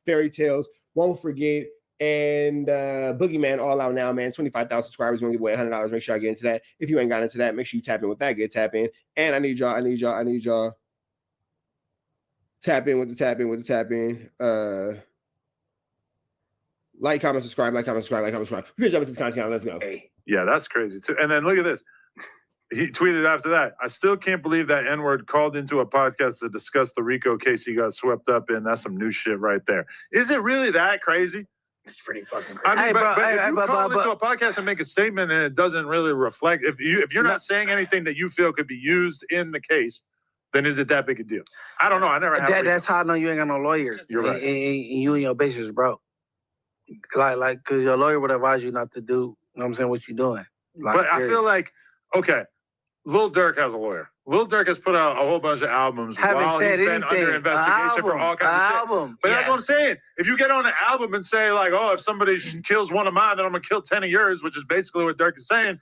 Fairy Tales, Won't Forget, and Boogeyman all out now, man. 25,000 subscribers. We're gonna give away $100. Make sure I get into that. If you ain't got into that, make sure you tap in with that. Get tap in. And I need y'all tap in with the tap in. Like, comment, subscribe. We're gonna jump into the content. Let's go. Yeah, that's crazy too. And then look at this. He tweeted after that, I still can't believe that N-word called into a podcast to discuss the RICO case he got swept up in. That's some new shit right there. Is it really that crazy? It's pretty fucking crazy. I mean, but if you call into a podcast and make a statement and it doesn't really reflect, if you're not saying anything that you feel could be used in the case, then is it that big a deal? I don't know. I never had that's how I know you ain't got no lawyer. You're right. And you and your bitch is broke. Like, because your lawyer would advise you not to do, you know what I'm saying, what you doing. Like, but I feel like, okay, Lil Durk has a lawyer. Lil Durk has put out a whole bunch of albums while he's been under investigation for all kinds of shit. But that's what I'm saying. If you get on an album and say, like, oh, if somebody kills one of mine, then I'm going to kill 10 of yours, which is basically what Durk is saying,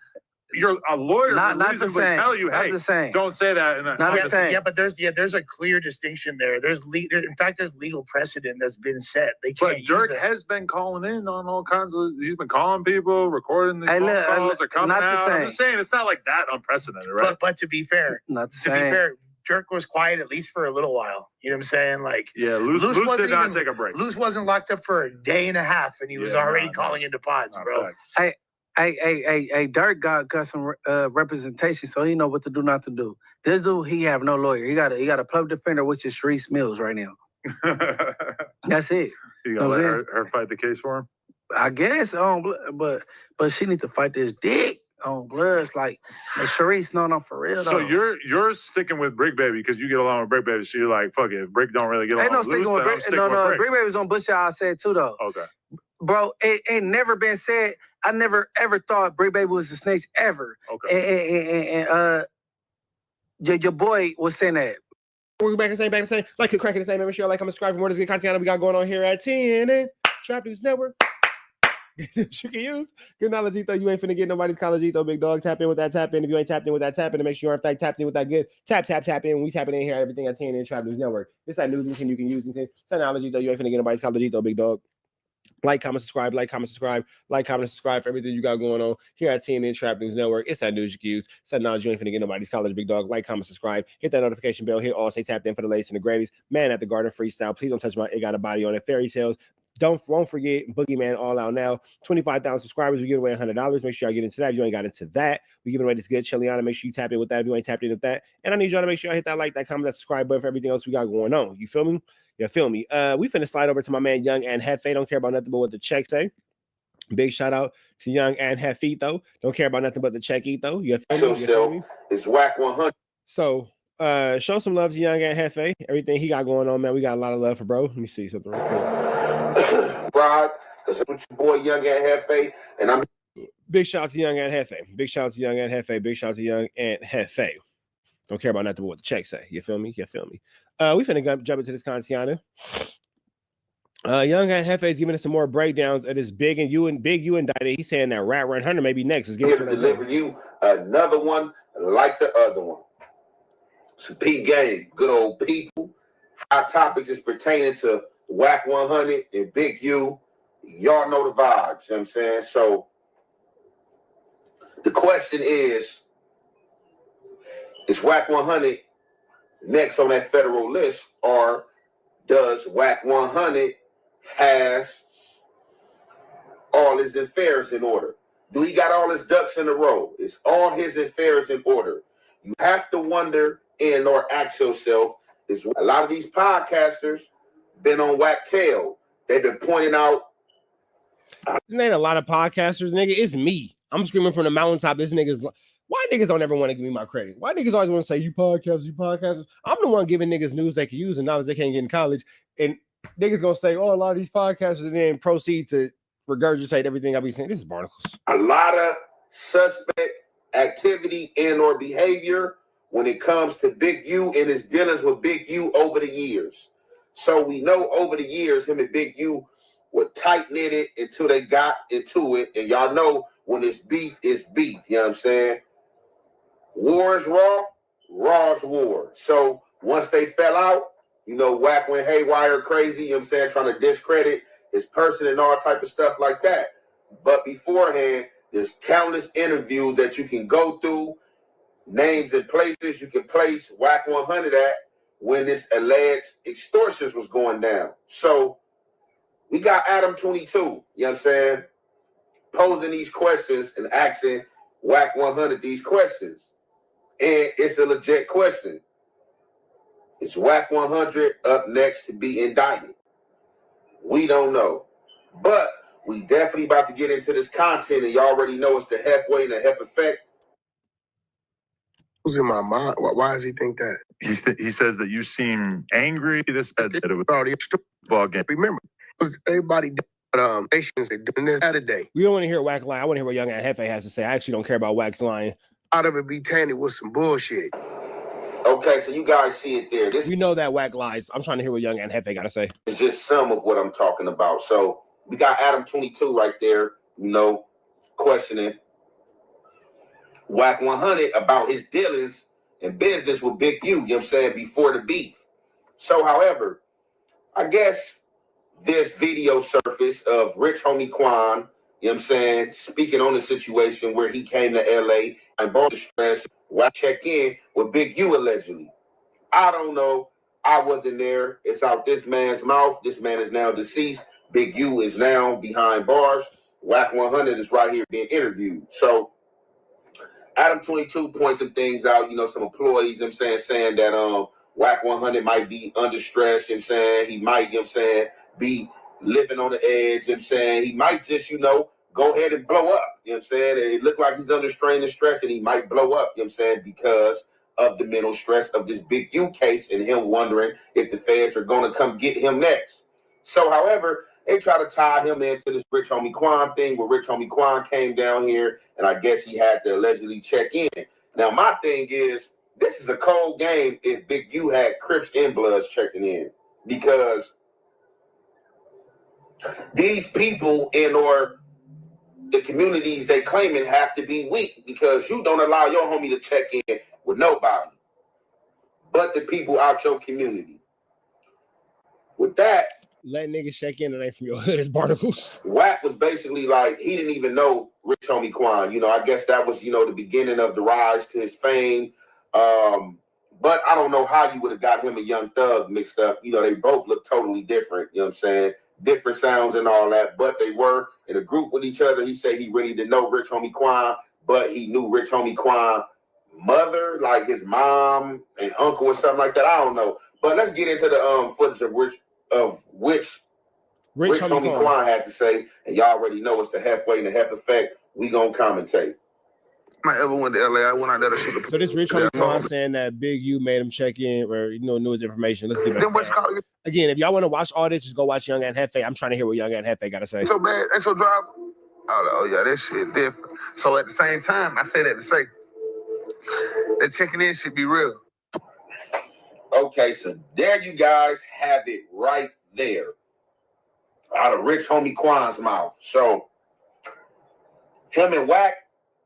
you're a lawyer will reasonably tell you, hey, don't say that. Yeah, but there's a clear distinction there. In fact, there's legal precedent that's been set. They can't. But Durk has been calling in on all kinds of. He's been calling people, recording these phone calls, are coming out. I'm just saying, it's not like that unprecedented, right? But to be fair, Durk was quiet at least for a little while. You know what I'm saying? Like, yeah, Luce did not take a break. Luce wasn't locked up for a day and a half, and he was already calling into pods, bro. Hey, Durk got some representation, so he know what to do, not to do. This dude, he have no lawyer. He got a public defender, which is Sharice Mills right now. That's it. You gonna let her fight the case for him? I guess. But she needs to fight this dick on Bloods. Like, Sharice, no, for real. So you're sticking with Brick Baby because you get along with Brick Baby. So you're like, fuck it. If Brick don't really get along with Luce, then I'm sticking with Brick. Brick Baby's on Bush. I said too though. Okay. Bro, it ain't never been said. I never ever thought Brick Baby was a snitch ever. Okay. And your boy was saying that. We're back and saying, like, cracking the same. Make sure like, I'm subscribing. More of this good content we got going on here at TNN Trap News Network. You can use. Good knowledge, though. You ain't finna get nobody's college, though, big dog. Tap in with that tap in. If you ain't tapped in with that tap in, to make sure you're in fact tapped in with that good tap in. We tapping in here at everything at TNN Trap News Network. This that news you can use. Technology, though. You ain't finna get nobody's college, though, big dog. Like, comment, subscribe for everything you got going on here at TNN Trap News Network. It's that news you can use. It's that knowledge you ain't finna get nobody's college, big dog. Like, comment, subscribe. Hit that notification bell. Hit all. Stay tapped in for the latest and the greatest. Man at the Garden Freestyle. Please don't touch my It Got a Body on It. Fairy Tales. Won't forget Boogeyman all out now. 25,000 subscribers. We give away $100. Make sure y'all get into that. If you ain't got into that, we giving away this good Chiliana. Make sure you tap in with that if you ain't tapped in with that. And I need y'all to make sure y'all hit that like, that comment, that subscribe button for everything else we got going on. You feel me? You feel me? We finna slide over to my man Young and Hefe. Don't care about nothing but what the check say. Big shout out to Young and Hefe though. Don't care about nothing but the check though. You feel me? It's Wack 100. So show some love to Young and Hefe. Everything he got going on, man. We got a lot of love for bro. Let me see something real quick. Rod, that's with your boy Young and Hefe, and I'm big shout out to Young and Hefe. Big shout out to Young and Hefe. Big shout out to Young and Hefe. Don't care about nothing but what the check say. You feel me? We finna jump into this content. Young and Hefe is giving us some more breakdowns of this Big U indicted. He's saying that Rat Run Hunter may be next. Let's here to deliver you another one like the other one. It's P game, good old people. Hot topics is pertaining to Wack 100 and Big U. Y'all know the vibes, you know what I'm saying? So the question is Wack 100 next on that federal list, or does Wack 100 has all his affairs in order? Do he got all his ducks in a row? Is all his affairs in order? You have to wonder and or ask yourself, is a lot of these podcasters been on Wack tail? They've been pointing out. There ain't a lot of podcasters, nigga. It's me. I'm screaming from the mountaintop. This nigga's. Why niggas don't ever want to give me my credit? Why niggas always want to say, you podcasters? I'm the one giving niggas news they can use and knowledge they can't get in college. And niggas gonna say, oh, a lot of these podcasters, and then proceed to regurgitate everything I be saying. This is barnacles. A lot of suspect activity and or behavior when it comes to Big U and his dealings with Big U over the years. So we know over the years, him and Big U were tight-knitted until they got into it. And y'all know when it's beef, it's beef. You know what I'm saying? War is raw, raw's war. So once they fell out, You know, Wack went haywire crazy, you know what I'm saying, trying to discredit his person and all type of stuff like that. But beforehand, there's countless interviews that you can go through, names and places you can place Wack 100 at when this alleged extortions was going down. So we got Adam 22, you know what I'm saying, posing these questions and asking Wack 100 these questions. And it's a legit question. Is Wack 100 up next to be indicted? We don't know. But we definitely about to get into this content, and you already know it's the halfway and the half effect. Who's in my mind? Why does he think that? He says that you seem angry. This said it was already ball game. Remember, everybody nations they doing this Saturday. We don't want to hear Wack lie. I want to hear what Young and Hefe has to say. I actually don't care about Wack's lying. Out of it be tainted with some bullshit. Okay, so you guys see it there. This We know that Wack lies. I'm trying to hear what Young and Hefe got to say. is just some of what I'm talking about. So we got Adam 22 right there, you know, questioning Wack 100 about his dealings and business with Big U, you know what I'm saying, before the beef. So, however, I guess this video surfaced of Rich Homie Quan, you know what I'm saying, speaking on the situation where he came to LA and brought the stress. Wack check in with Big U allegedly. I don't know. I wasn't there. It's out this man's mouth. This man is now deceased. Big U is now behind bars. Wack 100 is right here being interviewed. So Adam 22 points some things out, you know, some employees, you know what I'm saying that Wack 100 might be under stress, you know what I'm saying, he might, you know what I'm saying, be living on the edge, you know what I'm saying, he might just, you know, go ahead and blow up, you know what I'm saying, it looked like he's under strain and stress and he might blow up, you know what I'm saying, because of the mental stress of this Big U case and him wondering if the feds are going to come get him next. So, however, they try to tie him into this Rich Homie Quan thing where Rich Homie Quan came down here and I guess he had to allegedly check in. Now, my thing is, this is a cold game if Big U had Crips and Bloods checking in, because these people in or the communities they claiming have to be weak, because you don't allow your homie to check in with nobody but the people out your community. With that, Let niggas check in that ain't from your hood as barnacles. Wack was basically like, he didn't even know Rich Homie Quan. You know, I guess that was, you know, the beginning of the rise to his fame. But I don't know how you would have got him and Young Thug mixed up. You know, they both look totally different. You know what I'm saying? Different sounds and all that. But they were in a group with each other. He said he really didn't know Rich Homie Quan, but he knew Rich Homie Quan mother, like his mom and uncle or something like that. I don't know. But let's get into the footage of which Rich Homie Quan had to say, and y'all already know it's the halfway and the half effect. We gonna commentate. I ever went to LA, I went out there to shoot a. So this Rich Homie Quan saying that Big U made him check in or, you know, knew his information. Let's give it a again, if y'all want to watch all this, just go watch Young and Hefe. I'm trying to hear what Young and Hefe got to say. So bad, that's your driver. Oh yeah, that shit different. So at the same time, I say that to say that checking in should be real. Okay, so there you guys have it right there. Out of Rich Homie Quan's mouth. So him and Wack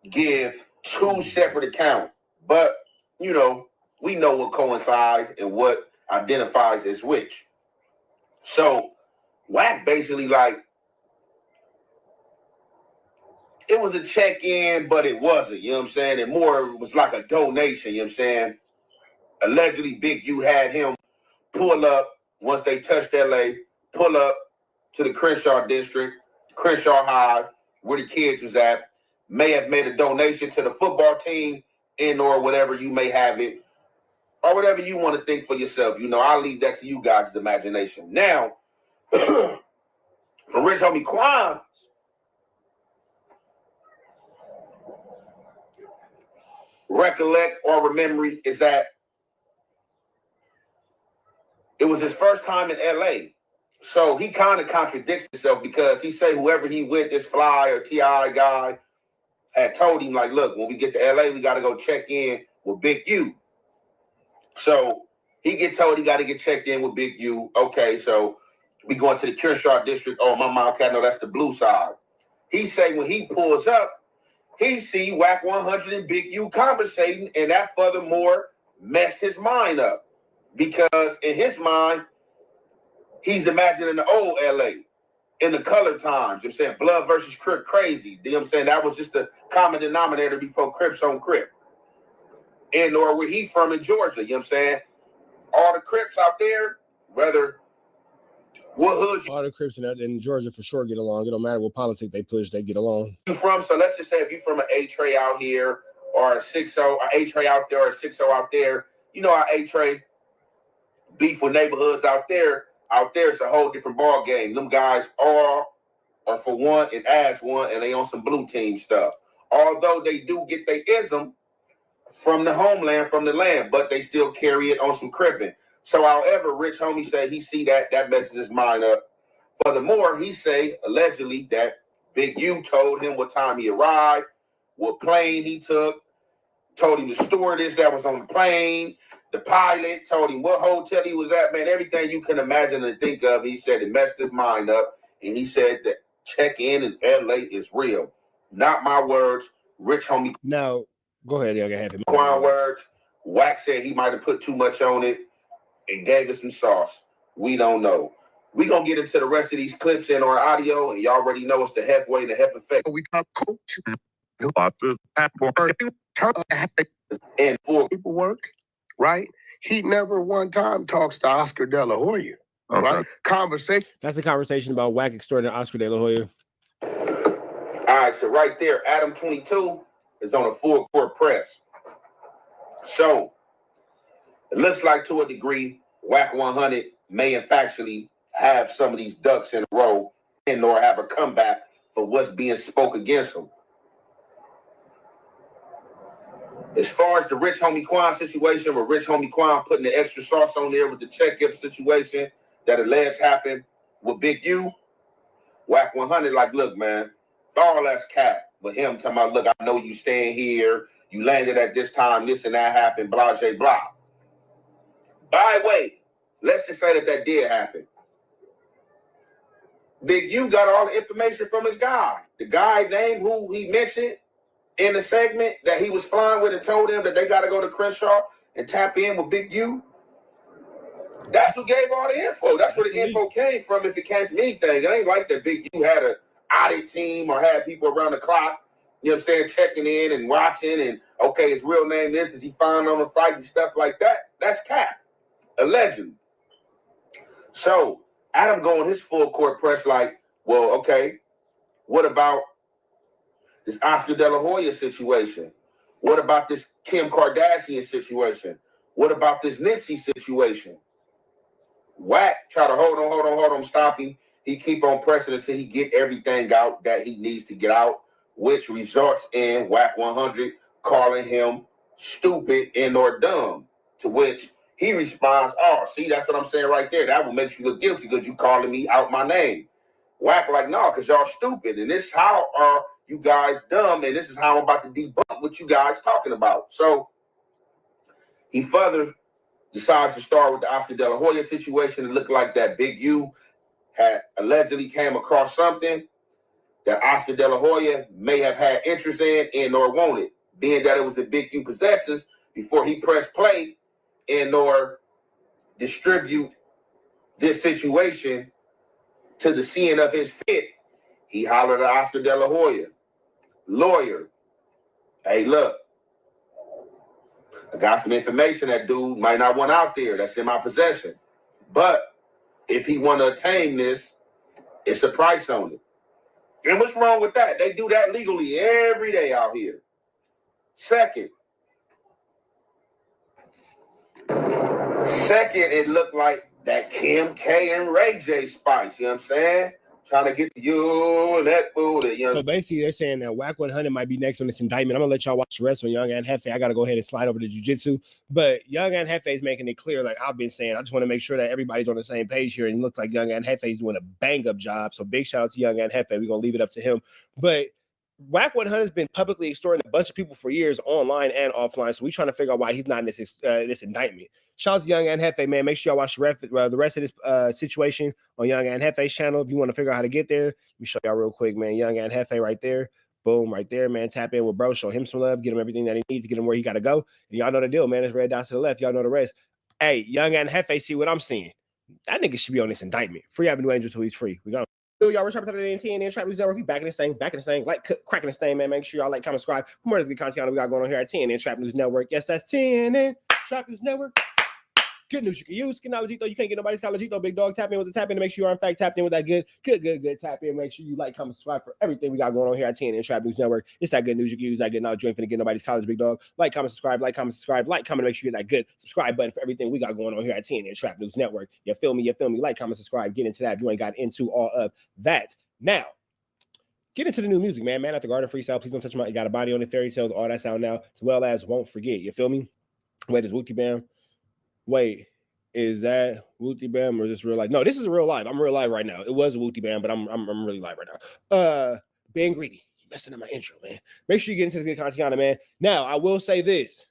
give two separate accounts, but you know, we know what coincides and what identifies as which. So Wack basically like, it was a check-in, but it wasn't, you know what I'm saying? And more, it was like a donation, you know what I'm saying? Allegedly, Big U had him pull up once they touched LA, pull up to the Crenshaw district, Crenshaw High, where the kids was at, may have made a donation to the football team and or whatever you may have it, or whatever you want to think for yourself. You know, I'll leave that to you guys' imagination. Now, for Rich Homie Quan, recollect or memory is that it was his first time in LA. So he kind of contradicts himself, because he say whoever he with, this Fly or T.I. guy, had told him, like, look, when we get to LA, we got to go check in with Big U. So he get told he got to get checked in with Big U. Okay, so we going to the Crenshaw district. Oh, my mom, okay, no, that's the blue side. He say when he pulls up, he see Wack 100 and Big U conversating, and that furthermore messed his mind up. because in his mind, he's imagining the old LA in the color times. You know what I'm saying? Blood versus Crip crazy. You know what I'm saying? That was just the common denominator before Crips on Crip. And or where he from in Georgia, you know what I'm saying? All the Crips out there, whether what hood all the Crips in Georgia for sure get along. It don't matter what politics they push, they get along. you from. So let's just say if you from an A-Tray out here or a 6-0, or A-Tray out there or a 6-0 out there, you know how A-Tray beef with neighborhoods out there it's a whole different ball game. Them guys are for one and as one, and they on some blue team stuff. Although they do get their ism from the homeland, from the land, but they still carry it on some cripping. So however, Rich Homie say he see that messes his mind up. Furthermore, he say allegedly that Big U told him what time he arrived, what plane he took, told him the stewardess that was on the plane, the pilot told him what hotel he was at, man, everything you can imagine and think of. He said it messed his mind up, and he said that check-in in LA is real. Not my words, Rich Homie. Now, go ahead, y'all can have it. Quan words. Wack said he might have put too much on it and gave it some sauce. We don't know. We gonna get into the rest of these clips in our audio, and y'all already know it's the halfway, the half effect. We got coach. And full paperwork, right? He never one time talks to Oscar De La Hoya, right? Conversation. That's a conversation about Wack extorting Oscar De La Hoya. All right, so right there, Adam 22 is on a full court press. So it looks like to a degree, Wack 100 may in factually have some of these ducks in a row and or have a comeback for what's being spoke against them. As far as the Rich Homie Quan situation, with Rich Homie Quan putting the extra sauce on there with the check-up situation that alleged happened with Big U, Wack 100 like, look, man, all that's cap. With him talking about, look, I know you staying here, you landed at this time, this and that happened, blah, blah, blah. By the way, let's just say that did happen. Big U got all the information from his guy. The guy named who he mentioned in the segment that he was flying with and told him that they got to go to Crenshaw and tap in with Big U. That's who gave all the info. That's where the info came from, if it came from anything. It ain't like that Big U had an audit team or had people around the clock, you know what I'm saying, checking in and watching and, okay, his real name this, is he found on the fight and stuff like that. That's cap. Allegedly. So Adam going his full court press like, well, okay, what about this Oscar De La Hoya situation? What about this Kim Kardashian situation? What about this Nipsey situation? Wack try to hold on, stop him. He keep on pressing until he get everything out that he needs to get out, which results in Wack 100 calling him stupid and or dumb, to which he responds, oh, see, that's what I'm saying right there. That will make you look guilty because you calling me out my name. Wack like, no, because y'all stupid. And this how are you guys dumb, and this is how I'm about to debunk what you guys talking about. So he further decides to start with the Oscar De La Hoya situation. It looked like that Big U had allegedly came across something that Oscar De La Hoya may have had interest in and or wanted, being that it was in Big U possessions before he pressed play and or distribute this situation to the seeing of his fit. He hollered at Oscar De La Hoya, lawyer, hey, look, I got some information that dude might not want out there that's in my possession. But if he want to attain this, it's a price on it. And what's wrong with that? They do that legally every day out here. Second, it looked like that Kim K and Ray J spice, you know what I'm saying? Trying to get to you and that booty. You know? So basically, they're saying that Wack 100 might be next on this indictment. I'm gonna let y'all watch the rest on Young and Hefe. I gotta go ahead and slide over to jiu-jitsu. But Young and Hefe is making it clear, like I've been saying. I just want to make sure that everybody's on the same page here. And it looks like Young and Hefe is doing a bang-up job. So big shout out to Young and Hefe. We're gonna leave it up to him. But Wack 100 has been publicly extorting a bunch of people for years, online and offline. So we're trying to figure out why he's not in this indictment. Shout out to Young and Hefe, man. Make sure y'all watch the rest of this situation on Young and Hefe's channel. If you want to figure out how to get there, let me show y'all real quick, man. Young and Hefe right there. Boom, right there, man. Tap in with bro. Show him some love. Get him everything that he needs to get him where he got to go. And y'all know the deal, man. It's red dots to the left. Y'all know the rest. Hey, Young and Hefe, see what I'm seeing. That nigga should be on this indictment. Free Avenue Angel till he's free. We got y'all. We're trying to TNN Trap News Network. We back in this thing, like cracking this thing, man. Make sure y'all like, comment, subscribe for more of this good content we got going on here at TNN Trap News Network. Yes, that's TNN Trap News Network. Good news you can use. Get knowledge, though. You can't get nobody's knowledge, though. Big dog, tap in with the tap in to make sure you are in fact tapped in with that good tap in. Make sure you like, comment, subscribe for everything we got going on here at TNN Trap News Network. It's that good news you can use. That good knowledge. You ain't finna get nobody's college, big dog. Like, comment, subscribe. Like, comment, make sure you get that good subscribe button for everything we got going on here at TNN Trap News Network. You feel me? Like, comment, subscribe. Get into that if you ain't got into all of that. Now, get into the new music, man. Man at the Garden freestyle. Please don't touch my. Got a body on the fairy tales. All that sound now, as well as won't forget. You feel me? Wait, is Wooty Bam? Wait. Is that Wooty Bam or is this real life? No, this is real life. I'm real live right now. It was Wooty Bam, but I'm really live right now. Being greedy. You're messing up my intro, man. Make sure you get into this good content, man. Now, I will say this.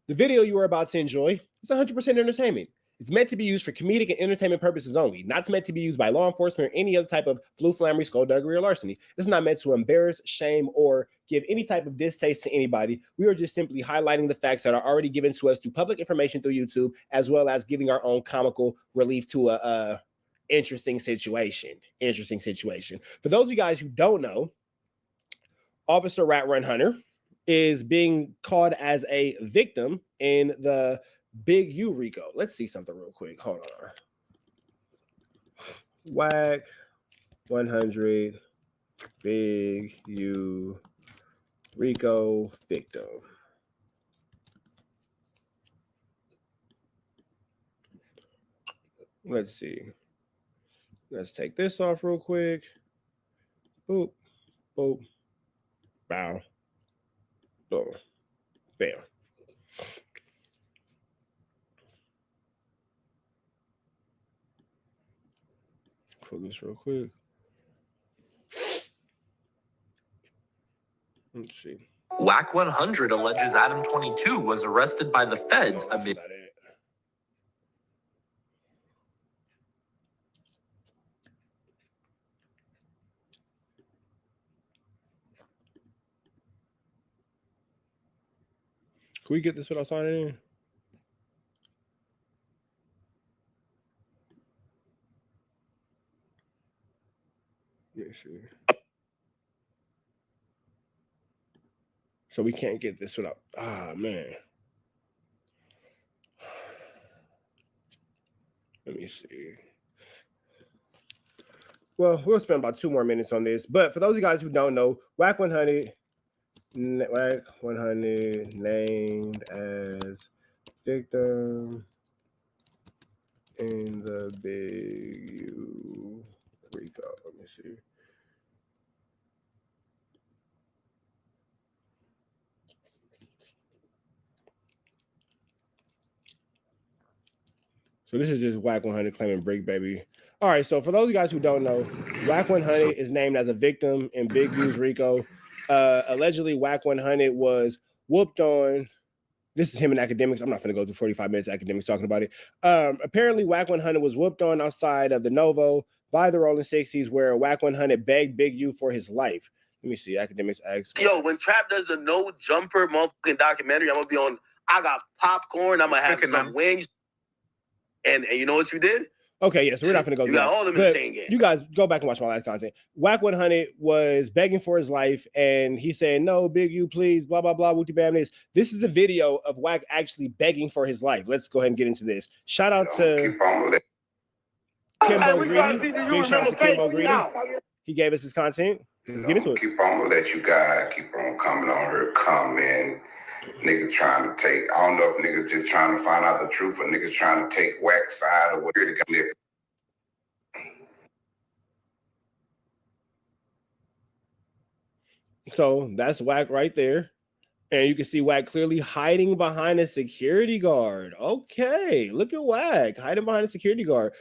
The video you are about to enjoy is 100% entertainment. It's meant to be used for comedic and entertainment purposes only. Not meant to be used by law enforcement or any other type of flammery, skullduggery, or larceny. It's not meant to embarrass, shame, or give any type of distaste to anybody. We are just simply highlighting the facts that are already given to us through public information through YouTube, as well as giving our own comical relief to a interesting situation. For those of you guys who don't know, Officer Rat Run Hunter is being called as a victim in the Big U Rico. Let's see something real quick. Hold on. Wack 100 Big U Rico victim. Let's see. Let's take this off real quick. Boop, boop, bow, boom, bam. Pull this real quick. Let's see. Wack 100 alleges Adam 22 was arrested by the feds amid. Can we get this without signing in? Let me see. So we can't get this without. Ah, man. Let me see. Well, we'll spend about 2 more minutes on this. But for those of you guys who don't know, Wack 100 named as victim in the Big U Rico. Let me see. So this is just Wack 100 claiming Break Baby. All right, so for those of you guys who don't know, Wack 100 is named as a victim in Big U's Rico. Allegedly, Wack 100 was whooped on. This is him in academics. I'm not going to go through 45 minutes of academics talking about it. Apparently, Wack 100 was whooped on outside of the Novo by the Rolling 60s, where Wack 100 begged Big U for his life. Let me see. Academics asks. Yo, when Trap does the no jumper motherfucking documentary, I'm going to be on. I got popcorn. I'm going to have some wings. And you know what you did? Okay, yes, we're not going to go through that. You got all them in the same game. You guys go back and watch my last content. Wack 100 was begging for his life, and he said, "No, Big U, please, blah, blah, blah, Wooty Bam this." This is a video of Wack actually begging for his life. Let's go ahead and get into this. Shout out to Kimbo Greedy. Big shout out to Kimbo Greedy. He gave us his content. Let's get into it. Keep on let you guys keep on coming on here, comment. Niggas trying to take, I don't know if niggas just trying to find out the truth or niggas trying to take Wack's side or whatever. So that's Wack right there. And you can see Wack clearly hiding behind a security guard. Okay, look at Wack hiding behind a security guard.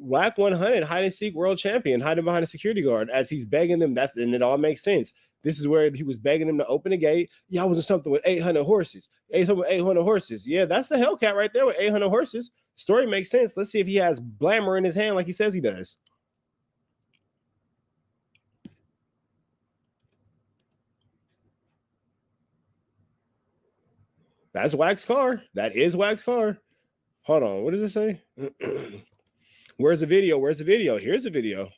Wack 100, hide and seek world champion, hiding behind a security guard as he's begging them. And it all makes sense. This is where he was begging them to open the gate. Y'all was in something with 800 horses. 800 horses. Yeah, that's the Hellcat right there with 800 horses. Story makes sense. Let's see if he has Blammer in his hand like he says he does. That's Wack's car. That is Wack's car. Hold on. What does it say? Where's the video? Where's the video? Here's the video.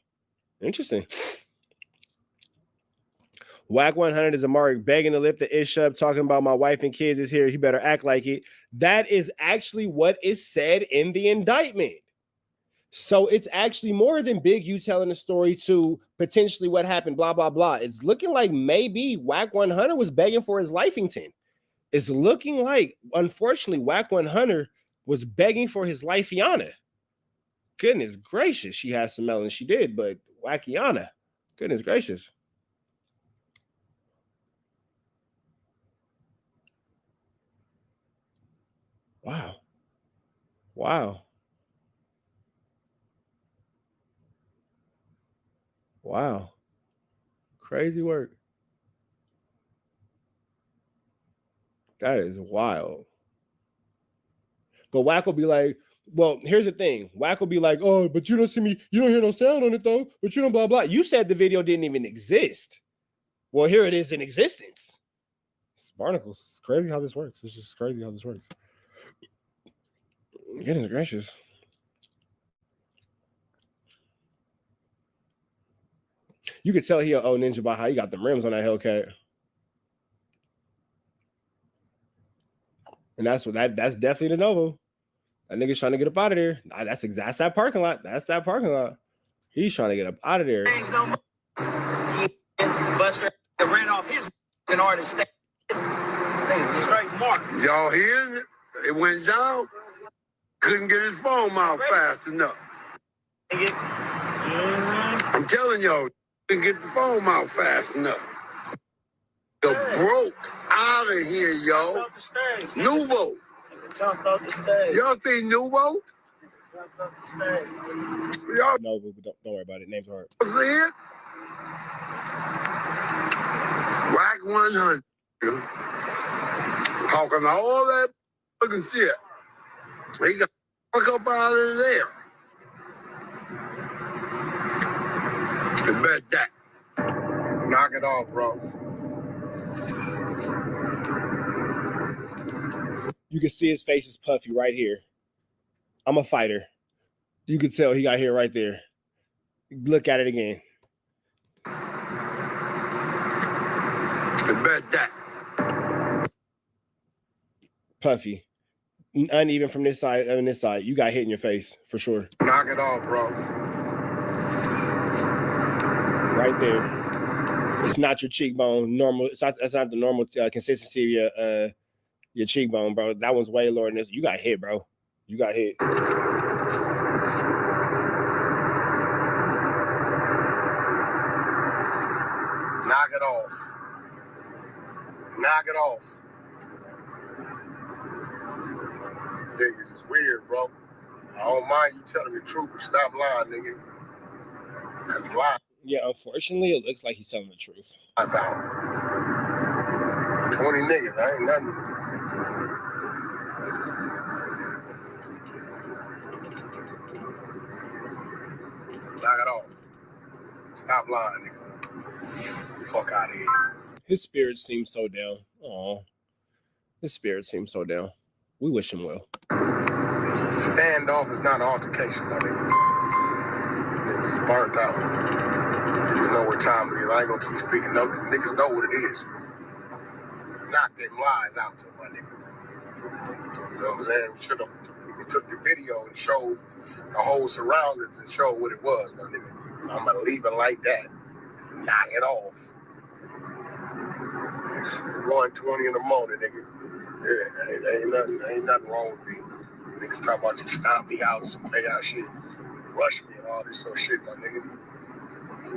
Interesting. Wack 100 is a mark begging to lift the ish up, talking about my wife and kids is here. He better act like it. That is actually what is said in the indictment. So it's actually more than Big U telling the story to potentially what happened, blah, blah, blah. It's looking like maybe Wack 100 was begging for his Lifington. It's looking like, unfortunately, Wack 100 was begging for his Lifeiana. Goodness gracious, she has some melon. She did, but Wackiana. Goodness gracious. Wow. Wow. Wow. Crazy work. That is wild. But Wack will be like, well, here's the thing. Wack will be like, oh, but you don't see me. You don't hear no sound on it, though. But you don't blah, blah. You said the video didn't even exist. Well, here it is in existence. It's barnacles. It's crazy how this works. It's just crazy how this works. Goodness gracious. You could tell he an old ninja by how he got the rims on that Hellcat. And that's definitely the Novo. That nigga's trying to get up out of there. That's that parking lot. That's that parking lot. He's trying to get up out of there. Buster ran off his artist. Straight mark. Y'all hear it? It went down. Couldn't get his phone out fast enough. I'm telling y'all, couldn't get the phone out fast enough. The broke out of here, yo. Novo. Y'all see Novo? Y'all Novo, but don't worry about it. Name's hard. see it? Wack 100. Talking all that fucking shit. He got fuck up out of there. I bet that. Knock it off, bro. You can see his face is puffy right here. I'm a fighter. You can tell he got hair right there. Look at it again. I bet that. Puffy. Uneven from this side and this side. You got hit in your face for sure. Knock it off, bro. Right there. It's not your cheekbone. Normal. That's not the normal consistency of your cheekbone, bro. That one's way lower than this. You got hit, bro. You got hit. Knock it off. Knock it off. Niggas is weird, bro. I don't mind you telling the truth, but stop lying, nigga. That's lying. Yeah, unfortunately, it looks like he's telling the truth. That's out. 20 niggas, I ain't nothing. Knock it off. Stop lying, nigga. Fuck out of here. His spirit seems so down. Oh, his spirit seems so down. We wish him well. Standoff is not an altercation, my nigga. Niggas burnt out. Niggas know what time it is. I ain't gonna keep speaking. No, niggas know what it is. Knock them lies out to my nigga. You know what I'm saying? We took the video and showed the whole surroundings and showed what it was, my nigga. I'm gonna leave it like that. Knock it off. It's 1:20 in the morning, nigga. Yeah, ain't nothing wrong with me. Niggas talk about you stomp me out, some pay out shit, rush me and all this sort of shit, my nigga.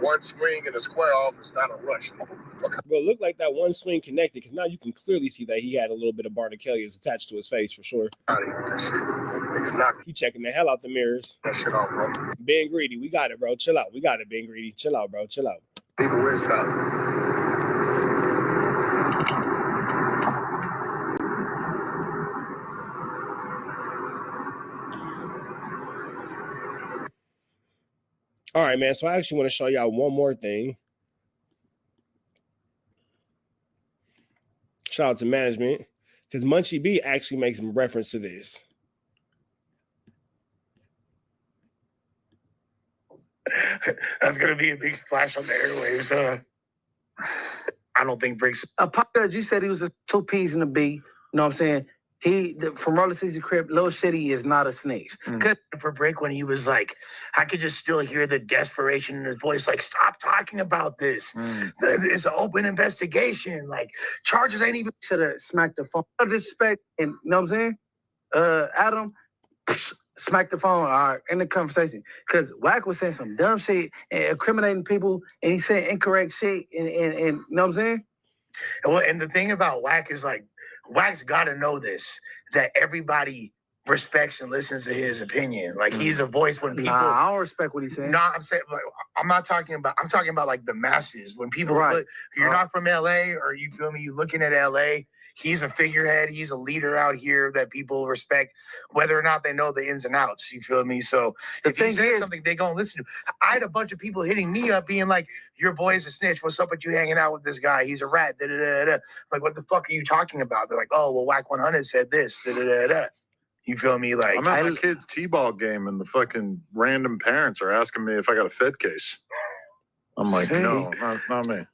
One swing and a square off is not a rush, nigga. Well, it looked like that one swing connected because now you can clearly see that he had a little bit of Barnacalias attached to his face for sure. He checking the hell out the mirrors. That shit off, bro. Being greedy, we got it, bro. Chill out. We got it, being greedy. Chill out, bro. Chill out. People wrist out. All right, man. So I actually want to show y'all one more thing. Shout out to management. Because Munchie B actually makes some reference to this. That's gonna be a big splash on the airwaves. I don't think Bricks. You said he was a 2 P's and a B. You know what I'm saying? From Roller 60 Crib, Lil Shitty is not a snitch. For Brick, when he was like, I could just still hear the desperation in his voice, like, stop talking about this. It's an open investigation. Like, charges ain't even. Should have smacked the phone. No disrespect, and you know what I'm saying? Adam, smack the phone, all right, in the conversation. Because Wack was saying some dumb shit and incriminating people, and he said incorrect shit, and you know what I'm saying? And the thing about Wack is, like, Wack's got to know this, that everybody respects and listens to his opinion. Like, he's a voice when people. Nah, I don't respect what he's saying. No, I'm saying, like, I'm talking about like the masses. When people Right. You're not from LA, or you feel me, you looking at LA. He's a figurehead. He's a leader out here that people respect, whether or not they know the ins and outs. You feel me? So if he says something, they gonna listen to. I had a bunch of people hitting me up, being like, "Your boy's a snitch. What's up with you hanging out with this guy? He's a rat." Da, da, da, da. Like, what the fuck are you talking about? They're like, "Oh, well, Wack 100 said this." Da, da, da, da. You feel me? Like, I'm at my kid's T-ball game, and the fucking random parents are asking me if I got a Fed case. I'm like, no, not me.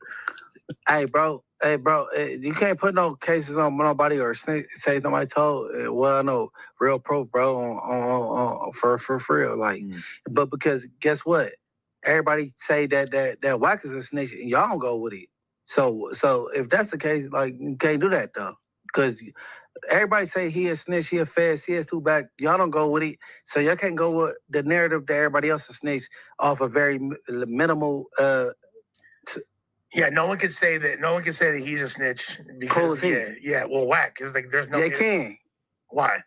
Hey, bro, you can't put no cases on nobody or say nobody told. Well, I know real proof, bro, on for real, like. But because guess what, everybody say that Wack is a snitch, and y'all don't go with it. So if that's the case, like, you can't do that though, because everybody say he a snitch, he a fed, he has 2 back. Y'all don't go with it, so y'all can't go with the narrative that everybody else is snitch off a very minimal. Yeah, no one can say that. No one can say that he's a snitch because well, Wack, because like there's no. They can. Why?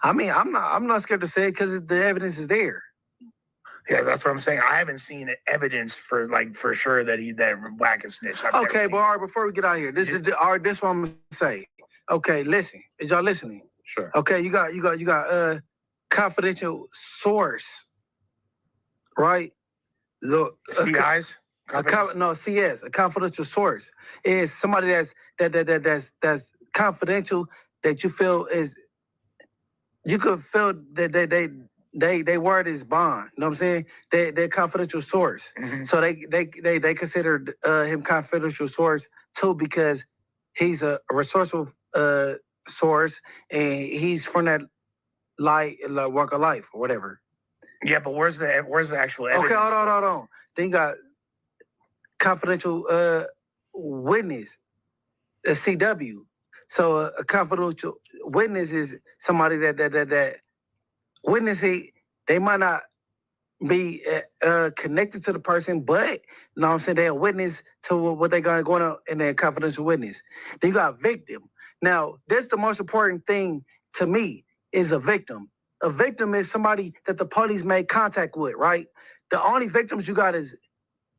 I mean, I'm not scared to say it because the evidence is there. Yeah, that's what I'm saying. I haven't seen evidence for sure that Wack is snitch. Okay, but all right, before we get out of here, this what I'm gonna say. Okay, listen, is y'all listening? Sure. Okay, you got confidential source, right? CIs. CS, a confidential source is somebody that's confidential, that you feel is, you could feel that they word is bond. You know what I'm saying? They're confidential source. Mm-hmm. So they considered him confidential source too, because he's a resourceful source, and he's from that walk of life or whatever. Yeah, but where's the actual evidence? Okay, hold on. Then you got confidential witness, a CW. So a confidential witness is somebody that witnessing. They might not be connected to the person, but you know what I'm saying, they're a witness to what they got going on in their confidential witness. Then you got victim. Now, this the most important thing to me is a victim. A victim is somebody that the police made contact with, right? The only victims you got is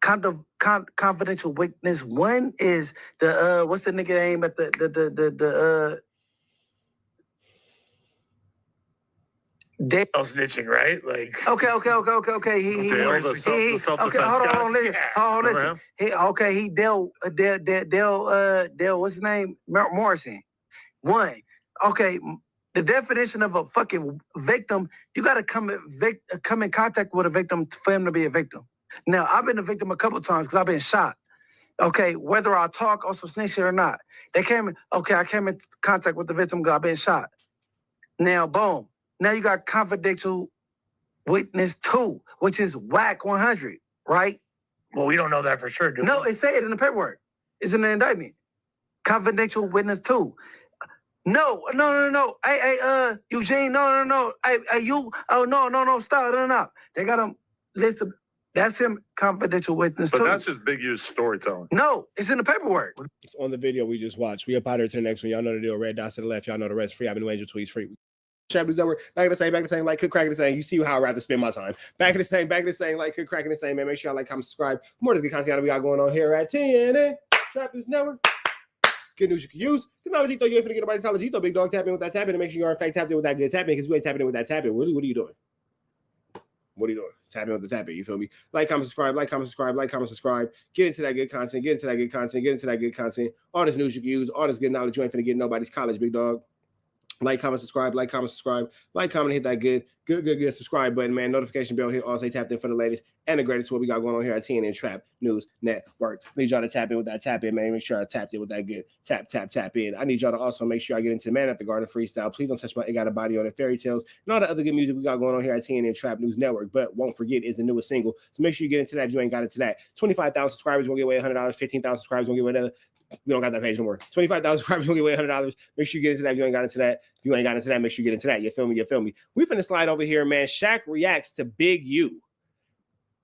confidential witness. One is the what's the nigga name at the Dale snitching, right? Like, okay. He Dale, what's his name? Morrison. One. Okay, the definition of a fucking victim, you got to come in contact with a victim for him to be a victim. Now, I've been a victim a couple of times because I've been shot. Okay, whether I talk or some snitch shit or not. I came in contact with the victim because I've been shot. Now, boom. Now you got confidential witness 2, which is Wack 100, right? Well, we don't know that for sure, do we? No, it said it in the paperwork. It's in the indictment. Confidential witness 2. No. Hey, Eugene, no. Hey, you, no, stop, no. They got him listed. That's him, confidential witness 2. But that's just Big U's storytelling. No, it's in the paperwork. It's on the video we just watched. We up out here to the next one. Y'all know the deal. Red dots to the left. Y'all know the rest. Free Avenue Angel tweets free. Trap News Network. Back to the same, like could crack the same. You see how I'd rather spend my time. Back to the same, like could crack the same, man. Make sure y'all like, comment, subscribe. More of this good content we got going on here at TNN. Trap News Network. Good news you can use. Good knowledge, you ain't finna get nobody's college. Big dog, tap in with that tap in, and make sure you are in fact tapped in with that good tapping, because you ain't tapping in with that tapping. What are you doing? What are you doing? Tap in with the tap in. You feel me? Like, comment, subscribe, like, comment, subscribe, like, comment, subscribe. Get into that good content. Get into that good content. Get into that good content. All this news you can use. All this good knowledge you ain't finna get nobody's college, big dog. Like, comment, subscribe, like, comment, subscribe, like, comment, hit that good subscribe button, man. Notification bell, hit all, stay tapped in for the latest and the greatest what we got going on here at TNN Trap News Network. I need y'all to tap in with that tap in, man. Make sure I tapped in with that good tap in. I need y'all to also make sure I get into Man at the Garden freestyle. Please don't touch my It Got a Body on It, Fairy Tales, and all the other good music we got going on here at TNN Trap News Network. But won't forget is the newest single. So make sure you get into that if you ain't got into that. 25,000 subscribers, we'll get away $100. 15,000 subscribers, we'll get away another. We don't got that page no more. 25,000 subscribers, we'll give away $100. Make sure you get into that if you ain't got into that. If you ain't got into that, make sure you get into that. You feel me? You feel me? We finna slide over here, man. Shaq reacts to Big U.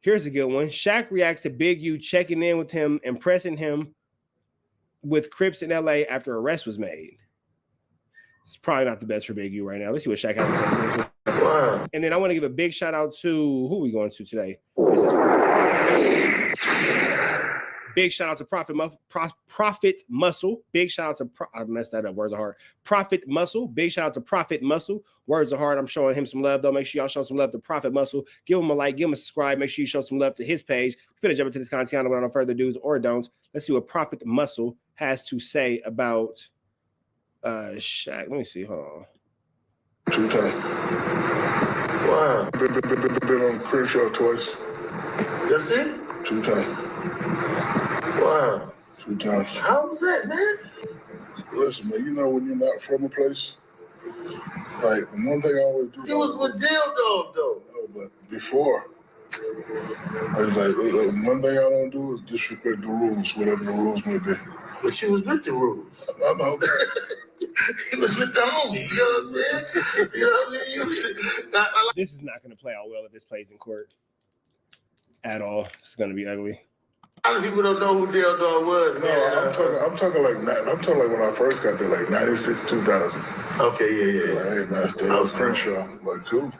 Here's a good one. Shaq reacts to Big U checking in with him, impressing him with Crips in LA after arrest was made. It's probably not the best for Big U right now. Let's see what Shaq has to say. Wow. And then I want to give a big shout out to who we going to today. This is big shout out to Prophet Muscle. Big shout out to I messed that up. Words are hard. Prophet Muscle. Big shout out to Prophet Muscle. Words are hard. I'm showing him some love though. Make sure y'all show some love to Prophet Muscle. Give him a like. Give him a subscribe. Make sure you show some love to his page. We're gonna jump into this content without no further do's or don'ts. Let's see what Prophet Muscle has to say about Shaq. Let me see. Hold on. 2 times. Wow. Been on Crenshaw twice. That's it? 2 times. Wow. 2 times. How was that, man? Listen, man, you know when you're not from a place, like one thing I always do. It was with Dildo, though. No, but before, I was like, one thing I don't do is disrespect the rules, whatever the rules may be. But she was with the rules. I know. He was with the homie, you know what I'm saying? You know what I mean? This is not going to play out well if this plays in court at all. It's going to be ugly. A lot of people don't know who Dildo was, man. No, I'm talking like when I first got there, like 96, 2000. Okay, yeah. Like, hey, man, I was Crenshaw. Like, cool.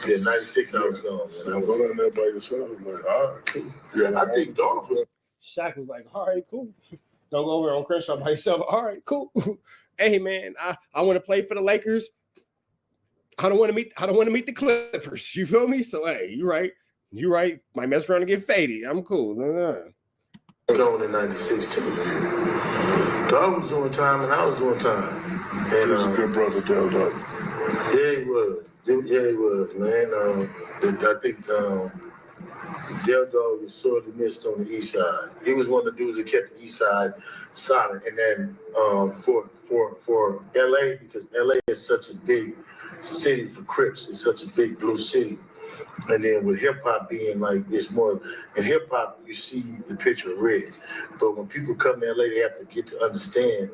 Yeah, 96 I was gone. So go down there by yourself. Like, all right, cool. Yeah, I think Dog was. Shaq was like, all right, cool. Don't go over on Crenshaw by yourself. All right, cool. Hey, man, I want to play for the Lakers. I don't want to meet the Clippers. You feel me? So, hey, you're right. You're right. Might mess around and get faded. I'm cool. Going in 96 too. Dog was doing time and I was doing time. And he was a good brother, Dog. Yeah, he was. Yeah, he was, man. I think Dog was sort of missed on the east side. He was one of the dudes that kept the east side solid. And then for LA, because LA is such a big city for Crips, it's such a big blue city. And then with hip hop being like, it's more, in hip hop, you see the picture of red. But when people come to LA, they have to get to understand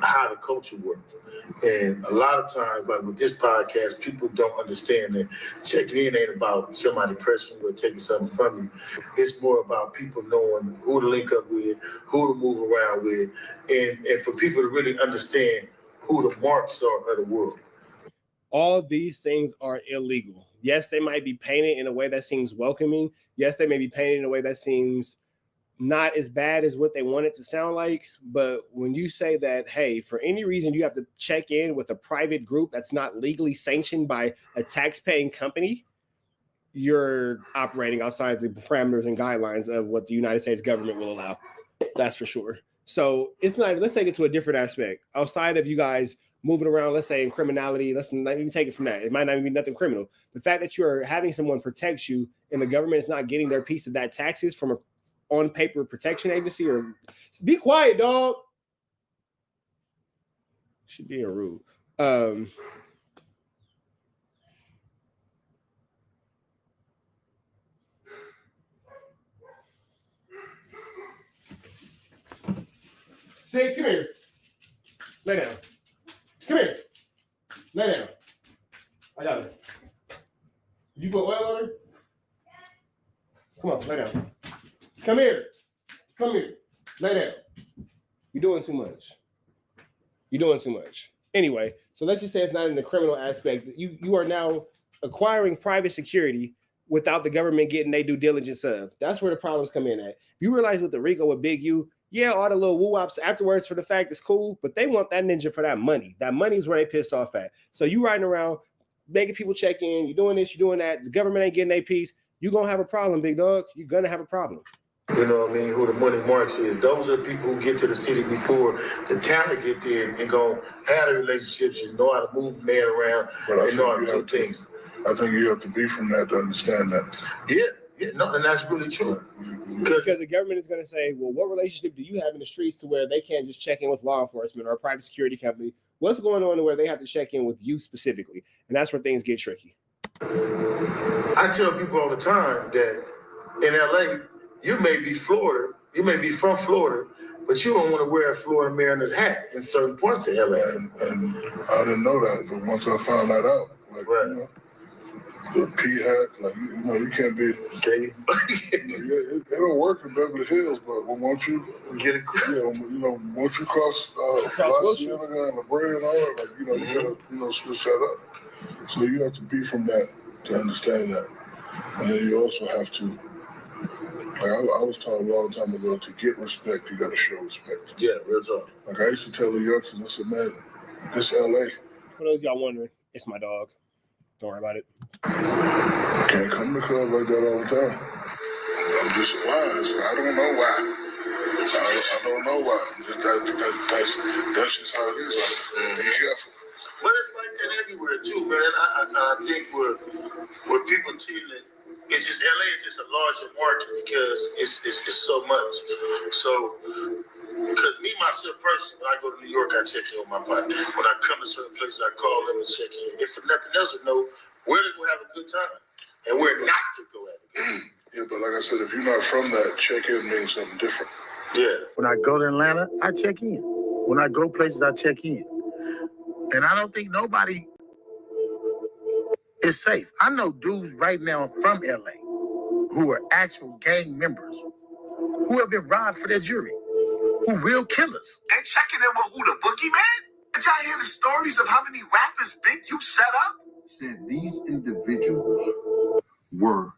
how the culture works. And a lot of times, like with this podcast, people don't understand that checking in ain't about somebody pressing you or taking something from you. It's more about people knowing who to link up with, who to move around with, and for people to really understand who the marks are of the world. All these things are illegal. Yes, they might be painted in a way that seems welcoming. Yes, they may be painted in a way that seems not as bad as what they want it to sound like. But when you say that, hey, for any reason you have to check in with a private group that's not legally sanctioned by a tax-paying company, you're operating outside the parameters and guidelines of what the United States government will allow. That's for sure. So it's not, let's take it to a different aspect. Outside of you guys moving around, let's say in criminality, let's not even take it from that. It might not even be nothing criminal. The fact that you're having someone protect you and the government is not getting their piece of that taxes from a on paper protection agency, or be quiet, dog. Should be rude. Six, come here. Lay down. Come here. Lay down. I got it. You put oil on her? Come on, lay down. Come here. Come here. Lay down. You're doing too much. You're doing too much. Anyway, so let's just say it's not in the criminal aspect. You are now acquiring private security without the government getting their due diligence of. That's where the problems come in at. You realize with the Rico with Big U, yeah, all the little woo-wops afterwards for the fact is cool, but they want that ninja for that money. That money is where they pissed off at. So you riding around making people check in. You're doing this, you're doing that. The government ain't getting their piece. You're going to have a problem, big dog. You're going to have a problem. You know what I mean? Who the money marks is. Those are the people who get to the city before the talent get there and go have the relationships and know how to move the man around and know how to do things. I think you have to be from that to understand that. Yeah, no, and that's really true. Because the government is going to say, well, what relationship do you have in the streets to where they can't just check in with law enforcement or a private security company? What's going on to where they have to check in with you specifically? And that's where things get tricky. I tell people all the time that in LA, you may be Florida, you may be from Florida, but you don't want to wear a Florida Mariners hat in certain parts of LA. And I didn't know that, but once I found that out, like, right. You know, the P hat, like, you know, you can't be. Okay. It'll work in Beverly Hills, but once you get it, once you cross Louisiana and the bread and all that, like, you know, you gotta, switch that up. So you have to be from that to understand that, and then you also have to. Like I was taught a long time ago, to get respect, you gotta show respect. Yeah, real talk. Like I used to tell the youngsters, I said, man, this LA. For those of y'all wondering, it's my dog. Don't worry about it. Can't come to the club like that all the time. I'm just wise. I don't know why. I don't know why. That's just how it is. Like, be careful. But it's like that everywhere too, man. I think where people tend to. It's just LA is just a larger market because it's so much. So, because me myself personally, when I go to New York, I check in with my partner. When I come to certain places, I call them and check in. If for nothing else, to know where to go have a good time and where not to go have a good time. Yeah, but like I said, if you're not from that, check in means something different. Yeah. When I go to Atlanta, I check in. When I go places, I check in. And I don't think nobody is safe. I know dudes right now from LA who are actual gang members who have been robbed for their jewelry, who real killers. They checking in with who, the boogeyman? Did y'all hear the stories of how many rappers Big U set up? Said these individuals were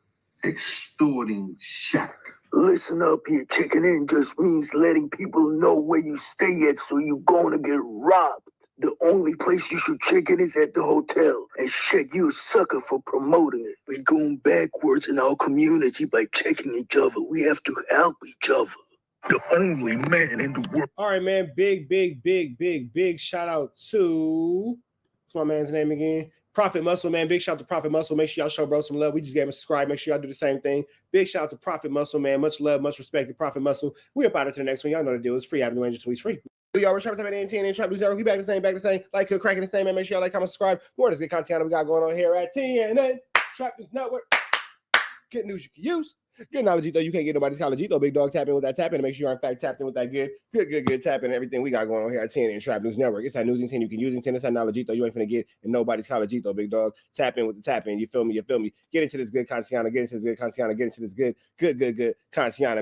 extorting Shaq. Listen up here, checking in just means letting people know where you stay at so you're gonna get robbed. The only place you should check in is at the hotel. And shit, you a sucker for promoting it. We're going backwards in our community by checking each other. We have to help each other. The only man in the world. All right, man. Big shout out to, what's my man's name again? Prophet Muscle, man. Big shout out to Prophet Muscle. Make sure y'all show bro some love. We just gave him a subscribe. Make sure y'all do the same thing. Big shout out to Prophet Muscle, man. Much love, much respect to Prophet Muscle. We up out to the next one. Y'all know the deal. It's free. Avenue Angel Tweets free. Y'all, we're trying to type in TNN Trap News Network. We back the same. Like, cracking the same, man. Make sure y'all like, comment, subscribe. More of this good content we got going on here at TNN Trap News Network. Good news you can use. Good knowledge, though. You can't get nobody's college, though. Big dog, tap in with that tap in. Make sure you're in fact tapped in with that good tap in and everything we got going on here at TNN Trap News Network. It's that news and you can use it. It's that knowledge, though. You ain't finna get in nobody's college, though. Big dog, tap in with the tap in. You feel me? Get into this good content. Get into this good content,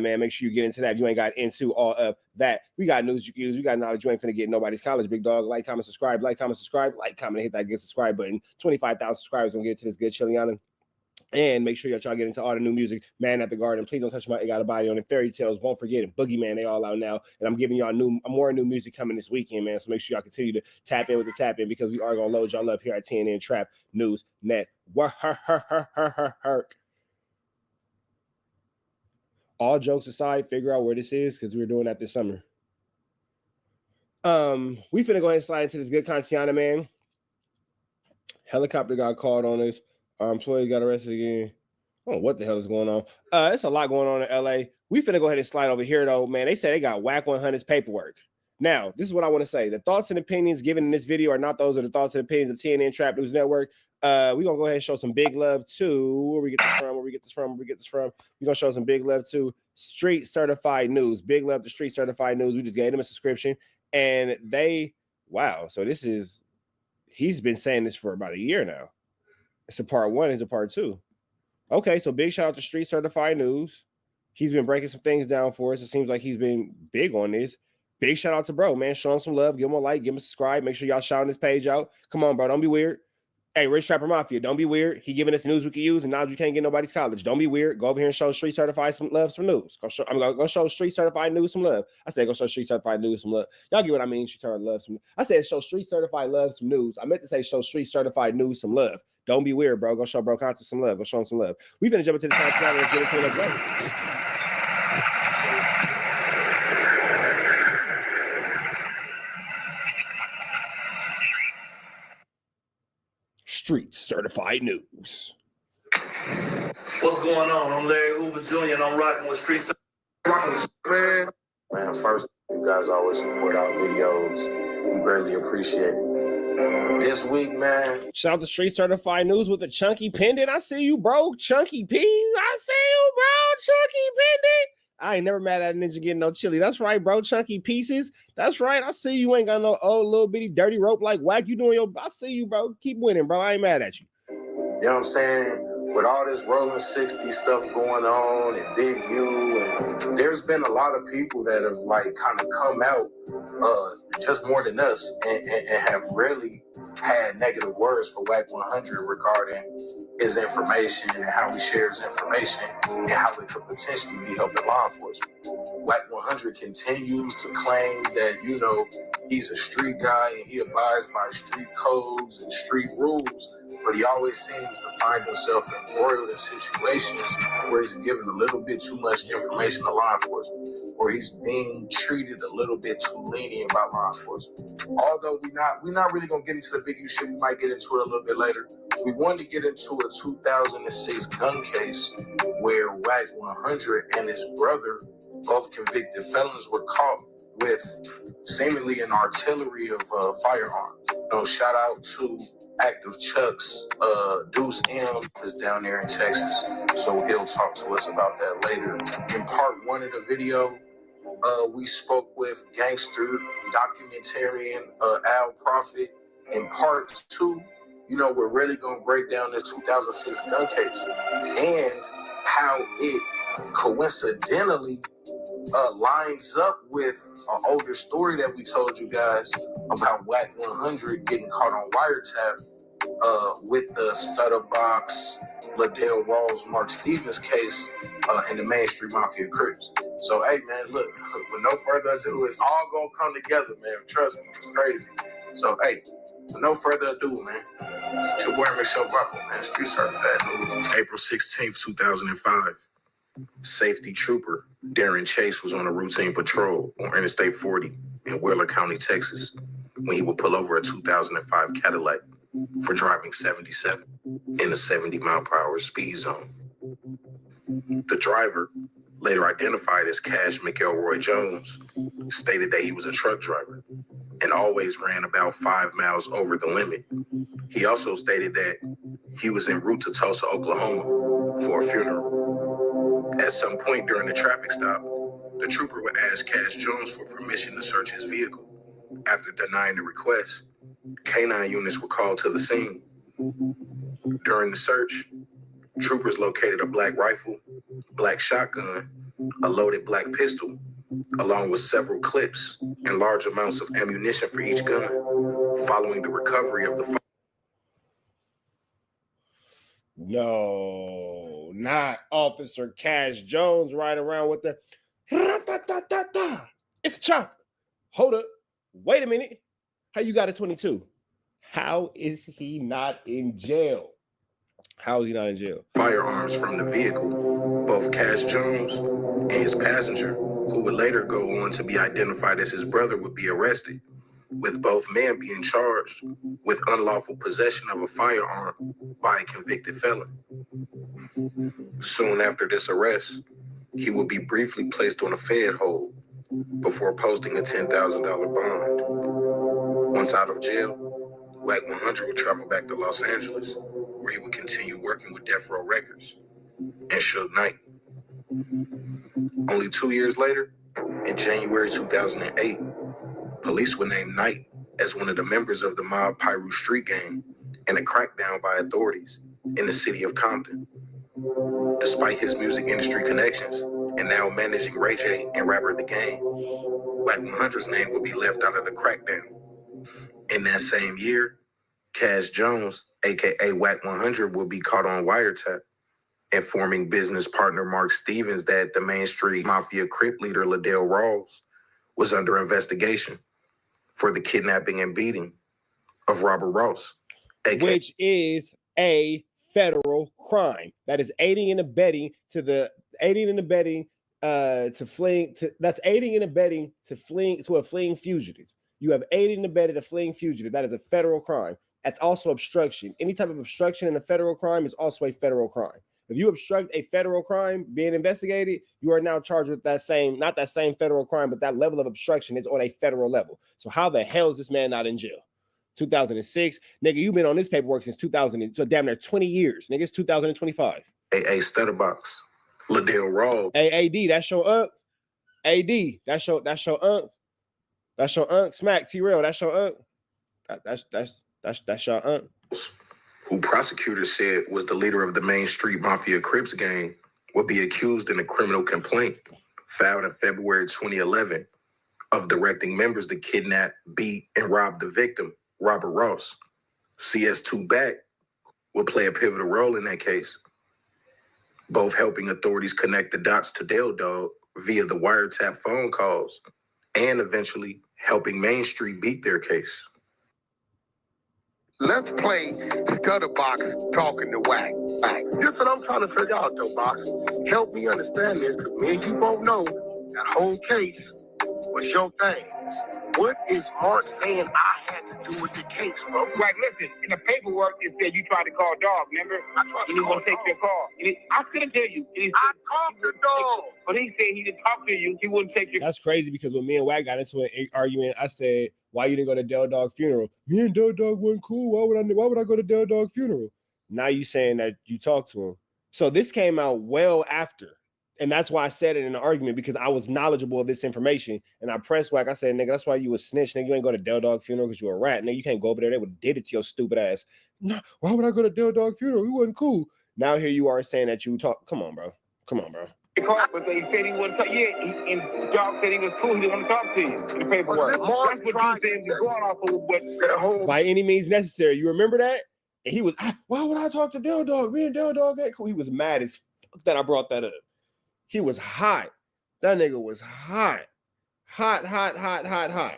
man. Make sure you get into that. If you ain't got into all of that, we got news you can use. We got knowledge. You ain't finna get nobody's college, big dog. Like, comment, subscribe. Like, comment, hit that good subscribe button. 25,000 subscribers gonna get to this good Chiliana. And make sure y'all get into all the new music. Man at the Garden. Please don't touch my It Got a Body on it. Fairy Tales. Won't forget it. Boogeyman. They all out now. And I'm giving y'all more new music coming this weekend, man. So make sure y'all continue to tap in with the tap in because we are going to load y'all up here at TNN Trap News Network. All jokes aside, figure out where this is because we're doing that this summer. We finna go ahead and slide into this good Contiana, man. Helicopter got called on us. Our employee got arrested again. I don't know what the hell is going on. It's a lot going on in LA. We finna go ahead and slide over here, though, man. They say they got Wack 100's paperwork. Now, this is what I want to say. The thoughts and opinions given in this video are not those of the thoughts and opinions of TNN Trap News Network. We're going to go ahead and show some big love to, where we get this from. We're going to show some big love to Street Certified News. Big love to Street Certified News. We just gave them a subscription. And wow. So he's been saying this for about a year now. It's a part one. It's a part two. Okay, so big shout out to Street Certified News. He's been breaking some things down for us. It seems like he's been big on this. Big shout out to bro, man. Show him some love. Give him a like. Give him a subscribe. Make sure y'all shouting this page out. Come on, bro. Don't be weird. Hey, Rich Trapper Mafia, don't be weird. He giving us news we can use, and now you can't get nobody's college. Don't be weird. Go over here and show Street Certified some love, some news. I'm gonna show Street Certified News some love. I said go show Street Certified News some love. Y'all get what I mean? Street Certified love some. I said show Street Certified love some news. I meant to say show Street Certified News some love. Don't be weird, bro. Go show bro content some love. Go show him some love. We finna jump into the content now. Let's get into it. Let's go. Street Certified News. What's going on? I'm Larry Hoover Jr. and I'm rocking with Street Certified. Man, first, you guys always support our videos. We greatly appreciate it. This week, man. Shout out to Street Certified News with a chunky pendant. I see you, bro. Chunky P. I see you, bro. Chunky pendant. I ain't never mad at a ninja getting no chili. That's right, bro. Chunky pieces. That's right. I see you ain't got no old little bitty dirty rope like Wack. You doing your. I see you, bro. Keep winning, bro. I ain't mad at you. You know what I'm saying? With all this rolling 60 stuff going on and Big U, and there's been a lot of people that have like kind of come out just more than us and have really had negative words for Wack 100 regarding his information and how he shares information and how it could potentially be helping law enforcement. Wack 100 continues to claim that, you know, he's a street guy and he abides by street codes and street rules, but he always seems to find himself embroiled in situations where he's given a little bit too much information to law enforcement, or he's being treated a little bit too lenient by law enforcement. Although we're not really gonna get into the Big U shit, we might get into it a little bit later. We wanted to get into a 2006 gun case where Wack 100 and his brother, both convicted felons, were caught with seemingly an artillery of firearms. So shout out to Active Chuck's Deuce M is down there in Texas, so he'll talk to us about that later. In part one of the video, we spoke with gangster documentarian Al Prophet. In part two, you know, we're really gonna break down this 2006 gun case and how it coincidentally lines up with an older story that we told you guys about Wack 100 getting caught on wiretap with the Stutterbox, Liddell Rawls, Mark Stevens case in the Main Street Mafia Crips. So, hey, man, look, with no further ado, it's all gonna come together, man. Trust me, it's crazy. So, hey, with no further ado, man, it's your boy Michelle Buckle, man. Street Certified. April 16th, 2005. Safety trooper Darren Chase was on a routine patrol on Interstate 40 in Wheeler County, Texas, when he would pull over a 2005 Cadillac for driving 77 in a 70-mile-per-hour speed zone. The driver, later identified as Cash McElroy Jones, stated that he was a truck driver and always ran about 5 miles over the limit. He also stated that he was en route to Tulsa, Oklahoma for a funeral. At some point during the traffic stop, the trooper would ask Cash Jones for permission to search his vehicle. After denying the request, K-9 units were called to the scene. During the search, troopers located a black rifle, black shotgun, a loaded black pistol, along with several clips and large amounts of ammunition for each gun. Following the recovery of the... No, not Officer Cash Jones riding around with the... It's a chopper. Hold up. Wait a minute. How you got a 22? How is he not in jail? How is he not in jail? Firearms from the vehicle. Both Cash Jones and his passenger, who would later go on to be identified as his brother, would be arrested, with both men being charged with unlawful possession of a firearm by a convicted felon. Soon after this arrest, he would be briefly placed on a Fed hold before posting a $10,000 bond. Once out of jail, Wack 100 would travel back to Los Angeles, where he would continue working with Death Row Records and Suge Knight. Only 2 years later, in January 2008, police would name Knight as one of the members of the mob Pyru Street Gang in a crackdown by authorities in the city of Compton. Despite his music industry connections and now managing Ray J and rapper The Game, Wack 100's name would be left out of the crackdown. In that same year, Cash Jones, aka Wack 100, will be caught on wiretap, informing business partner Mark Stevens that the Main Street Mafia Crip leader Liddell Rawls was under investigation for the kidnapping and beating of Robert Ross, which is a federal crime. That is aiding and abetting to a fleeing fugitive. You have aided and abetted a fleeing fugitive. That is a federal crime. That's also obstruction. Any type of obstruction in a federal crime is also a federal crime. If you obstruct a federal crime being investigated, you are now charged with that same, not that same federal crime, but that level of obstruction is on a federal level. So how the hell is this man not in jail? 2006, nigga, you've been on this paperwork since 2000, so damn near 20 years. Nigga, it's 2025. Hey, Stutterbox, Liddell Roll. Hey, AD, that's your unk. AD, that's your unk. That's your unk. Smack T-Rail, that's your unk. That's your unk. Who prosecutors said was the leader of the Main Street Mafia Crips gang, would be accused in a criminal complaint filed in February 2011 of directing members to kidnap, beat, and rob the victim, Robert Ross. CS2 Back will play a pivotal role in that case, both helping authorities connect the dots to Dale Dog via the wiretap phone calls and eventually helping Main Street beat their case. Let's play Stutterbox talking to Wack. Here's what I'm trying to figure out, though, Box. Help me understand this, because me and you both know that whole case was your thing. What is Mark saying I had to do with the case, bro? Right, listen, in the paperwork, it said you tried to call Dog, remember? He didn't want to take your call. I couldn't tell you. I talked to Dog. But he said he didn't talk to you. He wouldn't take your call. That's crazy, because when me and Wack got into an argument, I said, why you didn't go to Del Dog funeral? Me and Del Dog wasn't cool. Why would I go to Del Dog funeral? Now you saying that you talked to him. So this came out well after. And that's why I said it in the argument, because I was knowledgeable of this information. And I pressed Wack. I said, nigga, that's why you a snitch. Nigga, you ain't go to Del Dog funeral because you a rat. Nigga, you can't go over there. They would have did it to your stupid ass. No, why would I go to Del Dog funeral? He wasn't cool. Now here you are saying that you talk. Come on, bro. Come on, bro. But they said he wouldn't talk. Yeah, and Dog said he was cool. He didn't want to talk to you in the paperwork. That's what you said was going off of what by any means necessary. You remember that? And he was, why would I talk to Del Dog? Me and Del Dog ain't cool. He was mad as fuck that I brought that up. He was hot. That nigga was hot. Hot.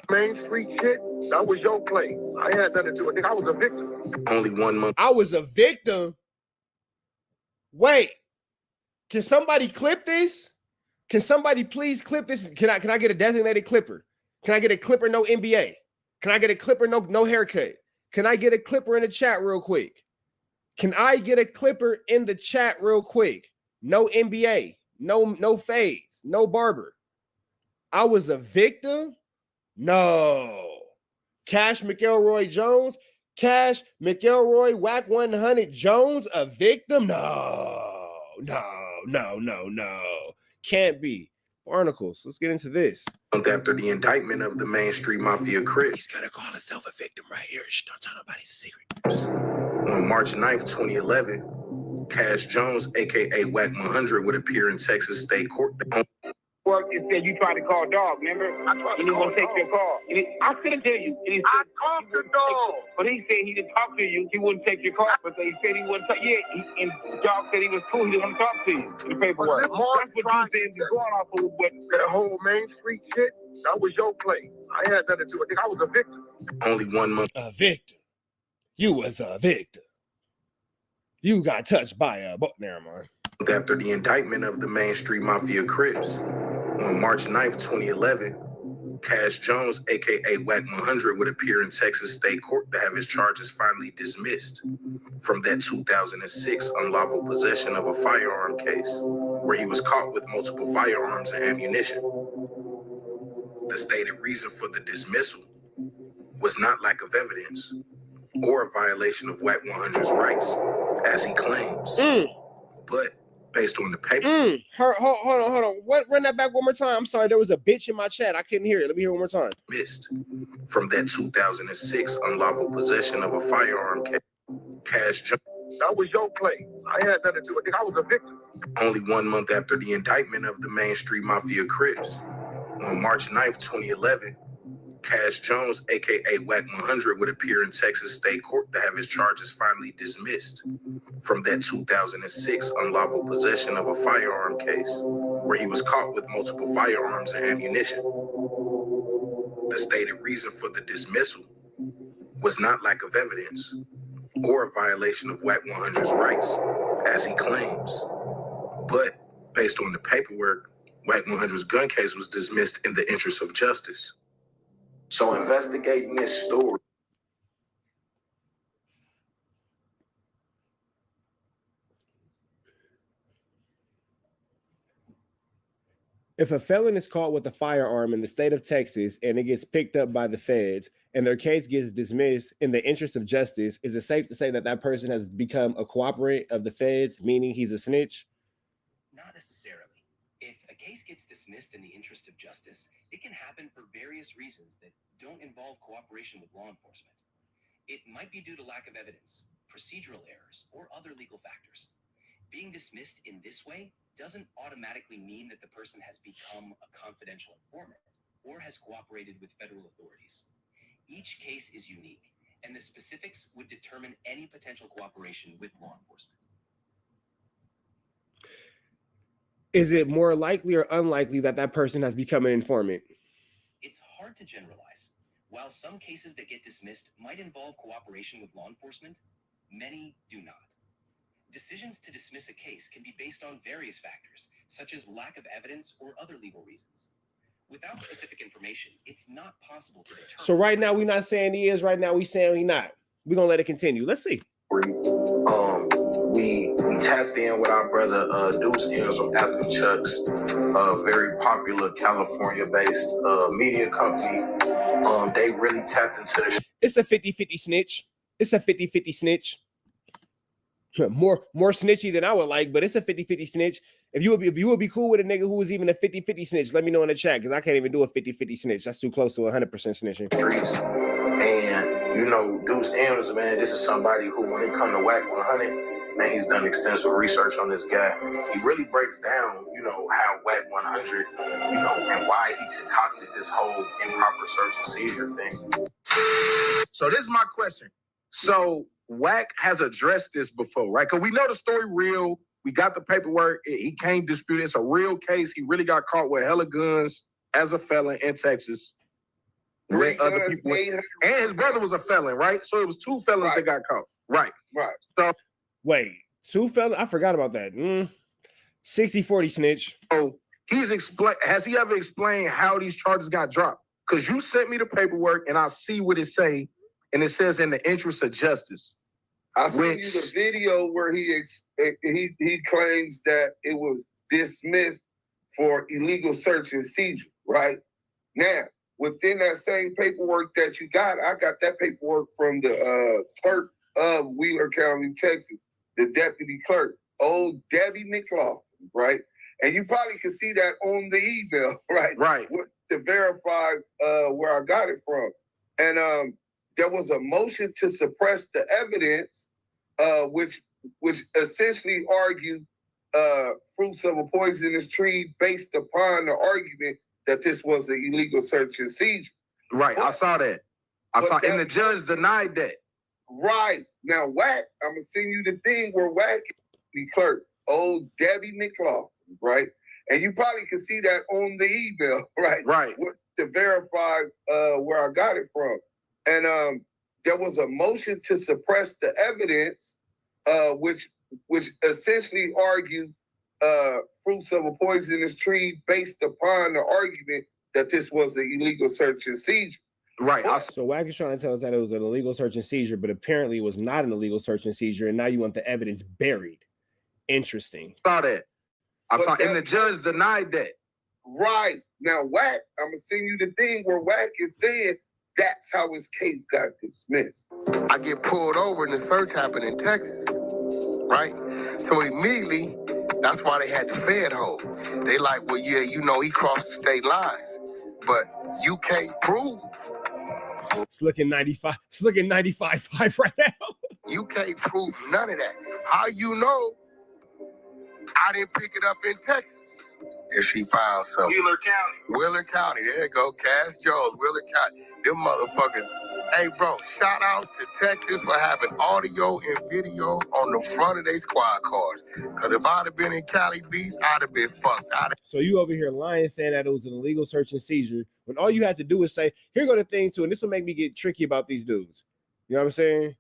Main Street shit, that was your play. I had nothing to do with it. I was a victim. Only 1 month. I was a victim? Wait. Can somebody clip this? Can somebody please clip this? Can I get a designated clipper? Can I get a clipper, no NBA? Can I get a clipper, no haircut? Can I get a clipper in the chat real quick? Can I get a clipper in the chat real quick? No NBA, no fades, no barber. I was a victim? No. Cash McElroy Jones? Cash McElroy Wack 100 Jones a victim? No. Can't be. Barnacles, let's get into this. After the indictment of the Main Street Mafia Crips. He's gonna call himself a victim right here. Shh, don't tell nobody it's a secret. On March 9th, 2011, Cash Jones, aka Wack 100, would appear in Texas State Court. It said you tried to call Dog, remember? He didn't want to take your call. I couldn't tell you. I talked to Dog. But he said he didn't talk to you. He wouldn't take your call. But they said he wouldn't talk. Yeah, and Dog said he was cool. He didn't want to talk to you in the paperwork. That's what you said was going off of what that whole Main Street shit, that was your play. I had nothing to do with it. I was a victim. Only 1 month. A victim. You was a victim. You got touched by a book. Never mind. After the indictment of the Main Street Mafia Crips. On March 9th, 2011, Cash Jones, aka Wack 100, would appear in Texas State Court to have his charges finally dismissed from that 2006 unlawful possession of a firearm case, where he was caught with multiple firearms and ammunition. The stated reason for the dismissal was not lack of evidence or a violation of Wack 100's rights, as he claims, but based on the paper. Hold on. Run that back one more time. I'm sorry, there was a bitch in my chat. I couldn't hear it. Let me hear it one more time. Missed from that 2006 unlawful possession of a firearm case. Cash Jones. That was your play. I had nothing to do with it. I was a victim. Only 1 month after the indictment of the Main Street Mafia Crips. On March 9th, 2011, Cash Jones, aka Wack 100, would appear in Texas State Court to have his charges finally dismissed from that 2006 unlawful possession of a firearm case, where he was caught with multiple firearms and ammunition. The stated reason for the dismissal was not lack of evidence or a violation of Wack 100's rights, as he claims. But based on the paperwork, Wack 100's gun case was dismissed in the interest of justice. So investigating this story. If a felon is caught with a firearm in the state of Texas and it gets picked up by the feds and their case gets dismissed in the interest of justice, is it safe to say that that person has become a cooperant of the feds, meaning he's a snitch? Not necessarily. If a case gets dismissed in the interest of justice, it can happen for various reasons that don't involve cooperation with law enforcement. It might be due to lack of evidence, procedural errors, or other legal factors. Being dismissed in this way doesn't automatically mean that the person has become a confidential informant or has cooperated with federal authorities. Each case is unique, and the specifics would determine any potential cooperation with law enforcement. Is it more likely or unlikely that that person has become an informant? It's hard to generalize. While some cases that get dismissed might involve cooperation with law enforcement, many do not. Decisions to dismiss a case can be based on various factors, such as lack of evidence or other legal reasons. Without specific information, it's not possible to determine. So right now, we're not saying he is. Right now, we saying he not. We're going to let it continue. Let's see. We tapped in with our brother Deuce M's from Aspen Chucks, a very popular California-based media company. They really tapped into the. It's a 50-50 snitch. It's a 50-50 snitch. More snitchy than I would like, but it's a 50-50 snitch. If you would be cool with a nigga who was even a 50-50 snitch, let me know in the chat, because I can't even do a 50-50 snitch. That's too close to 100% snitching. And you know, Deuce M's, man, this is somebody who, when it comes to Wack 100, man, he's done extensive research on this guy. He really breaks down, you know, how Wack 100, you know, and why he concocted this whole improper search and seizure thing. So this is my question. So Wack has addressed this before, right? Because we know the story real. We got the paperwork. He can't dispute it. It's a real case. He really got caught with hella guns as a felon in Texas. With other people. And his brother was a felon, right? So it was two felons that got caught. Right. So wait, two felons? I forgot about that. 60-40 snitch. So has he ever explained how these charges got dropped? Because you sent me the paperwork and I see what it say. And it says in the interest of justice. I sent you the video where he claims that it was dismissed for illegal search and seizure, right? Now, within that same paperwork that you got, I got that paperwork from the clerk of Wheeler County, Texas, the deputy clerk, old Debbie McLaughlin, right? And you probably can see that on the email, right? Right. To verify where I got it from. And there was a motion to suppress the evidence, which essentially argued fruits of a poisonous tree based upon the argument that this was an illegal search and seizure. Right, I saw that. And the judge denied that. Right. Now, Wack, I'm going to send you the thing where Wack, the clerk, old Debbie McLaughlin, right? And you probably can see that on the email, right? Right. To verify where I got it from. And there was a motion to suppress the evidence, which essentially argued fruits of a poisonous tree based upon the argument that this was an illegal search and seizure. Right. So Wack is trying to tell us that it was an illegal search and seizure, but apparently it was not an illegal search and seizure, and now you want the evidence buried. Interesting. Saw that. And the judge denied that. Right. Now, Wack, I'm going to send you the thing where Wack is saying that's how his case got dismissed. I get pulled over and the search happened in Texas, right? So immediately, that's why they had the Fed hold. They like, well, yeah, you know, he crossed the state lines, but you can't prove. It's looking 95. It's looking 95.5 right now. You can't prove none of that. How you know I didn't pick it up in Texas? If she found something. Wheeler County. There you go. Cass Jones, Wheeler County. Them motherfuckers. Hey, bro, shout out to Texas for having audio and video on the front of their squad cars. Because if I'd have been in Cali Beach, I'd have been fucked. So you over here lying, saying that it was an illegal search and seizure, when all you had to do is say, here go the thing too, and this will make me get tricky about these dudes. You know what I'm saying?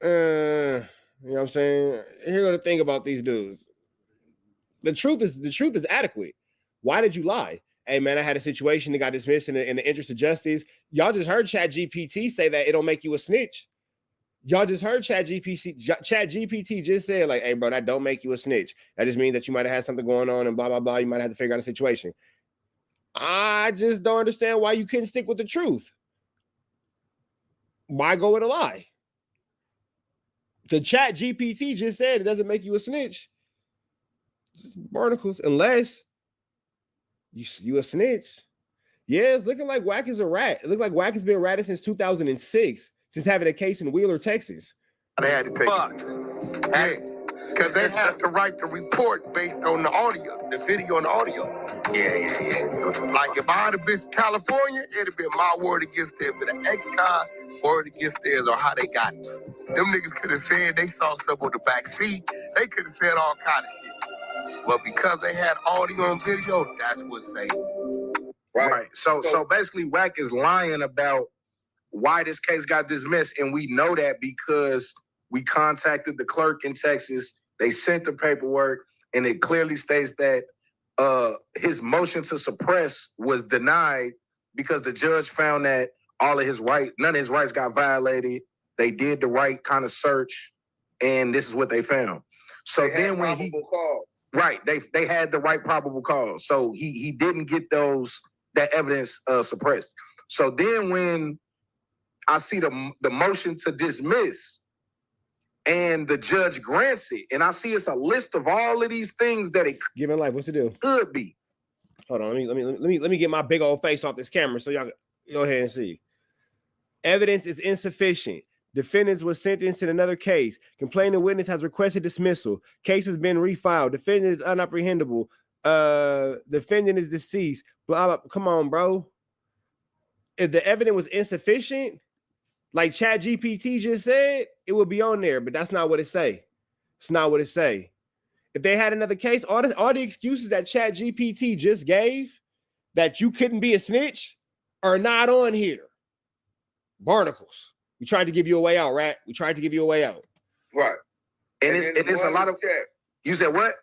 know what I'm saying? Here's the thing about these dudes. The truth is adequate. Why did you lie? Hey man, I had a situation that got dismissed in the interest of justice. Y'all just heard ChatGPT say that it don't make you a snitch. Y'all just heard ChatGPT just said, like, hey, bro, that don't make you a snitch. That just means that you might have had something going on and blah, blah, blah. You might have to figure out a situation. I just don't understand why you couldn't stick with the truth. Why go with a lie? The ChatGPT just said it doesn't make you a snitch. Just barnacles, unless you a snitch. Yeah, it's looking like Wack is a rat. It looks like Wack has been ratted since 2006. Since having a case in Wheeler, Texas. They had to take it. Hey, because they had to write the report based on the audio, the video and the audio. Yeah. Like if I had have been to California, it'd have been my word against theirs, but an ex-con word against theirs or how they got it. Them niggas could have said they saw stuff on the back seat. They could have said all kind of shit. But because they had audio and video, that's what saved it. Right. So basically, Wack is lying about why this case got dismissed, and we know that because we contacted the clerk in Texas. They sent the paperwork, and it clearly states that his motion to suppress was denied because the judge found that none of his rights got violated. They did the right kind of search, and this is what they found. So then when they had the right probable cause. So he didn't get that evidence suppressed. So then when I see the motion to dismiss and the judge grants it, and I see it's a list of all of these things that it given life. What's it do? Could be. Hold on, let me get my big old face off this camera so y'all go ahead and see. Evidence is insufficient. Defendants was sentenced in another case. Complaining witness has requested dismissal. Case has been refiled. Defendant is unapprehendable. Defendant is deceased. Blah, blah. Come on, bro. If the evidence was insufficient, like ChatGPT just said, it would be on there, but that's not what it say. It's not what it say. If they had another case, all the excuses that ChatGPT just gave that you couldn't be a snitch are not on here. Barnacles. We tried to give you a way out, Rat. We tried to give you a way out. Right. And it's a lot of checked. You said what?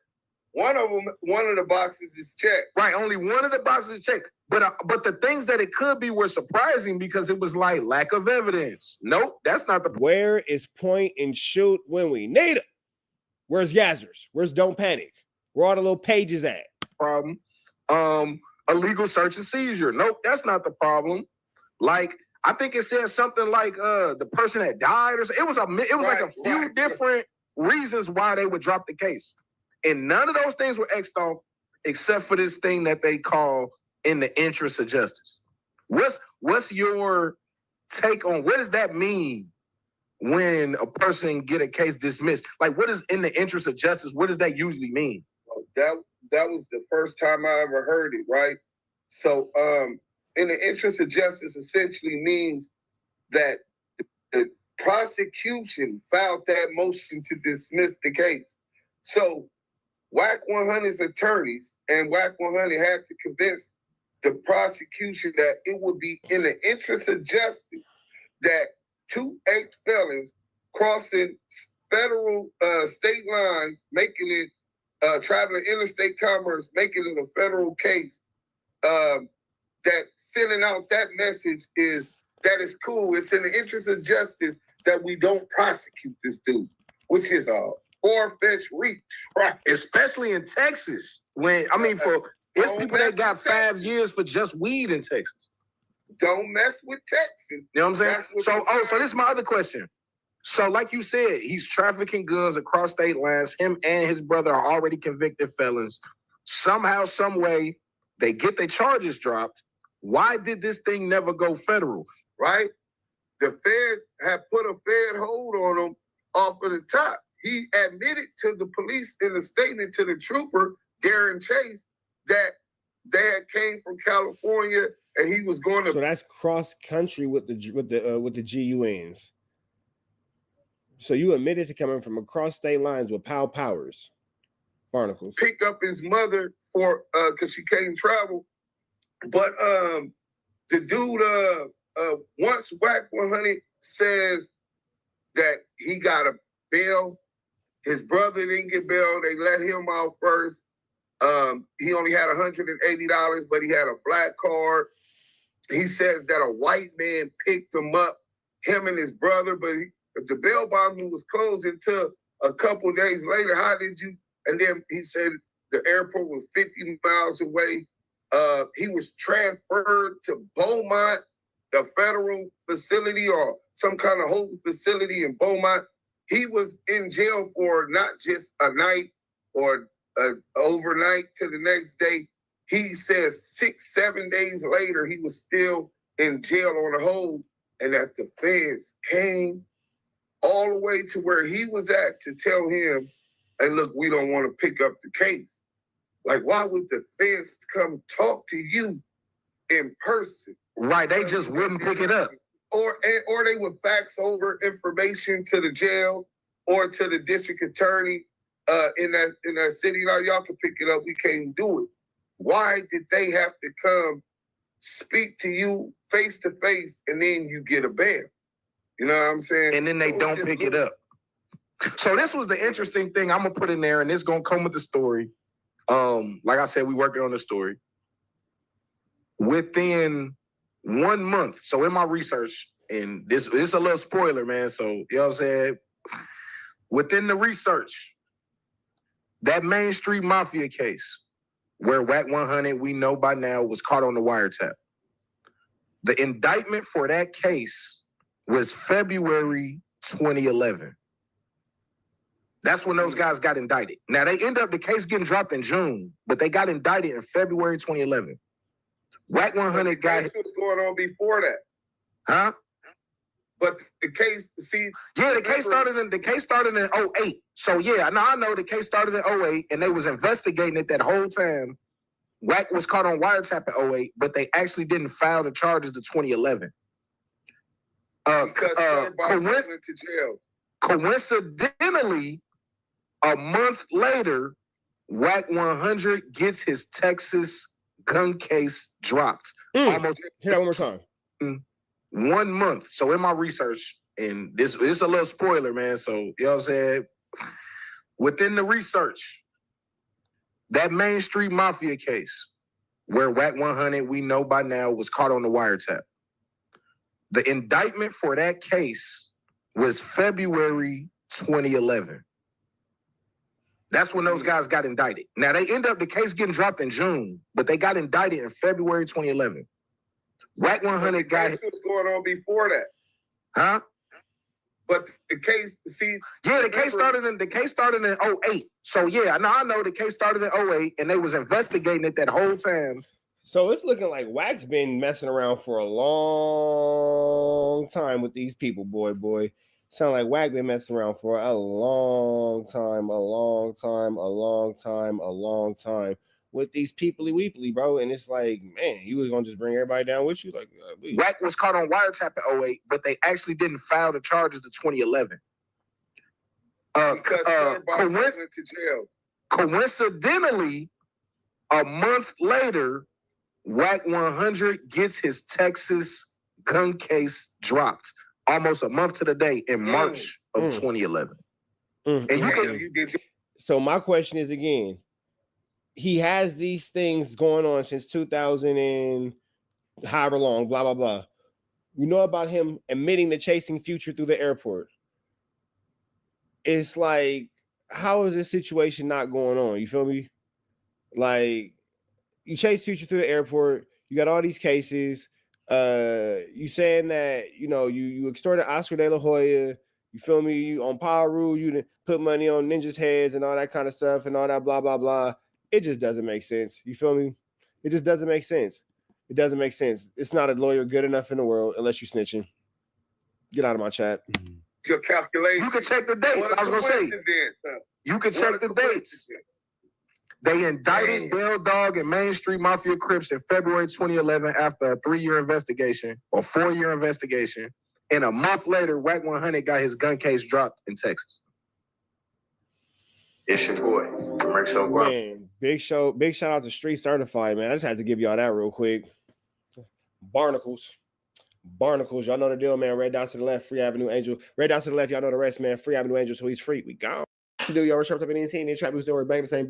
One of the boxes is checked. Right, only one of the boxes is checked. But the things that it could be were surprising because it was like lack of evidence. Nope, that's not the. Where is point and shoot when we need it? Where's Yazzers? Where's Don't Panic? Where all the little pages at? Problem. Illegal search and seizure. Nope, that's not the problem. Like I think it said something like the person that died or something. It was like a few different reasons why they would drop the case. And none of those things were X'd off except for this thing that they call in the interest of justice. What's your take on what does that mean when a person get a case dismissed? Like what is in the interest of justice? What does that usually mean? That was the first time I ever heard it, right? So in the interest of justice essentially means that the prosecution filed that motion to dismiss the case. So Wack 100's attorneys and Wack 100 had to convince the prosecution that it would be in the interest of justice that two ex-felons crossing federal state lines, making it traveling interstate commerce, making it a federal case, that sending out that message is that is cool. It's in the interest of justice that we don't prosecute this dude, which is a far-fetched reach, right? Especially in Texas. It's people that got 5 years for just weed in Texas. Don't mess with Texas. You know what I'm saying? So this is my other question. So like you said, he's trafficking guns across state lines. Him and his brother are already convicted felons. Somehow, some way, they get their charges dropped. Why did this thing never go federal? Right? The feds have put a fed hold on him off of the top. He admitted to the police in a statement to the trooper, Darren Chase, that they had came from California and he was going to. So that's cross country with the GUNs. So you admitted to coming from across state lines with powers, barnacles. Pick up his mother for because she can't travel, but the dude once Wack 100 says that he got a bail. His brother didn't get bail. They let him out first. He only had $180, but he had a black card. He says that a white man picked him up, him and his brother, but the bail bond was closed until a couple days later. How did you? And then he said the airport was 50 miles away. He was transferred to Beaumont, the federal facility or some kind of holding facility in Beaumont. He was in jail for not just a night or overnight to the next day. He says 6-7 days later, he was still in jail on a hold, and that the feds came all the way to where he was at to tell him, hey, look, we don't want to pick up the case. Like, why would the feds come talk to you in person? Right, they just wouldn't pick it up. Or they would fax over information to the jail or to the district attorney in that city. Now, y'all can pick it up. We can't do it. Why did they have to come speak to you face to face and then you get a bail? You know what I'm saying? And then they don't pick it up. So this was the interesting thing I'm gonna put in there, and it's gonna come with the story. Like I said, we working on the story. Within 1 month, so in my research, and this is a little spoiler, man. So you know what I'm saying? Within the research, that Main Street Mafia case, where Wack 100, we know by now, was caught on the wiretap. The indictment for that case was February 2011. That's when those guys got indicted. Now, they end up, the case getting dropped in June, but they got indicted in February 2011. Wack 100 got... What was going on before that? Huh? But the case, see... Yeah, the case started in 08. So, yeah, I know the case started in 08, and they was investigating it that whole time. Wack was caught on wiretap in 08, but they actually didn't file the charges to 2011. Because everybody went to jail. Coincidentally, a month later, Wack 100 gets his Texas gun case dropped. Almost. Hear that one more time. 1 month. So in my research, and this is a little spoiler, man. So you know what I'm saying? Within the research, that Main Street Mafia case, where Wack 100, we know by now, was caught on the wiretap. The indictment for that case was February 2011. That's when those guys got indicted. Now, they end up, the case getting dropped in June, but they got indicted in February 2011. Wack 100 got... What was going on before that? Huh? But the case, see... Yeah, the case started in 08. So, yeah, I know the case started in 08, and they was investigating it that whole time. So it's looking like Wack's been messing around for a long time with these people, boy. Sound like Wack been messing around for a long time with these peoply weeply, bro. And it's like, man, you was gonna just bring everybody down with you? Like, Wack was caught on wiretap in 08, but they actually didn't file the charges to 2011. Because everybody went to jail. Coincidentally, a month later, Wack 100 gets his Texas gun case dropped almost a month to the day in March of 2011. So my question is, again, he has these things going on since 2000 and however long, blah, blah, blah. We know about him admitting to chasing Future through the airport. It's like, how is this situation not going on? You feel me? Like, you chase Future through the airport. You got all these cases. You saying that, you know, you extorted Oscar De La Hoya. You feel me? You on Power Rule. You didn't put money on ninjas' heads and all that kind of stuff and all that blah, blah, blah. It just doesn't make sense. You feel me? It just doesn't make sense. It doesn't make sense. It's not a lawyer good enough in the world unless you're snitching. Get out of my chat. Your calculation. You can check the dates. I was going to say. You can check the dates. They indicted Bell Dog and Main Street Mafia Crips in February 2011 after a 3-year investigation or 4-year investigation. And a month later, Wack 100 got his gun case dropped in Texas. It's your boy, Man, big shout out to Street Certified, man. I just had to give y'all that real quick. Barnacles. Barnacles, y'all know the deal, man. Red dots to the left, Free Avenue Angel. Red dots to the left, y'all know the rest, man. Free Avenue Angel, so he's free. We gone. Do y'all sharp up anything? And Trap News Network, back the same,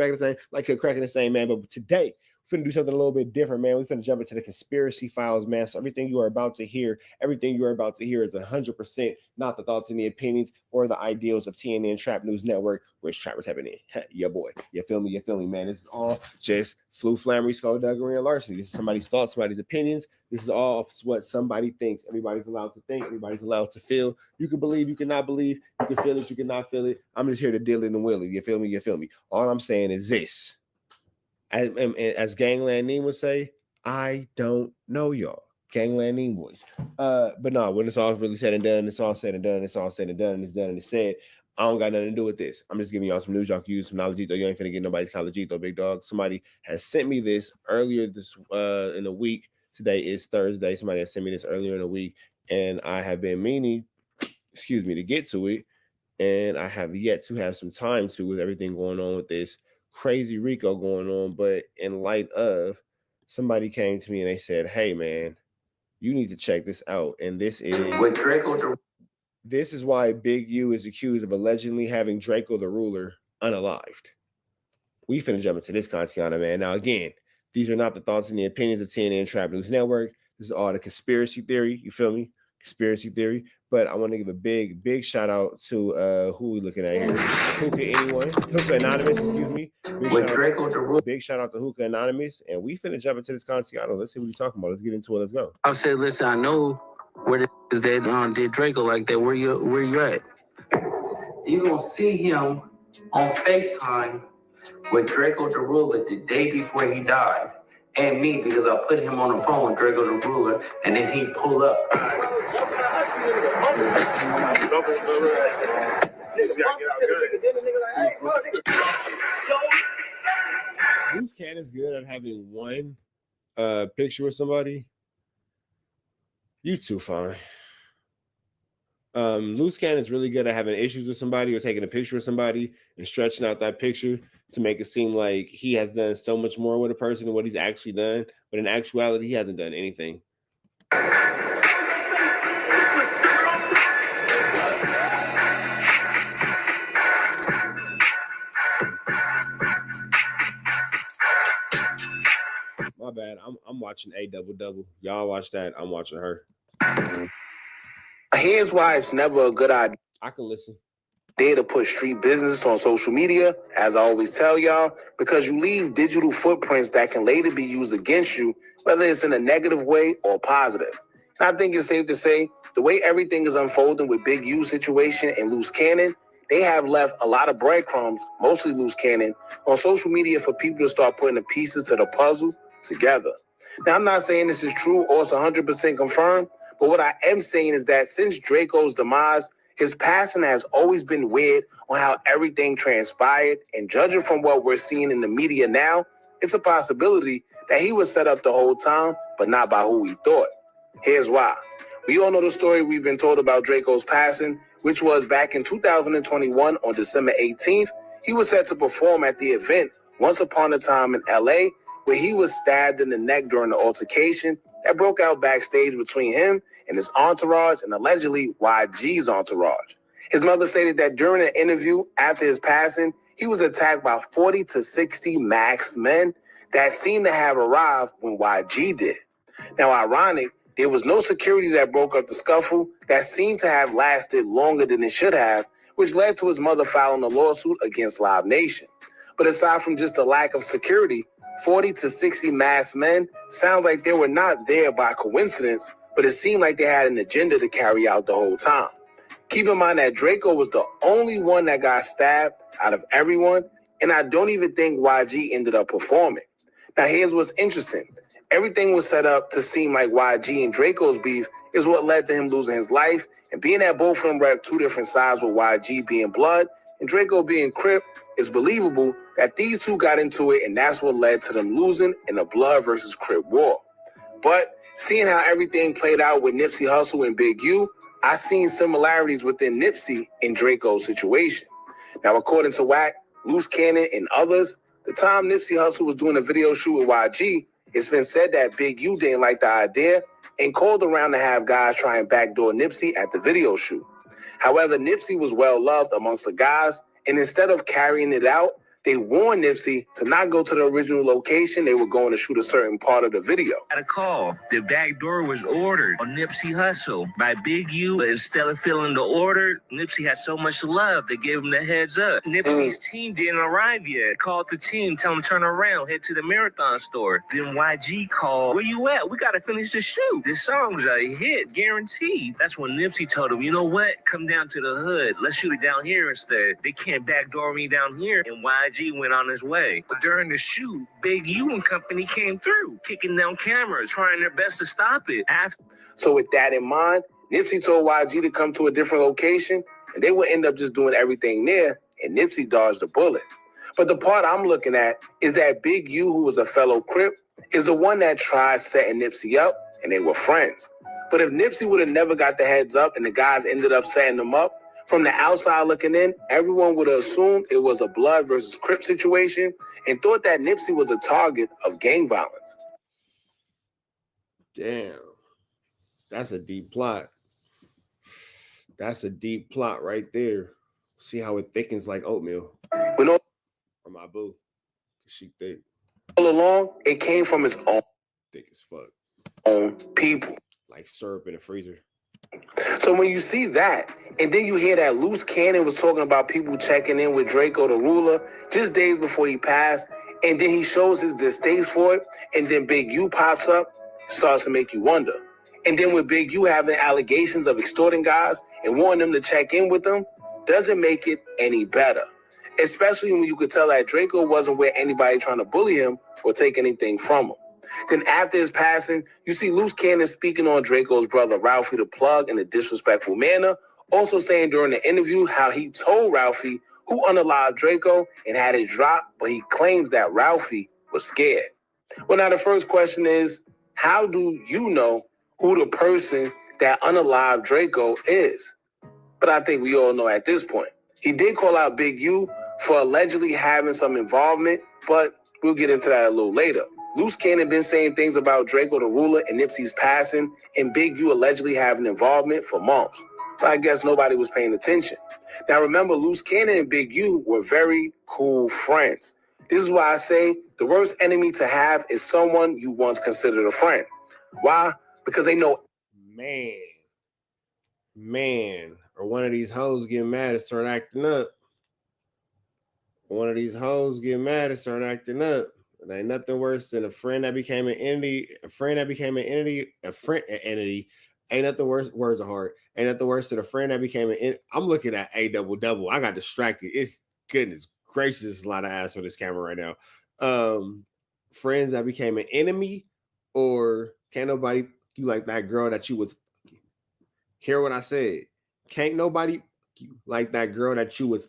like a cracking the same, man. But today, we're finna do something a little bit different, man. We're finna jump into the conspiracy files, man. So everything you are about to hear is 100% not the thoughts and the opinions or the ideals of TNN Trap News Network, which Trapper tapping in. Yeah, boy. You feel me, man? This is all just flu, flammery, skullduggery, and larceny. This is somebody's thoughts, somebody's opinions. This is all what somebody thinks. Everybody's allowed to think. Everybody's allowed to feel. You can believe, you cannot believe. You can feel it, you cannot feel it. I'm just here to deal in the willy. You feel me? All I'm saying is this. As Gangland Neem would say, I don't know y'all. Gangland Neem voice. But no, when it's all really said and done, it's all said and done, it's done and it's said. I don't got nothing to do with this. I'm just giving y'all some news y'all can use, some knowledge. You ain't finna get nobody's college, big dog. Somebody has sent me this earlier this in the week. Today is Thursday. Somebody has sent me this earlier in the week, and I have been meaning, to get to it, and I have yet to have some time to with everything going on with this crazy Rico going on. But in light of, somebody came to me and they said, hey, man, you need to check this out. And this is with Draco. This is why Big U is accused of allegedly having Draco the Ruler unalived. We finna jump into this, Kantiana, man. Now, again, these are not the thoughts and the opinions of TNN Trap News Network. This is all the conspiracy theory. You feel me? Conspiracy theory. But I want to give a big shout out to who we looking at here. Hookah Anonymous, excuse me. Big shout out to Hookah Anonymous. And we finna jump into this, Kantiana. Let's see what we're talking about. Let's get into it. Let's go. I said, listen, I know where is that did Draco like that. Where you at? You gonna see him on FaceTime with Draco the Ruler the day before he died, and me, because I put him on the phone with Draco the Ruler, and then he pulled up. Loose Cannon's good at having one picture with somebody. You too, fine. Loose Cannon is really good at having issues with somebody or taking a picture of somebody and stretching out that picture to make it seem like he has done so much more with a person than what he's actually done. But in actuality, he hasn't done anything. My bad. I'm watching A Double Double. Y'all watch that. I'm watching her. Here's why it's never a good idea. I can listen. To put street business on social media, as I always tell y'all, because you leave digital footprints that can later be used against you, whether it's in a negative way or positive. And I think it's safe to say the way everything is unfolding with Big U situation and Loose Cannon, they have left a lot of breadcrumbs, mostly Loose Cannon, on social media for people to start putting the pieces to the puzzle together. Now, I'm not saying this is true or it's 100% confirmed, but what I am saying is that since Draco's demise, his passing has always been weird on how everything transpired, and judging from what we're seeing in the media now, it's a possibility that he was set up the whole time, but not by who we thought. Here's why. We all know the story we've been told about Draco's passing, which was back in 2021 on December 18th. He was set to perform at the event Once Upon a Time in LA, where he was stabbed in the neck during the altercation that broke out backstage between him and his entourage and allegedly YG's entourage. His mother stated that during an interview after his passing, he was attacked by 40 to 60 masked men that seemed to have arrived when YG did. Now, ironic, there was no security that broke up the scuffle that seemed to have lasted longer than it should have, which led to his mother filing a lawsuit against Live Nation. But aside from just the lack of security, 40 to 60 masked men sounds like they were not there by coincidence, but it seemed like they had an agenda to carry out the whole time. Keep in mind that Draco was the only one that got stabbed out of everyone, and I don't even think YG ended up performing. Now, here's what's interesting. Everything was set up to seem like YG and Draco's beef is what led to him losing his life, and being that both of them rep two different sides with YG being Blood and Draco being Crip, it's believable that these two got into it, and that's what led to them losing in a Blood versus Crip war. But seeing how everything played out with Nipsey Hussle and Big U, I seen similarities within Nipsey and Draco's situation. Now, according to Wack, Loose Cannon, and others, the time Nipsey Hussle was doing a video shoot with YG, it's been said that Big U didn't like the idea and called around to have guys try and backdoor Nipsey at the video shoot. However, Nipsey was well loved amongst the guys, and instead of carrying it out, they warned Nipsey to not go to the original location. They were going to shoot a certain part of the video. Got a call. The back door was ordered on Nipsey Hussle by Big U. But instead of filling the order, Nipsey had so much love, they gave him the heads up. Nipsey's team didn't arrive yet. Called the team, tell them to turn around, head to the Marathon store. Then YG called, where you at? We got to finish the shoot. This song's a hit, guaranteed. That's when Nipsey told him, you know what? Come down to the hood. Let's shoot it down here instead. They can't backdoor me down here. And YG went on his way. But during the shoot, Big U and company came through, kicking down cameras, trying their best to stop it. So with that in mind, Nipsey told YG to come to a different location, and they would end up just doing everything there, and Nipsey dodged a bullet. But the part I'm looking at is that Big U, who was a fellow Crip, is the one that tried setting Nipsey up, and they were friends. But if Nipsey would have never got the heads up and the guys ended up setting them up, from the outside looking in, everyone would have assumed it was a blood versus Crip situation and thought that Nipsey was a target of gang violence. Damn. That's a deep plot. That's a deep plot right there. See how it thickens like oatmeal. We know on my boo. She thick. All along, it came from his own thick as fuck. Own people. Like syrup in the freezer. So when you see that, and then you hear that Loose Cannon was talking about people checking in with Draco the Ruler just days before he passed, and then he shows his distaste for it, and then Big U pops up, starts to make you wonder. And then with Big U having allegations of extorting guys and wanting them to check in with them, doesn't make it any better. Especially when you could tell that Draco wasn't with anybody trying to bully him or take anything from him. Then after his passing, you see Loose Cannon speaking on Draco's brother Ralphie the Plug in a disrespectful manner, also saying during the interview how he told Ralphie who unalived Draco and had it dropped, but he claims that Ralphie was scared. Well, now the first question is, how do you know who the person that unalived Draco is? But I think we all know at this point. He did call out Big U for allegedly having some involvement, but we'll get into that a little later. Loose Cannon been saying things about Draco the Ruler and Nipsey's passing and Big U allegedly having involvement for months. But I guess nobody was paying attention. Now remember, Loose Cannon and Big U were very cool friends. This is why I say the worst enemy to have is someone you once considered a friend. Why? Because they know. Man, or one of these hoes get mad and start acting up. One of these hoes get mad and start acting up. It ain't nothing worse than a friend that became an entity. Ain't nothing worse. Words are hard. Ain't nothing worse than a friend that became an entity. I'm looking at a double. I got distracted. It's goodness gracious. There's a lot of ass on this camera right now. Friends that became an enemy, or can't nobody you like that girl that you was. Hear what I said. Can't nobody like that girl that you was.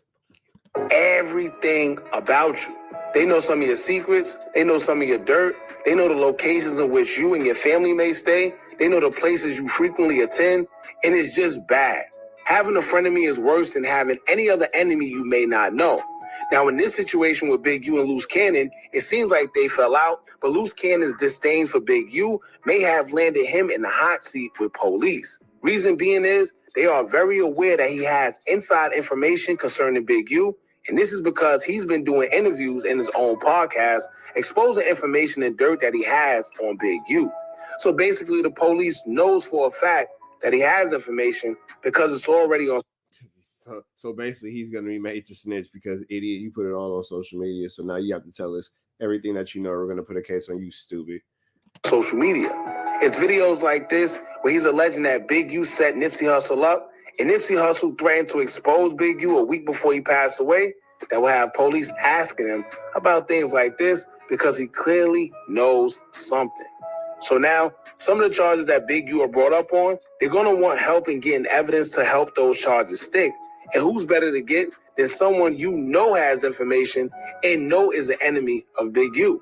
Everything about you. They know some of your secrets. They know some of your dirt. They know the locations in which you and your family may stay. They know the places you frequently attend. And it's just bad. Having a frenemy is worse than having any other enemy you may not know. Now, in this situation with Big U and Loose Cannon, it seems like they fell out, but Loose Cannon's disdain for Big U may have landed him in the hot seat with police. Reason being is they are very aware that he has inside information concerning Big U, and this is because he's been doing interviews in his own podcast, exposing information and dirt that he has on Big U. So basically, the police knows for a fact that he has information because it's already on. So basically, he's going to be made to snitch because, idiot, you put it all on social media. So now you have to tell us everything that you know. We're going to put a case on you, stupid. Social media. It's videos like this where he's alleging that Big U set Nipsey Hussle up, and Nipsey Hussle threatened to expose Big U a week before he passed away. That will have police asking him about things like this because he clearly knows something. So now, some of the charges that Big U are brought up on, they're going to want help in getting evidence to help those charges stick. And who's better to get than someone you know has information and know is an enemy of Big U?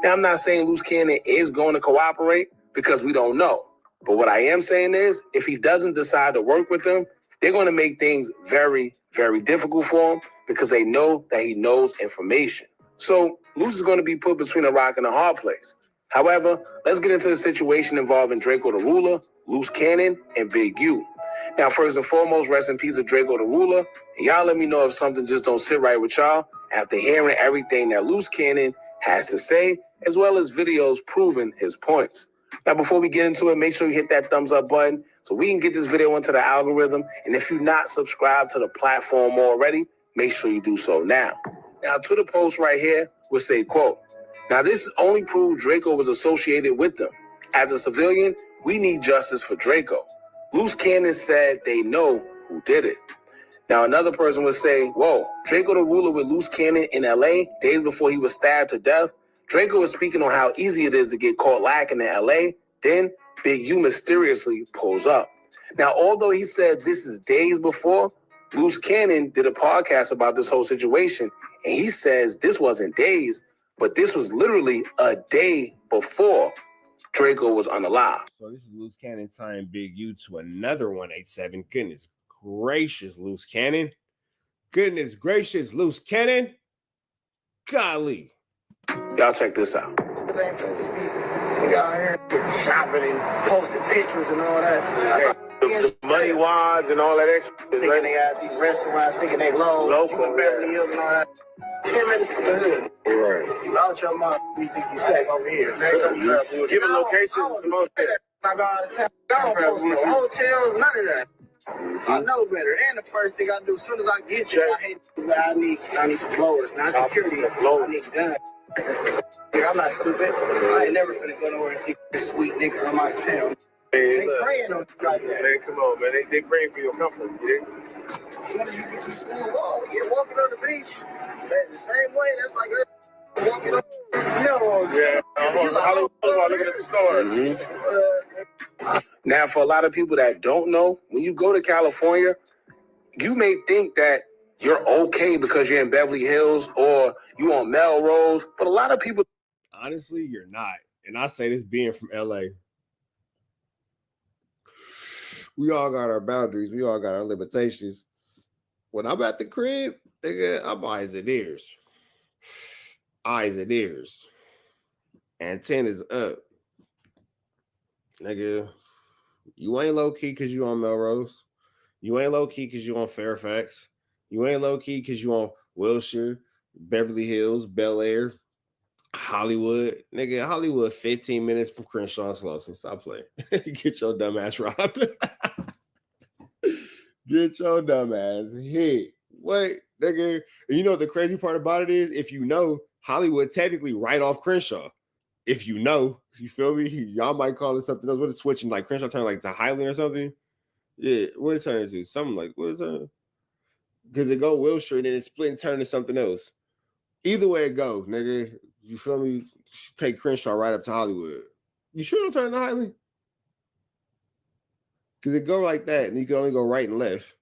Now, I'm not saying Loose Cannon is going to cooperate because we don't know. But what I am saying is, if he doesn't decide to work with them, they're going to make things very, very difficult for him because they know that he knows information. So Loose is going to be put between a rock and a hard place. However, let's get into the situation involving Draco the Ruler, Loose Cannon, and Big U. Now, first and foremost, rest in peace of Draco the Ruler. And y'all let me know if something just don't sit right with y'all after hearing everything that Loose Cannon has to say, as well as videos proving his points. Now, before we get into it, make sure you hit that thumbs up button so we can get this video into the algorithm. And if you're not subscribed to the platform already, make sure you do so now. Now, to the post right here will say, quote, "Now, this only proves Draco was associated with them. As a civilian, we need justice for Draco. Loose Cannon said they know who did it." Now, another person would say, whoa, Draco the Ruler with Loose Cannon in LA days before he was stabbed to death. Draco was speaking on how easy it is to get caught lacking in LA. Then Big U mysteriously pulls up. Now, although he said this is days before, Loose Cannon did a podcast about this whole situation. And he says this wasn't days, but this was literally a day before Draco was unalive. So this is Loose Cannon tying Big U to another 187. Goodness gracious, Loose Cannon. Goodness gracious, Loose Cannon. Golly. Y'all check this out. We got here shopping and posting pictures and all that. The money wise and all that extra. Thinking they got these restaurants, thinking they local and Beverly Hills and all that. 10 minutes from the hood. Right. You out your mouth, you think you safe over here. Giving locations, some more shit. I go out of town. I don't post no hotels, none of that. I know better. And the first thing I do, as soon as I get you, I hate I need some blowers, not security. I need guns. I'm not stupid. I ain't never finna go nowhere and think this sweet niggas I'm out of town. They praying on you like that. Man, come on, man. They praying for your comfort, you know? As soon as you think you smooth, oh, yeah, walking on the beach, the same way, that's like walking on, yeah, Hollywood, looking at the stars. Now, for a lot of people that don't know, when you go to California, you may think that you're okay because you're in Beverly Hills or you on Melrose, but a lot of people... Honestly, you're not. And I say this being from LA. We all got our boundaries. We all got our limitations. When I'm at the crib, nigga, I'm eyes and ears. Eyes and ears. Antennas up. Nigga, you ain't low-key because you on Melrose. You ain't low-key because you on Fairfax. You ain't low-key because you on Wilshire, Beverly Hills, Bel Air, Hollywood. Nigga, Hollywood 15 minutes from Crenshaw and Slauson. Stop playing. Get your dumb ass robbed. Get your dumb ass hit. Wait, nigga. And you know what the crazy part about it is? If you know, Hollywood technically right off Crenshaw. If you know, you feel me? Y'all might call it something else. What is switching? Like Crenshaw turn like to Highland or something? Yeah, what it turn into? Something like, what is that? Because it go Wilshire and then it split and turn to something else. Either way it go, nigga. You feel me? Take Crenshaw right up to Hollywood. You sure don't turn to Highland? Because it go like that and you can only go right and left.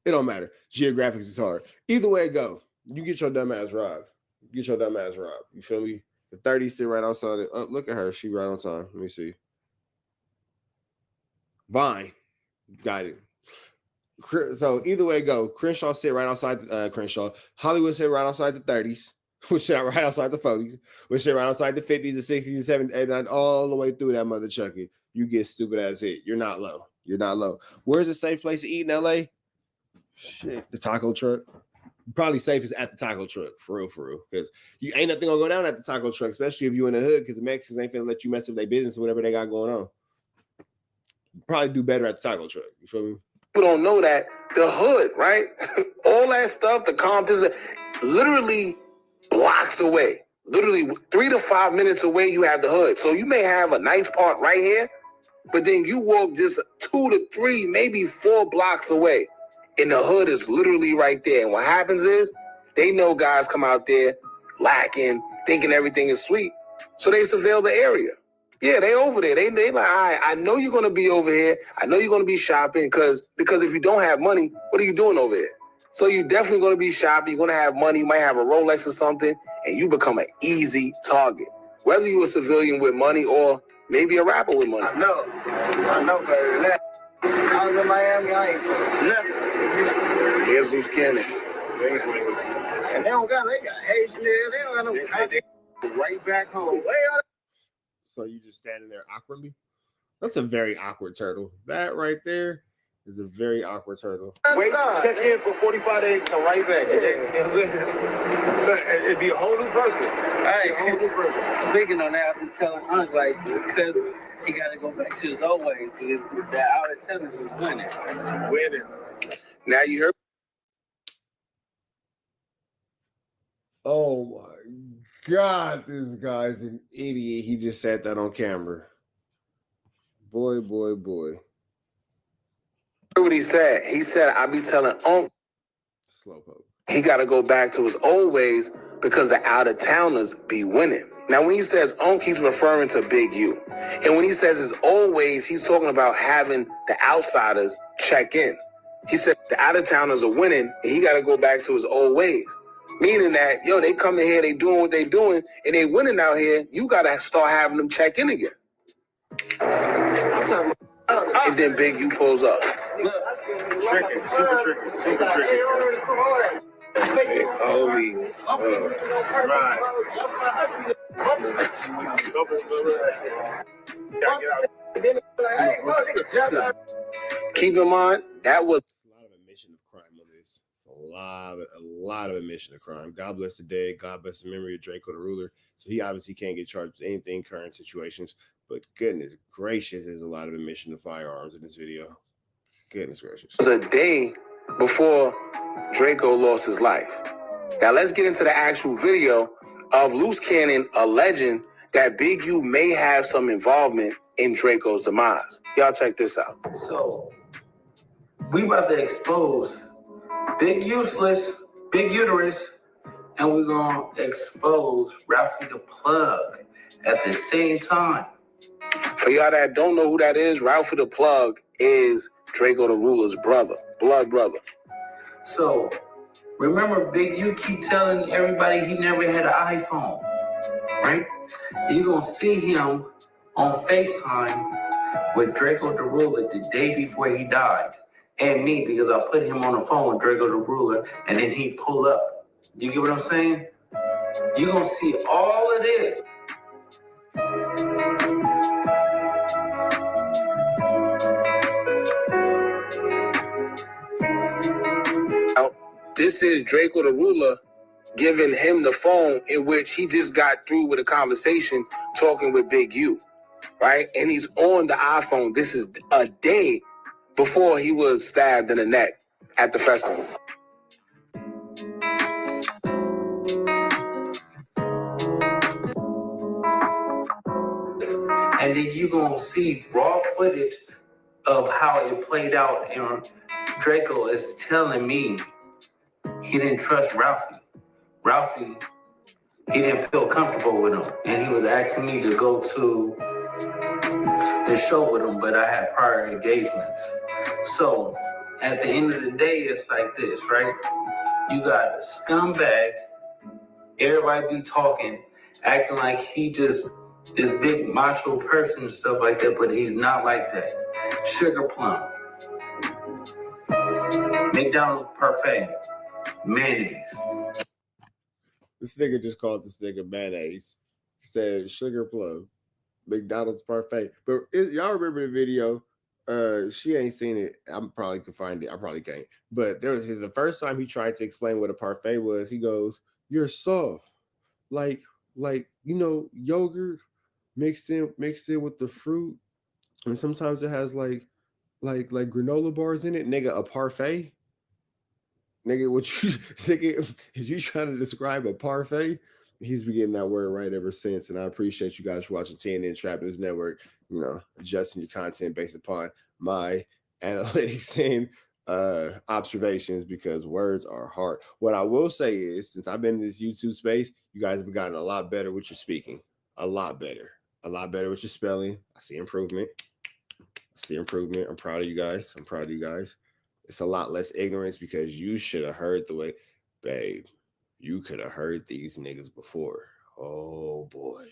It don't matter. Geographics is hard. Either way it go, you get your dumb ass robbed. Get your dumb ass robbed. You feel me? The 30 sit right outside it. Oh, look at her. She right on time. Let me see. Vine. Got it. So either way go, Crenshaw sit right outside Crenshaw. Hollywood sit right outside the 30s. Which sit right outside the 40s. Which sit right outside the 50s, the 60s, the 70s, 89, all the way through that mother chucky. You get stupid ass hit. You're not low. You're not low. Where's a safe place to eat in LA? Shit, the taco truck. Probably safest at the taco truck, for real. Because you ain't nothing gonna go down at the taco truck, especially if you in the hood, because the Mexicans ain't finna let you mess up their business or whatever they got going on. Probably do better at the taco truck. You feel me? People don't know that the hood, right? All that stuff, the Comptons, literally blocks away. Literally 3 to 5 minutes away, you have the hood. So you may have a nice part right here, but then you walk just 2 to 3, maybe 4 blocks away, and the hood is literally right there. And what happens is they know guys come out there lacking, thinking everything is sweet, so they surveil the area. Yeah, they over there. They like, all right, I know you're gonna be over here. I know you're gonna be shopping because if you don't have money, what are you doing over here? So you're definitely gonna be shopping. You're gonna have money. You might have a Rolex or something, and you become an easy target. Whether you're a civilian with money or maybe a rapper with money. I know better than that. I was in Miami. I ain't nothing. Here's Loose Cannon. And they got Haitian there. They don't got no. Right back home. Way out. So you just standing there awkwardly. That's a very awkward turtle. That right there is a very awkward turtle. Wait, check in for 45 days, come right back. It'd be a whole new person. Hey, speaking on that, I've been telling Unc, like, because he got to go back to his old ways, because that out of tennis is winning. Now you heard. Oh my God, this guy's an idiot. He just said that on camera. Boy. What he said? He said, I be telling Unc Slowpoke. He got to go back to his old ways because the out-of-towners be winning. Now, when he says Unc, he's referring to Big U. And when he says his old ways, he's talking about having the outsiders check in. He said the out-of-towners are winning, and he got to go back to his old ways. Meaning that, yo, they come in here, they doing what they doing, and they winning out here. You got to start having them check in again. And then Big U pulls up. Tricky, super tricky, super tricky. Holy. Keep in mind, that was a lot of admission of crime on this. It's a lot of admission of crime. God bless the dead. God bless the memory of Draco the Ruler. So he obviously can't get charged with anything current situations. But goodness gracious, there's a lot of admission of firearms in this video. Goodness gracious. It was a day before Draco lost his life. Now let's get into the actual video of Loose Cannon alleging that Big U may have some involvement in Draco's demise. Y'all check this out. So, we about to expose Big Useless, Big Uterus, and we're going to expose Ralphie the Plug at the same time. For y'all that don't know who that is, Ralphie the Plug is Draco the Ruler's brother, blood brother. So, remember Big U keep telling everybody he never had an iPhone, right? You're going to see him on FaceTime with Draco the Ruler the day before he died. And me, because I put him on the phone with Draco the Ruler, and then he pull up. Do you get what I'm saying? You're going to see all of this. This is Draco the Ruler giving him the phone in which he just got through with a conversation talking with Big U, right? And he's on the iPhone. This is a day before he was stabbed in the neck at the festival. And then you're going to see raw footage of how it played out. And Draco is telling me he didn't trust Ralphie. Ralphie, he didn't feel comfortable with him. And he was asking me to go to the show with him, but I had prior engagements. So at the end of the day, it's like this, right? You got a scumbag, everybody be talking, acting like he just this big macho person and stuff like that, but he's not like that. Sugar Plum, McDonald's Parfait, mayonnaise. This nigga just called this nigga mayonnaise. He said Sugar Plum, McDonald's Parfait. But y'all remember the video? She ain't seen it. I probably could find it. I probably can't. But there was the first time he tried to explain what a parfait was. He goes, "You're soft, like yogurt mixed in with the fruit, and sometimes it has like granola bars in it, nigga. A parfait, nigga. What you nigga? Is you trying to describe a parfait?" He's been getting that word right ever since, and I appreciate you guys for watching TNN Trap News Network. You know, adjusting your content based upon my analytics and observations, because words are hard. What I will say is, since I've been in this YouTube space, you guys have gotten a lot better with your speaking. A lot better with your spelling. I see improvement. I'm proud of you guys. It's a lot less ignorance, because you should have heard the way, babe, you could have heard these niggas before. Oh boy,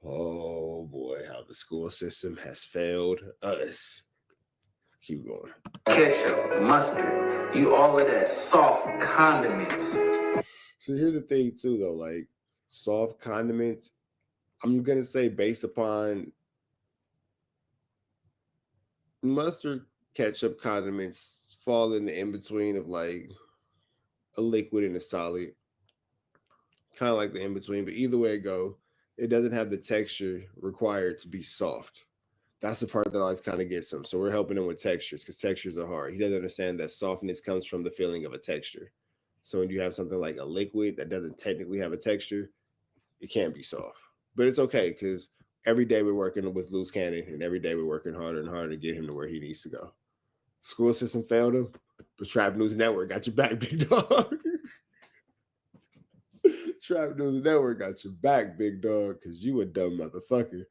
how the school system has failed us. Keep going. Ketchup, mustard, you all of that soft condiments. So here's the thing too, though, like soft condiments, I'm gonna say based upon mustard, ketchup, condiments fall in the in between of like a liquid and a solid, kind of like the in between. But either way it go, it doesn't have the texture required to be soft. That's the part that always kind of gets him. So we're helping him with textures because textures are hard. He doesn't understand that softness comes from the feeling of a texture. So when you have something like a liquid that doesn't technically have a texture, it can't be soft. But it's okay because every day we're working with loose cannon and every day we're working harder and harder to get him to where he needs to go. School system failed him, but Trap News Network got your back, big dog. Trap News Network got your back, big dog, because you a dumb motherfucker.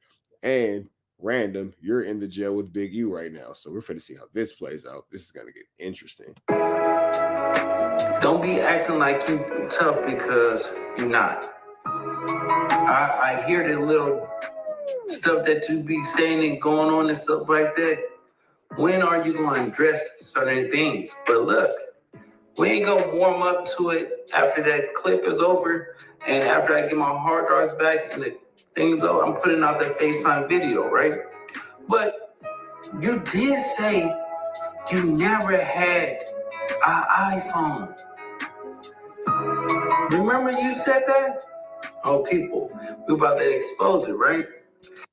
And random, you're in the jail with Big U right now. So we're finna see how this plays out. This is gonna get interesting. Don't be acting like you tough because you're not. I hear the little stuff that you be saying and going on and stuff like that. When are you going to address certain things? But look, we ain't going to warm up to it after that clip is over and after I get my hard drives back and the thing's over. I'm putting out that FaceTime video, right? But you did say you never had an iPhone. Remember you said that? Oh, people, we about to expose it, right?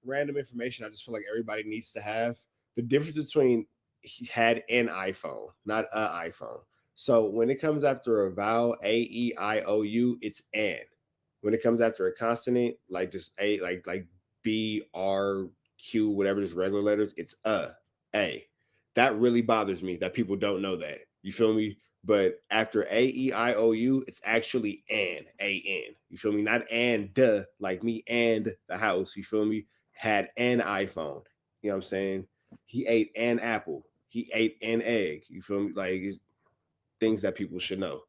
Random information I just feel like everybody needs to have. The difference between he had an iPhone, not an iPhone. So when it comes after a vowel, A-E-I-O-U, it's an. When it comes after a consonant, like just A, like B, R, Q, whatever, just regular letters, it's A. That really bothers me that people don't know that. You feel me? But after A-E-I-O-U, it's actually an, A-N. You feel me? Not and, like me and the house. You feel me? Had an iPhone. You know what I'm saying? He ate an apple. He ate an egg. You feel me? Like things that people should know.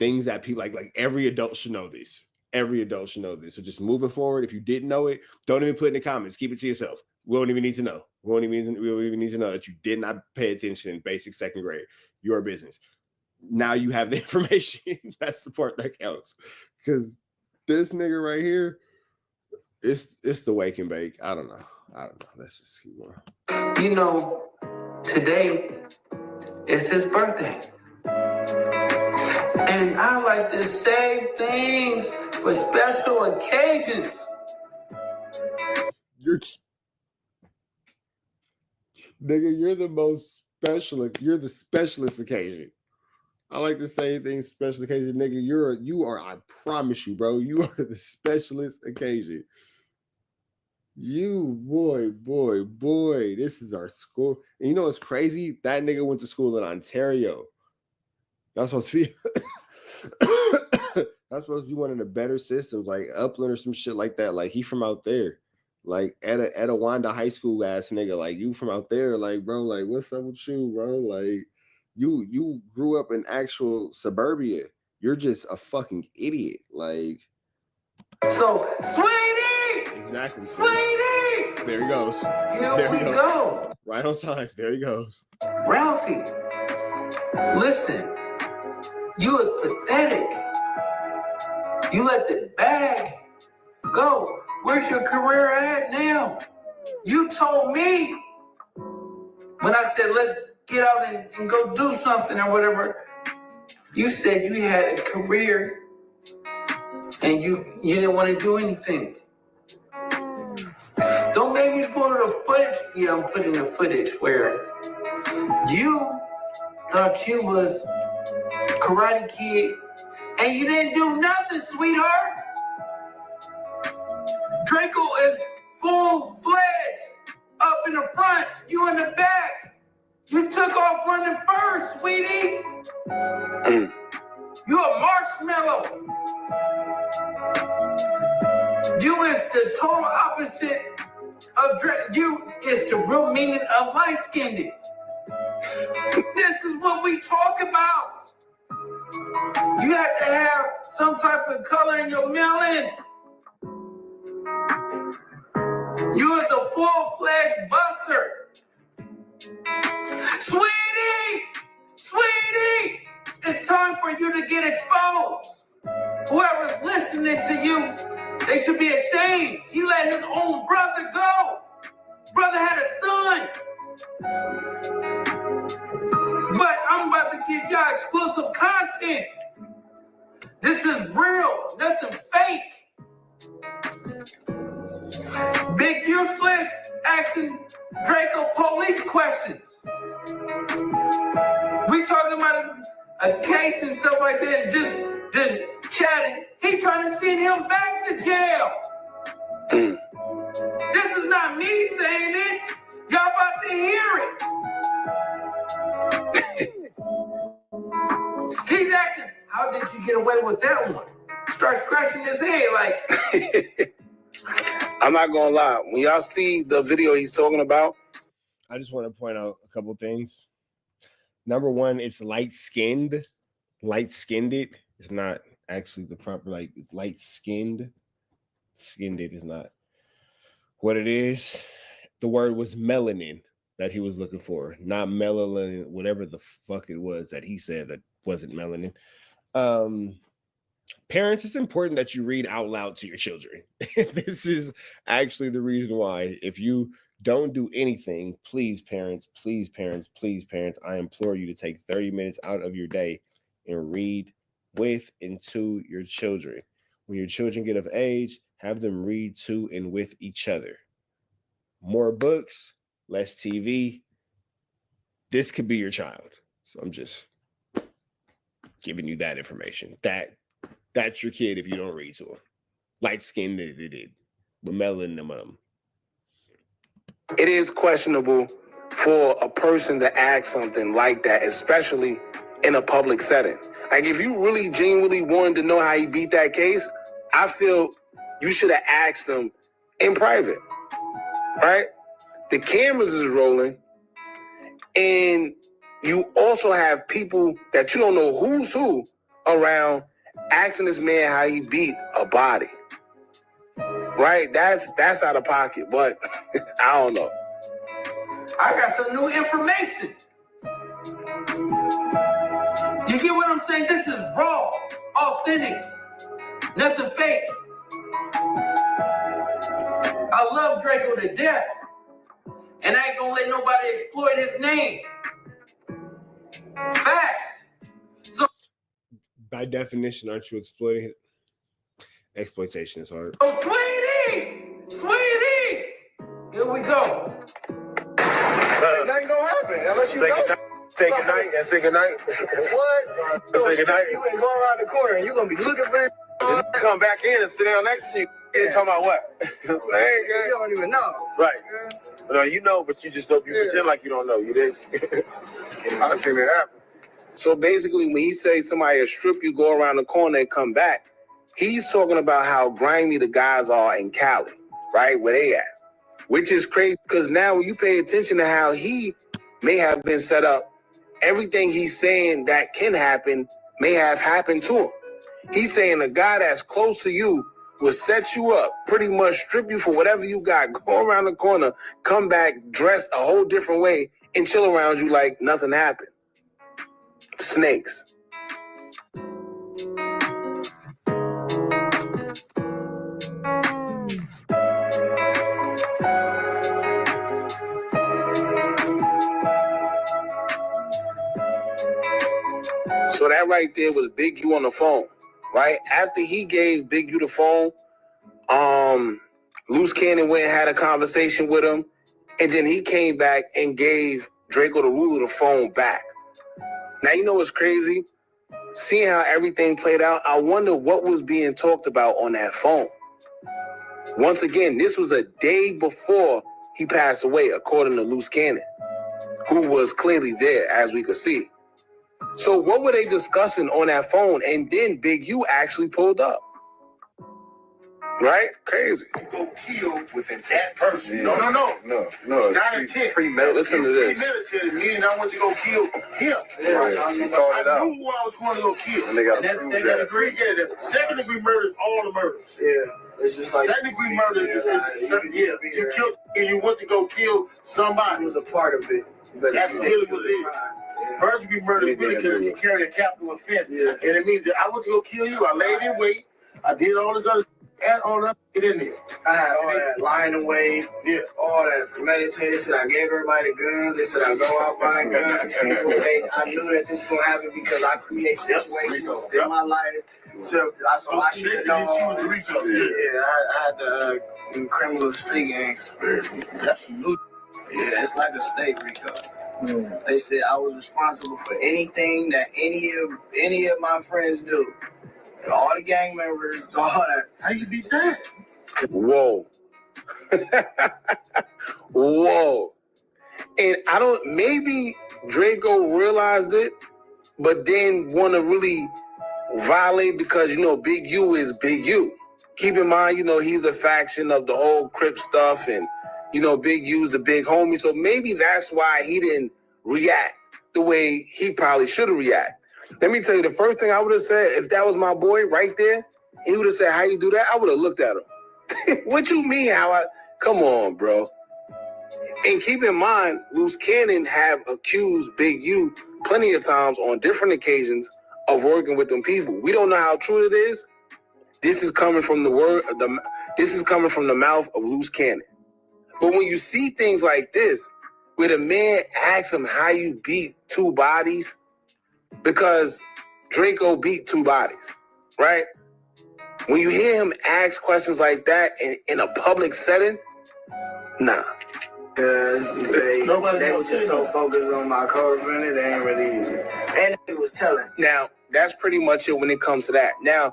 Things that people like every adult should know this. Every adult should know this. So just moving forward, if you didn't know it, don't even put it in the comments. Keep it to yourself. We don't even need to know. We don't even need to know that you did not pay attention in basic second grade. Your business. Now you have the information. That's the part that counts. Because this nigga right here, it's the wake and bake. I don't know. Let's just keep going. You know, today is his birthday. And I like to save things for special occasions. You're the most special. You're the specialist occasion. I like to say things special occasion, nigga. You are. I promise you, bro. You are the specialist occasion. You boy. This is our school. And you know what's crazy? That nigga went to school in Ontario. That's supposed to be. That's supposed to be one of the better systems, like Upland or some shit like that. Like he from out there, like at Wanda High School ass nigga. Like you from out there, like bro. Like what's up with you, bro? Like you grew up in actual suburbia. You're just a fucking idiot. Like so, sweetie. Exactly, sweetie. There he goes. Here we go. Right on time. There he goes. Ralphie, listen. You was pathetic. You let the bag go. Where's your career at now? You told me when I said let's get out and go do something or whatever. You said you had a career and you didn't want to do anything. Don't make me pull the footage. Yeah, I'm putting the footage where you thought you was Karate Kid and you didn't do nothing, sweetheart. Draco is full-fledged up in the front, you in the back. You took off running first, sweetie. You a marshmallow. You is the total opposite of Draco. You is the real meaning of light-skinned. This is what we talk about. You have to have some type of color in your melon. You is a full-fledged buster. Sweetie, it's time for you to get exposed. Whoever's listening to you, They should be ashamed. He let his own brother go. Brother had a son. But I'm about to give y'all exclusive content. This is real, nothing fake. Big Useless asking Draco police questions. We talking about a case and stuff like that, just chatting. He trying to send him back to jail. This is not me saying it. Y'all about to hear it. He's asking, how did you get away with that one? Start scratching his head like. I'm not gonna lie. When y'all see the video he's talking about, I just want to point out a couple things. Number one, it's light-skinned. Light-skinned is not actually the proper, like, it's light-skinned. Skinned is not what it is. The word was melanin that he was looking for, not melanin, whatever the fuck it was that he said that wasn't melanin. Parents, it's important that you read out loud to your children. This is actually the reason why. If you don't do anything, please, parents, I implore you to take 30 minutes out of your day and read with and to your children. When your children get of age, have them read to and with each other. More books, less TV. This could be your child. So I'm just giving you that information. That's your kid if you don't read to him. Light-skinned, they did. But melanin them. it is questionable for a person to ask something like that, especially in a public setting. Like, if you really genuinely wanted to know how he beat that case, I feel you should have asked him in private, right? The cameras is rolling, and you also have people that you don't know who's who around asking this man how he beat a body, right? That's out of pocket, but I don't know. I got some new information. You get what I'm saying? This is raw, authentic, nothing fake. I love Draco to death, and I ain't gonna let nobody exploit his name. Facts. So, by definition, aren't you exploiting it? Exploitation is hard. Oh, sweetie, here we go. Nothing gonna happen unless you go. Say goodnight and say goodnight. What? Say goodnight. You ain't going around the corner and you're gonna be looking for this. And you come back in and sit down next to you. Yeah. Talking about what? You don't even know. Right. No, you know, but you just don't. You pretend like you don't know. You did. I've seen it happen. So basically, when he says somebody will strip you, go around the corner and come back, he's talking about how grimy the guys are in Cali, right? Where they at. Which is crazy, because now when you pay attention to how he may have been set up, everything he's saying that can happen may have happened to him. He's saying a guy that's close to you will set you up, pretty much strip you for whatever you got, go around the corner, come back, dressed a whole different way, and chill around you like nothing happened. Snakes. So that right there was Big U on the phone, right? After he gave Big U the phone, Loose Cannon went and had a conversation with him, and then he came back and gave Draco the Ruler the phone back. Now, you know what's crazy? Seeing how everything played out, I wonder what was being talked about on that phone. Once again, this was a day before he passed away, according to Loose Cannon, who was clearly there, as we could see. So what were they discussing on that phone? And then Big U actually pulled up. Right? Crazy. You go kill within that person. Yeah. No. It's not intent. Listen to this. Premeditated. Me and I went to go kill him. Yeah, I knew who I was going to go kill. And they got that's second degree. Yeah, second degree murder is all the murders. Yeah. It's just like second degree murder is you killed and you went to go kill somebody. It was a part of it. That's really what it is. First degree murder is really because you can carry a capital offense. Yeah. And it means that I went to go kill you. I laid in wait. I did all this other. And all that, get in there. I had all that lying away, all that premeditated shit. I gave everybody the guns. They said I go out buying guns. I knew that this was gonna happen because I create situations in my life. So I should have known. Yeah, I had the criminal street gang conspiracy. That's new. Yeah, it's like a state Rico. They said I was responsible for anything that any of my friends do. All the gang members, all that. How you beat that? Whoa. Whoa. And I don't, maybe Draco realized it, but then want to really violate because, you know, Big U is Big U. Keep in mind, you know, he's a faction of the whole Crip stuff and, you know, Big U's the big homie. So maybe that's why he didn't react the way he probably should have reacted. Let me tell you, the first thing I would have said, if that was my boy right there, he would have said, how you do that? I would have looked at him. What you mean come on, bro. And keep in mind, Loose Cannon have accused Big U plenty of times on different occasions of working with them people. We don't know how true it is. This is coming from this is coming from the mouth of Loose Cannon. But when you see things like this, where the man asks him how you beat two bodies, because Draco beat two bodies, right? When you hear him ask questions like that in a public setting, nah. They were just so focused on my co-defendant, they ain't really, and it was telling. Now, that's pretty much it when it comes to that. Now,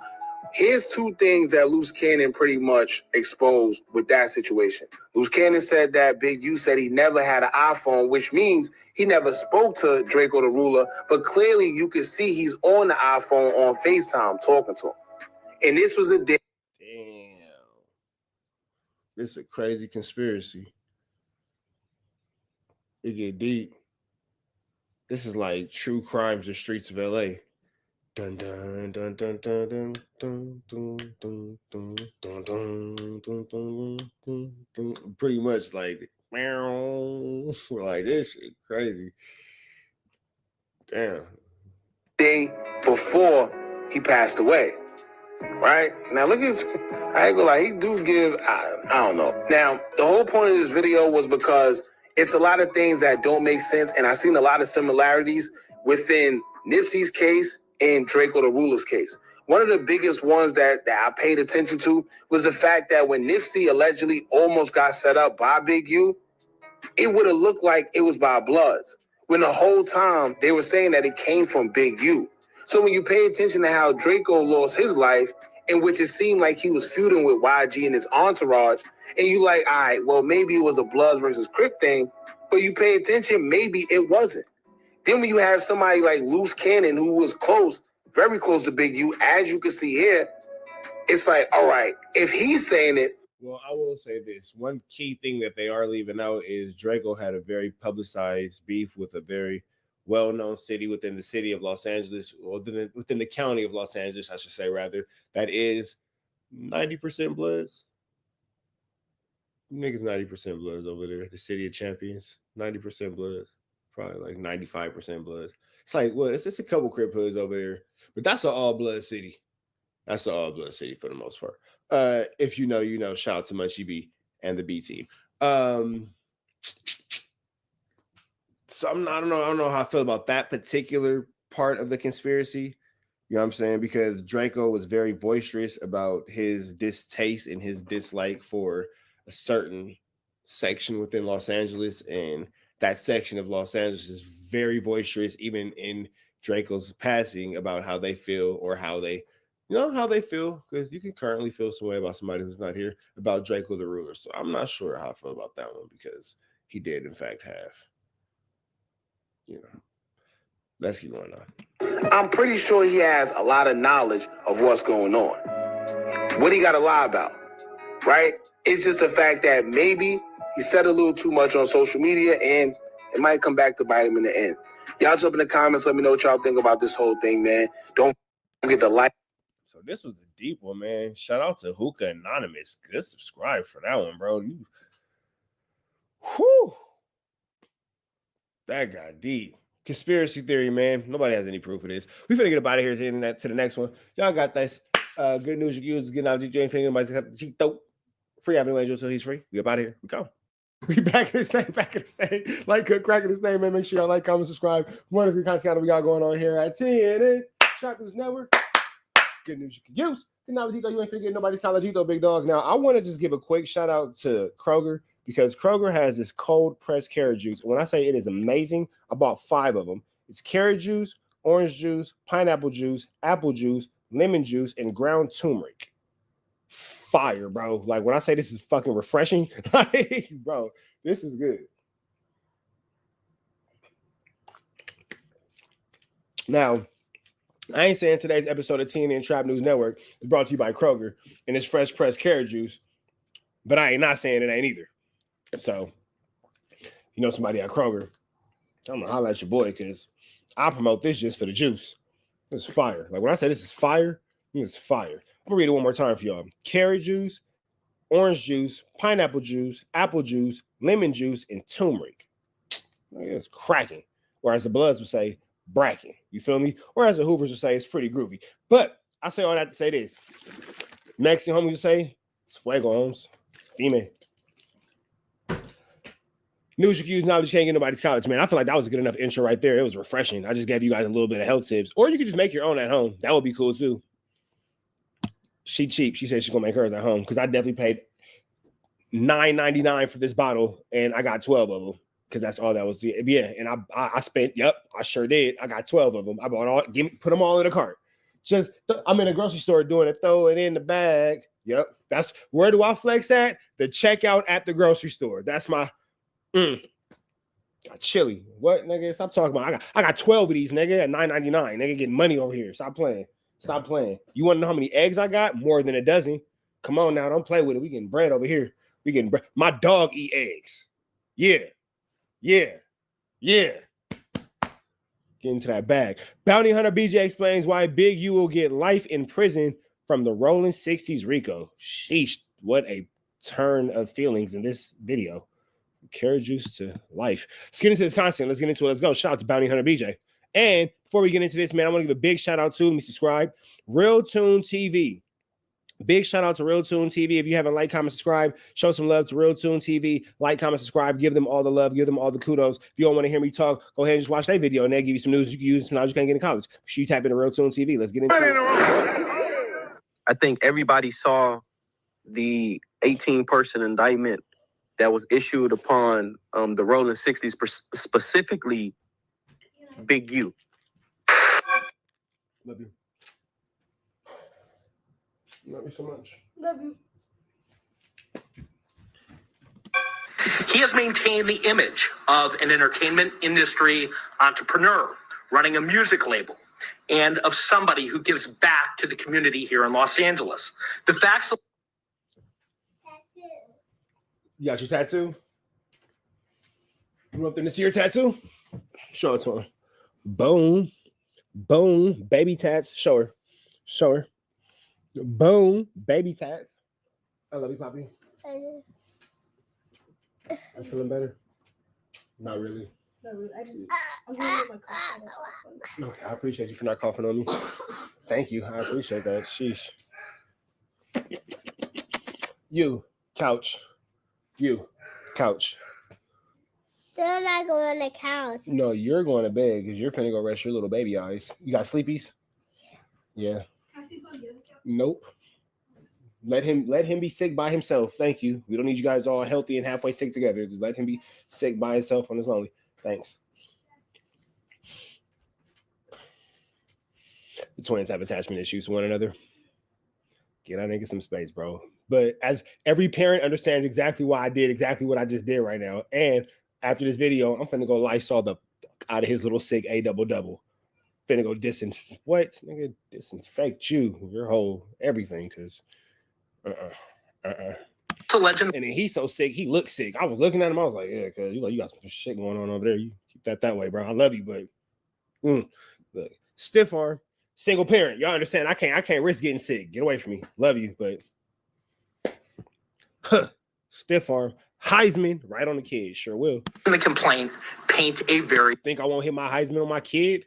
here's two things that Loose Cannon pretty much exposed with that situation. Loose Cannon said that Big U said he never had an iPhone, which means he never spoke to Draco the Ruler, but clearly you can see he's on the iPhone on FaceTime talking to him. And this was a day. Damn. This is a crazy conspiracy. It get deep. This is like true crimes in streets of LA. Dun dun dun dun dun dun dun dun dun dun dun dun dun dun dun. Pretty much like like this shit crazy. Damn. Day before he passed away. Right? Now look at I ain't gonna lie, he do give I don't know. Now, the whole point of this video was because it's a lot of things that don't make sense, and I've seen a lot of similarities within Nipsey's case and Draco the Ruler's case. One of the biggest ones that I paid attention to was the fact that when Nipsey allegedly almost got set up by Big U, it would have looked like it was by Bloods, when the whole time they were saying that it came from Big U. So when you pay attention to how Draco lost his life, in which it seemed like he was feuding with YG and his entourage, and you like, all right, well, maybe it was a Bloods versus Crip thing, but you pay attention, maybe it wasn't. Then when you have somebody like Loose Cannon, who was close, very close to Big U, as you can see here, it's like, all right, if he's saying it. Well, I will say this. One key thing that they are leaving out is Draco had a very publicized beef with a very well-known city within the city of Los Angeles, or within the county of Los Angeles, I should say, rather, that is 90% Bloods. Niggas 90% Bloods over there. The city of champions, 90% Bloods. Probably like 95% Bloods. It's like, well, it's just a couple Crip hoods over there, but that's an all-blood city. That's an all-blood city for the most part. If you know, you know. Shout out to Munchie B and the B team. So I don't know how I feel about that particular part of the conspiracy. You know what I'm saying? Because Draco was very boisterous about his distaste and his dislike for a certain section within Los Angeles, and that section of Los Angeles is very boisterous, even in Draco's passing, about how they feel, or how they, you know, how they feel, because you can currently feel some way about somebody who's not here, about Draco the Ruler. So I'm not sure how I feel about that one, because he did, in fact, have, you know. Let's keep going on. I'm pretty sure he has a lot of knowledge of what's going on. What he got to lie about, right? It's just the fact that maybe he said a little too much on social media, and it might come back to bite him in the end. Y'all jump in the comments. Let me know what y'all think about this whole thing, man. Don't forget to like. So this was a deep one, man. Shout out to Hookah Anonymous. Good subscribe for that one, bro. Whew. That got deep. Conspiracy theory, man. Nobody has any proof of this. We finna get up out of here to the next one. Y'all got this. Good news you use getting out of DJ finger by Cheeto. Free Avenue Angel until he's free. We up out of here. We go. We back in the same. Like, crack in the same, man. Make sure y'all like, comment, subscribe. One of the content we got going on here at TNN Trap News Network. Good news you can use. Good night, you ain't finna get nobody's Collegito, big dog. Now, I want to just give a quick shout out to Kroger because Kroger has this cold pressed carrot juice. When I say it is amazing, I bought 5 of them. It's carrot juice, orange juice, pineapple juice, apple juice, lemon juice, and ground turmeric. Fire, bro. Like, when I say this is fucking refreshing, like, bro, this is good. Now, I ain't saying today's episode of TNN Trap News Network is brought to you by Kroger and it's fresh pressed carrot juice, but I ain't not saying it ain't either. So, you know somebody at Kroger, I'm gonna holler at your boy because I promote this just for the juice. It's fire. Like, when I say this is fire, it's fire. I'm gonna read it one more time for y'all. Carrot juice, orange juice, pineapple juice, apple juice, lemon juice, and turmeric. It's cracking. Or as the Bloods would say, bracking. You feel me? Or as the Hoovers would say, it's pretty groovy. But I say all that to say this. Mexican homies would say, it's FLAKKO, homes. Female. News you can use, knowledge you can't get nobody's college, man. I feel like that was a good enough intro right there. It was refreshing. I just gave you guys a little bit of health tips. Or you could just make your own at home. That would be cool too. She cheap. She said she's gonna make hers at home because I definitely paid $9.99 for this bottle and I got 12 of them because that's all that was. Yeah, and I spent. Yep, I sure did. I got 12 of them. I bought all. Put them all in a cart. Just I'm in a grocery store doing it. Throw it in the bag. Yep, that's where do I flex at? The checkout at the grocery store. That's my. Got chili. What, nigga? Stop talking about. I got 12 of these, nigga, at $9.99. Nigga getting money over here. Stop playing. Stop playing. You want to know how many eggs I got? More than a dozen. Come on now, don't play with it. We getting bread over here. We getting bread. My dog eat eggs. Yeah. Get into that bag. Bounty Hunter BJ explains why Big U will get life in prison from the rolling 60s Rico. Sheesh, what a turn of feelings in this video. Carrot juice to life. Let's get into this content. Let's get into it. Let's go. Shout out to Bounty Hunter BJ. And before we get into this, man, I want to give a big shout out to, let me subscribe, Real Tune TV. Big shout out to Real Tune TV. If you haven't liked, comment, subscribe, show some love to Real Tune TV. Like, comment, subscribe, give them all the love, give them all the kudos. If you don't want to hear me talk, go ahead and just watch that video and they'll give you some news you can use. Some knowledge you can't get in college. Make sure you tap into Real Tune TV. Let's get into it. I think everybody saw the 18-person indictment that was issued upon the rolling 60s, specifically Big U. Love you. Love you so much. Love you. He has maintained the image of an entertainment industry entrepreneur running a music label and of somebody who gives back to the community here in Los Angeles. The facts. You got your tattoo? You want them to see your tattoo? Show it to her. Boom. Boom. Baby tats. Show her. Show her. Boom. Baby tats. I love you, Poppy. Are you feeling better? Not really. No, really. I'm gonna get my cough. Okay, I appreciate you for not coughing on me. Thank you. I appreciate that. Sheesh. You, couch. You, couch. They're not going on the couch. No, you're going to bed because you're finna go rest your little baby eyes. You got sleepies? Yeah. Can I sleep on the other couch? Nope. Let him be sick by himself. Thank you. We don't need you guys all healthy and halfway sick together. Just let him be sick by himself on his lonely. Thanks. The twins have attachment issues to one another. Get that nigga some space, bro. But as every parent understands exactly why I did exactly what I just did right now. And after this video, I'm finna go Lysol the out of his little sick A-double-double. Finna go distance. What? Nigga, disinfect you, your whole everything, because It's a legend. And then he's so sick, he looks sick. I was looking at him, I was like, yeah, because you got some shit going on over there. You keep that way, bro. I love you, but look, stiff arm, single parent. Y'all understand? I can't risk getting sick. Get away from me. Love you, but stiff arm, Heisman, right on the kid. Sure will. The complaint paint a very. Think I won't hit my Heisman on my kid?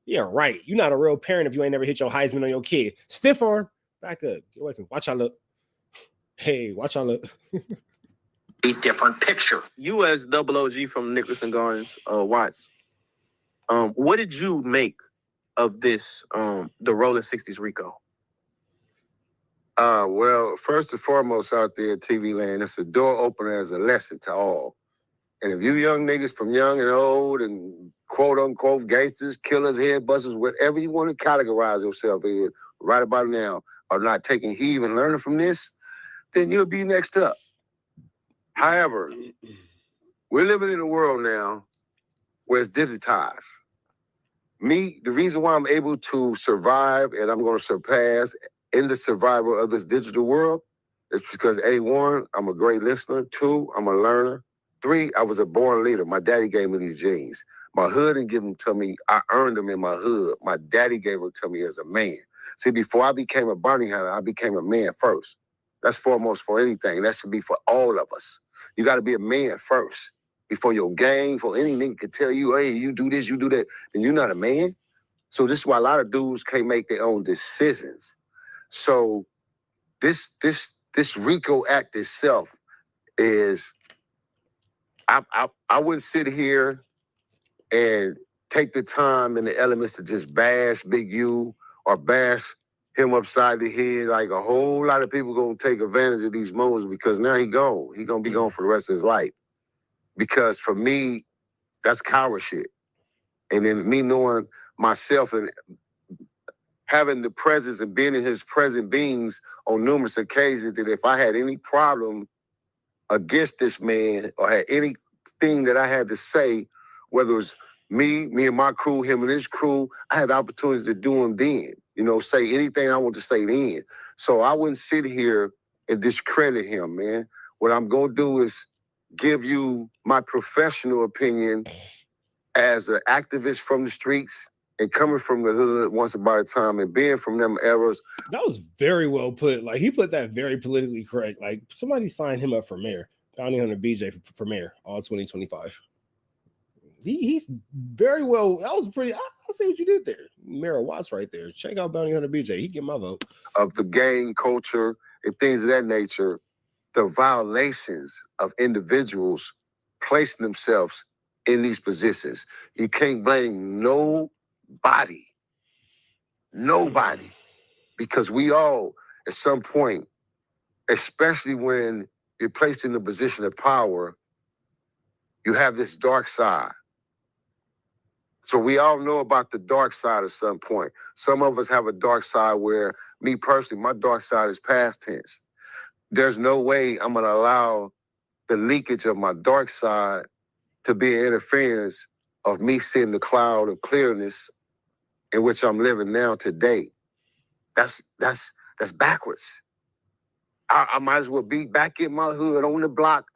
Yeah, right. You're not a real parent if you ain't never hit your Heisman on your kid. Stiff arm, Back up. Get away from me. Watch how look. Hey, watch how look. A different picture. You as double OG from Nicholas and Gardens, Watts, what did you make of this, the Rolling 60s Rico? Well, first and foremost out there, TV land, it's a door opener as a lesson to all. And if you young niggas from young and old and quote unquote gangsters, killers, head busters, whatever you want to categorize yourself in right about now, are not taking heed and learning from this, then you'll be next up. However, we're living in a world now where it's digitized. Me, the reason why I'm able to survive and I'm going to surpass in the survival of this digital world is because A1, I'm a great listener. 2, I'm a learner. 3, I was a born leader. My daddy gave me these genes. My hood didn't give them to me. I earned them in my hood. My daddy gave them to me as a man. See, before I became a bounty hunter, I became a man first. That's foremost for anything. That should be for all of us. You got to be a man first before your gang, for any nigga could tell you, hey, you do this, you do that, then you're not a man. So this is why a lot of dudes can't make their own decisions. So this RICO Act itself is, I wouldn't sit here and take the time and the elements to just bash Big U or bash him upside the head. Like a whole lot of people gonna take advantage of these moments because now he gone. He gonna be gone for the rest of his life. Because for me, that's coward shit. And then me knowing myself and having the presence and being in his present beings on numerous occasions, that if I had any problem against this man or had anything that I had to say, whether it was me and my crew, him and his crew, I had the opportunity to do them then. You know, say anything I want to say then. So I wouldn't sit here and discredit him, man. What I'm going to do is give you my professional opinion as an activist from the streets and coming from the hood once upon a time and being from them eras. That was very well put. Like, he put that very politically correct. Like, somebody signed him up for mayor. Bounty Hunter BJ for mayor, all 2025. He's very well. That was pretty. I see what you did there. Mayor Watts right there. Check out Bounty Hunter BJ. He get my vote. Of the gang culture and things of that nature, the violations of individuals placing themselves in these positions. You can't blame nobody, because we all, at some point, especially when you're placed in a position of power, you have this dark side. So we all know about the dark side at some point. Some of us have a dark side where, me personally, my dark side is past tense. There's no way I'm going to allow the leakage of my dark side to be an interference of me seeing the cloud of clearness in which I'm living now today. That's backwards. I might as well be back in my hood on the block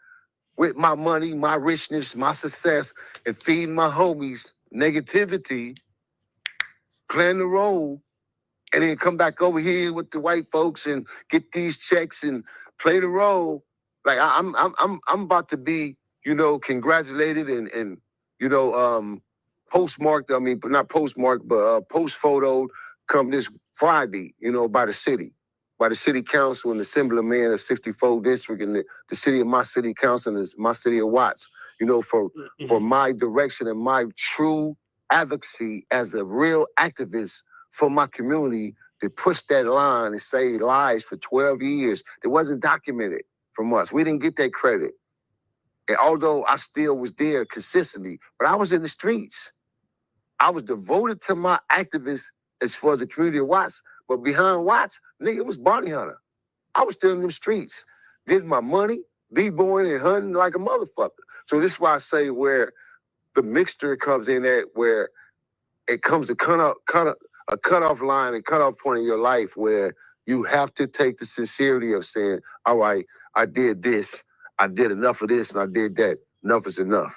with my money, my richness, my success, and feeding my homies negativity, playing the role, and then come back over here with the white folks and get these checks and play the role. Like I'm about to be, congratulated and postmarked. I mean, not postmarked, but post photoed come this Friday, by the city council and assemblyman of 64th district and the city of my city council is my city of Watts. For my direction and my true advocacy as a real activist for my community to push that line and say lies for 12 years. It wasn't documented from us. We didn't get that credit. And although I still was there consistently, but I was in the streets. I was devoted to my activists as far as the community of Watts, but behind Watts, nigga, it was bounty hunter. I was still in them streets, getting my money, b-boying and hunting like a motherfucker. So this is why I say where the mixture comes in at, where it comes to a cutoff line and cutoff point in your life where you have to take the sincerity of saying, all right, I did this, I did enough of this, and I did that. Enough is enough.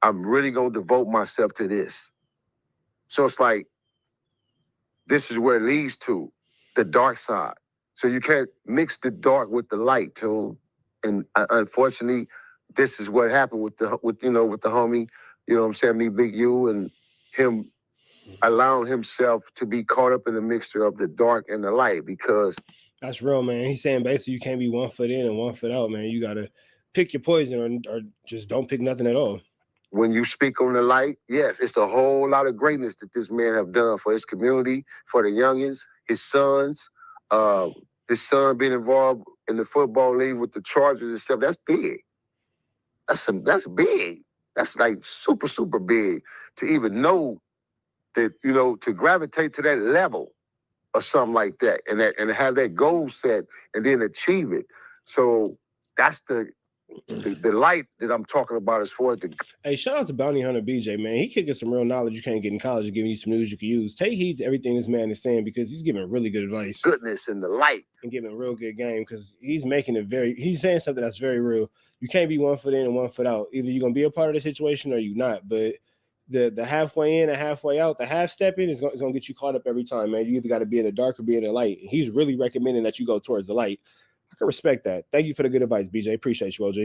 I'm really going to devote myself to this. So it's like, this is where it leads to, the dark side. So you can't mix the dark with the light, too. And unfortunately, this is what happened with the homie, me, Big U, and him allowing himself to be caught up in the mixture of the dark and the light, because that's real, man. He's saying basically you can't be 1 foot in and 1 foot out, man. You gotta pick your poison or just don't pick nothing at all. When you speak on the light, yes, it's a whole lot of greatness that this man have done for his community, for the youngins, his sons, his son being involved in the football league with the Chargers and stuff. That's big. That's big. That's like super, super big to even know that, you know, to gravitate to that level or something like that and have that goal set and then achieve it. So that's the light that I'm talking about as far as the... Hey, shout out to Bounty Hunter BJ, man. He could get some real knowledge you can't get in college and giving you some news you can use. Take heed to everything this man is saying because he's giving really good advice. Goodness and the light. And giving a real good game because he's making it he's saying something that's very real. You can't be 1 foot in and 1 foot out. Either you're going to be a part of the situation or you're not. But the halfway in and halfway out, the half stepping is going to get you caught up every time, man. You either got to be in the dark or be in the light. And he's really recommending that you go towards the light. I can respect that. Thank you for the good advice, BJ. Appreciate you, OG.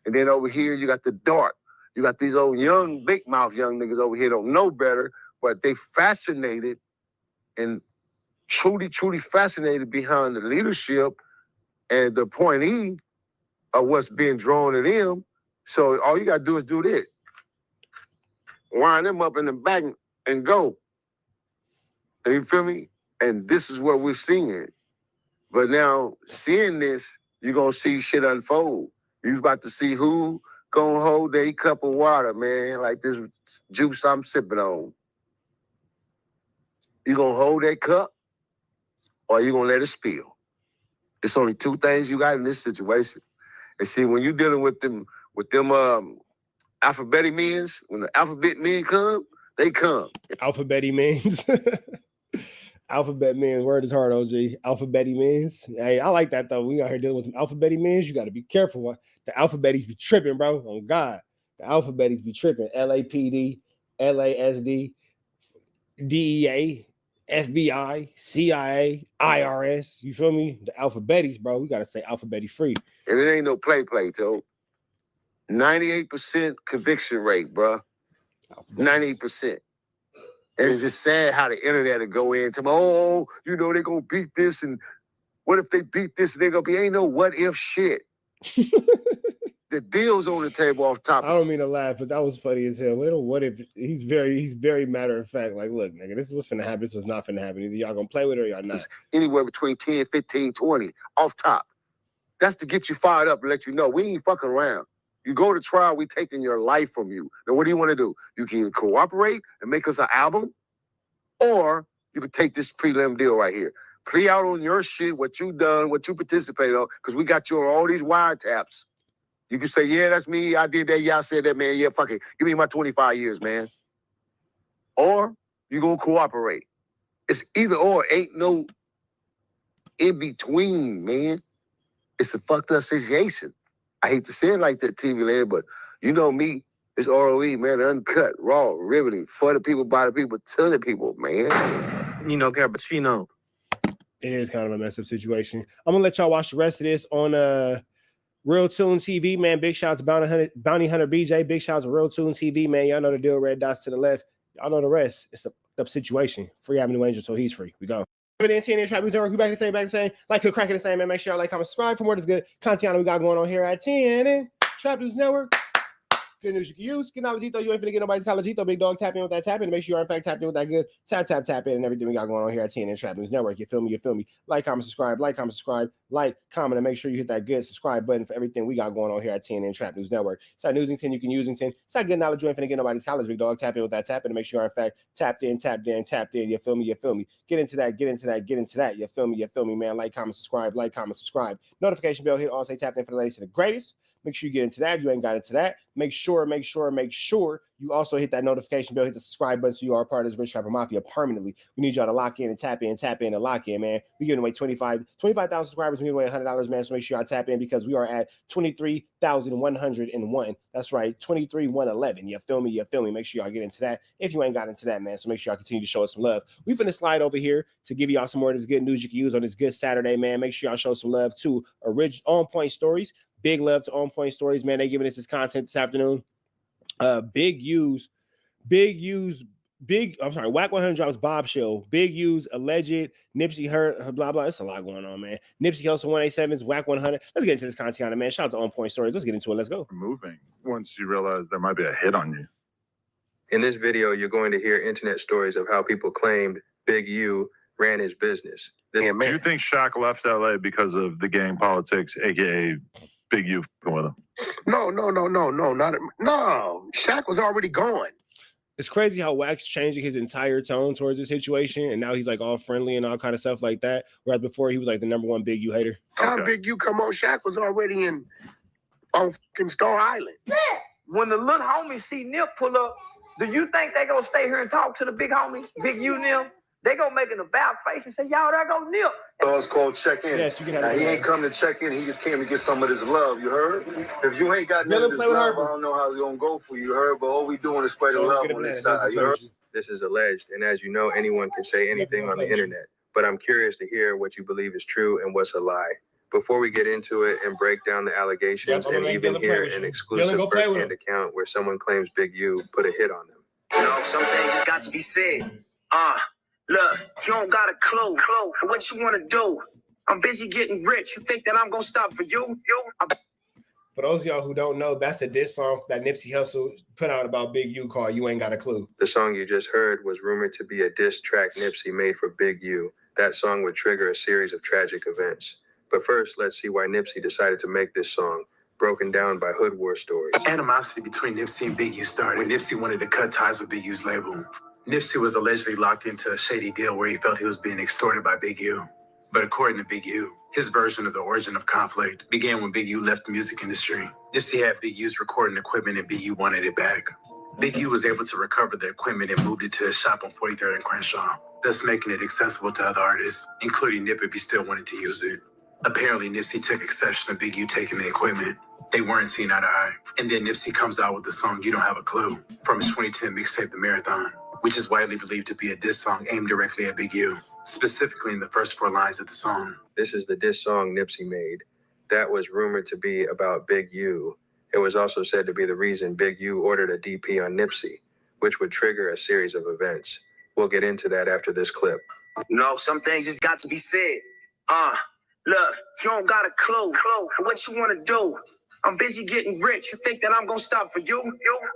And then over here, you got the dark. You got these old young, big mouth young niggas over here don't know better, but they fascinated and truly, truly fascinated behind the leadership and the pointee of what's being drawn to them. So all you got to do is do this. Wind them up in the back and go. You feel me? And this is what we're seeing. But now, seeing this, you're going to see shit unfold. You're about to see who gonna hold their cup of water, man, like this juice I'm sipping on. You gonna hold that cup or you gonna let it spill? It's only two things you got in this situation. And see, when you're dealing with them alphabetic men, when the alphabet men come, they come. Alphabetic men. Alphabet men, word is hard, OG. Alphabetic men. Hey, I like that though. We out here dealing with them alphabetic men. You got to be careful. The alphabeties be tripping, bro. Oh God, the alphabeties be tripping. LAPD, LASD, DEA, FBI, CIA, IRS. You feel me? The alphabeties, bro. We got to say alphabetic free. And it ain't no play, Joe. 98% conviction rate, bro. 98%. And it's just sad how the internet will go into, oh, you know, they're going to beat this. And what if they beat this? They're going to be, ain't no what if shit. The deal's on the table off top. I don't mean to laugh, but that was funny as hell. What if he's very matter of fact. Like, look, nigga, this is what's finna happen. This was not finna happen. Either y'all gonna play with it or y'all not. It's anywhere between 10, 15, 20 off top. That's to get you fired up and let you know we ain't fucking around. You go to trial, we taking your life from you. Now, what do you want to do? You can either cooperate and make us an album, or you can take this prelim deal right here. Plea out on your shit, what you done, what you participate on, because we got you on all these wiretaps. You can say, yeah, that's me. I did that. Yeah, I said that, man. Yeah, fuck it. Give me my 25 years, man. Or you going to cooperate. It's either or. Ain't no in between, man. It's a fucked up situation. I hate to say it like that, TV land, but you know me. It's ROE, man. Uncut, raw, riveting, for the people, by the people, to the people, man. You know, cappuccino. It is kind of a messed up situation. I'm going to let y'all watch the rest of this on Real Tune TV, man. Big shout out to Bounty Hunter BJ. Big shout out to Real Tune TV, man. Y'all know the deal. Red dots to the left. Y'all know the rest. It's a up situation. Free Avenue Angel, so he's free. We go. TNN Trap News Network. We back the same. Like to crack it the same, man. Make sure y'all like, comment, subscribe for more of this good content we got going on here at TNN Trap News Network. Good news you can use. Good knowledge, though. You ain't finna get nobody's college, though. Big dog, tap in with that tap in. Make sure you are, in fact, tapped in with that good tap in and everything we got going on here at TNN Trap News Network. You feel me? Like, comment, subscribe. Like, comment, and make sure you hit that good subscribe button for everything we got going on here at TNN Trap News Network. It's that Newsington, you can Usington. It's that good knowledge, you ain't finna get nobody's college, big dog. Tap in with that tap in and make sure you are, in fact, tapped in. You feel me? Get into that. You feel me, man? Like, comment, subscribe. Notification bell, hit all, say tapped in for the latest and the greatest. Make sure you get into that. If you ain't got into that, make sure you also hit that notification bell, hit the subscribe button so you are part of this Rich Rapper Mafia permanently. We need y'all to lock in and tap in and lock in, man. We're giving away 25,000 subscribers. We're giving away $100, man. So make sure y'all tap in because we are at 23,101. That's right, 23,111. You feel me? Make sure y'all get into that. If you ain't got into that, man, so make sure y'all continue to show us some love. We finna slide over here to give y'all some more of this good news you can use on this good Saturday, man. Make sure y'all show some love to original On Point Stories. Big love to On Point Stories, man. They giving us this content this afternoon. Big U's Wack 100 drops Bombshell. Big U's alleged Nipsey hurt, blah, blah. It's a lot going on, man. Nipsey Hussle 187's Wack 100. Let's get into this content, man. Shout out to On Point Stories. Let's get into it. Let's go. Moving once you realize there might be a hit on you. In this video, you're going to hear internet stories of how people claimed Big U ran his business. Do you think Shaq left LA because of the gang politics, aka Big U with him? No. Shaq was already gone. It's crazy how Wack's changing his entire tone towards the situation, and now he's like all friendly and all kind of stuff like that. Whereas before he was like the #1 Big U hater. Time Big U come on, Shaq was already on fucking Star Island. When the little homies see Nip pull up, do you think they gonna stay here and talk to the big homie, Big U Nip? They gonna make an about face and say, y'all, there go Nip. It's called check in. Yes, you can have now, he ain't come to check in. He just came to get some of this love. You heard? If you ain't got none of this love, I don't know how it's gonna go for you. You heard? But all we doing is spreading love on this side. You heard? This is alleged, and as you know, anyone can say anything on the internet. But I'm curious to hear what you believe is true and what's a lie. Before we get into it and break down the allegations and even hear an exclusive first-hand account where someone claims Big U put a hit on them. You know, some things just got to be said. Look, you don't got a clue what you want to do. I'm busy getting rich. You think that I'm going to stop for you? For those of y'all who don't know, that's a diss song that Nipsey Hussle put out about Big U called You Ain't Got a Clue. The song you just heard was rumored to be a diss track Nipsey made for Big U. That song would trigger a series of tragic events. But first, let's see why Nipsey decided to make this song, broken down by Hood War stories. Animosity between Nipsey and Big U started when Nipsey wanted to cut ties with Big U's label. Nipsey was allegedly locked into a shady deal where he felt he was being extorted by Big U. But according to Big U, his version of the origin of conflict began when Big U left the music industry. Nipsey had Big U's recording equipment and Big U wanted it back. Big U was able to recover the equipment and moved it to his shop on 43rd and Crenshaw, thus making it accessible to other artists, including Nip if he still wanted to use it. Apparently, Nipsey took exception to Big U taking the equipment. They weren't seen eye to eye. And then Nipsey comes out with the song You Don't Have a Clue from his 2010 mixtape The Marathon, which is widely believed to be a diss song aimed directly at Big U, specifically in the first 4 lines of the song. This is the diss song Nipsey made. That was rumored to be about Big U. It was also said to be the reason Big U ordered a DP on Nipsey, which would trigger a series of events. We'll get into that after this clip. You know, some things just got to be said. Look, you don't got a clue what you want to do. I'm busy getting rich. You think that I'm gonna stop for you?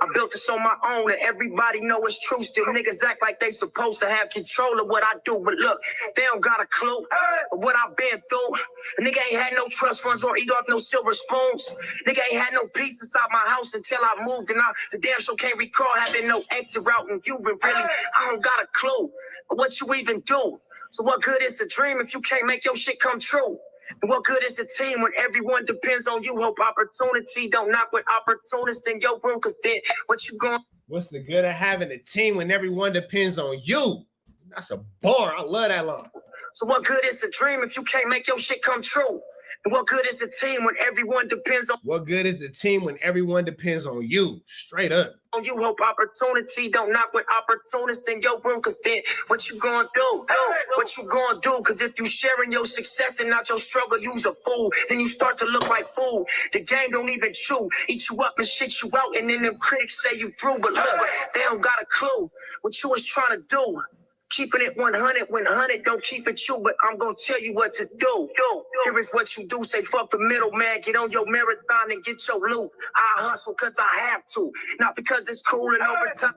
I built this on my own and everybody know it's true. Still niggas act like they supposed to have control of what I do. But look, they don't got a clue of what I've been through. A nigga ain't had no trust funds or eat off no silver spoons. Nigga ain't had no peace inside my house until I moved. And the damn show can't recall having no exit route. And you been really, I don't got a clue of what you even do. So what good is a dream if you can't make your shit come true? And what good is a team when everyone depends on you? Hope opportunity don't knock with opportunists in your room, cause then what you going? What's the good of having a team when everyone depends on you? That's a bar. I love that line. So what good is a dream if you can't make your shit come true? And what good is a team when everyone depends on? What good is a team when everyone depends on you? Straight up. You hope opportunity don't knock with opportunists in your room, cause then what you gonna do? What you gonna do? Cause if you sharing your success and not your struggle, you's a fool. Then you start to look like fool. The game don't even chew. Eat you up and shit you out, and then them critics say you through. But look, they don't got a clue what you was trying to do. Keeping it 100 when 100 don't keep it you, but I'm gonna tell you what to do. Here is what you do. Say fuck the middleman, get on your marathon and get your loot. I hustle cause I have to, not because it's cool and over time.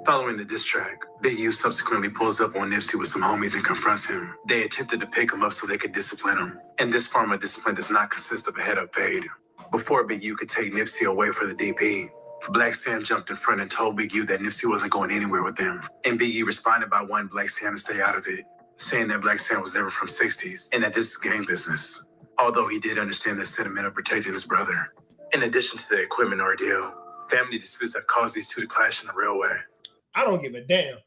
Following the diss track, Big U subsequently pulls up on Nipsey with some homies and confronts him. They attempted to pick him up so they could discipline him. And this form of discipline does not consist of a head up paid. Before Big U could take Nipsey away for the DP, Black Sam jumped in front and told Big U that Nipsey wasn't going anywhere with them. And Big U responded by wanting Black Sam to stay out of it, saying that Black Sam was never from 60s and that this is gang business. Although he did understand the sentiment of protecting his brother. In addition to the equipment ordeal, family disputes have caused these two to clash in the railway. I don't give a damn.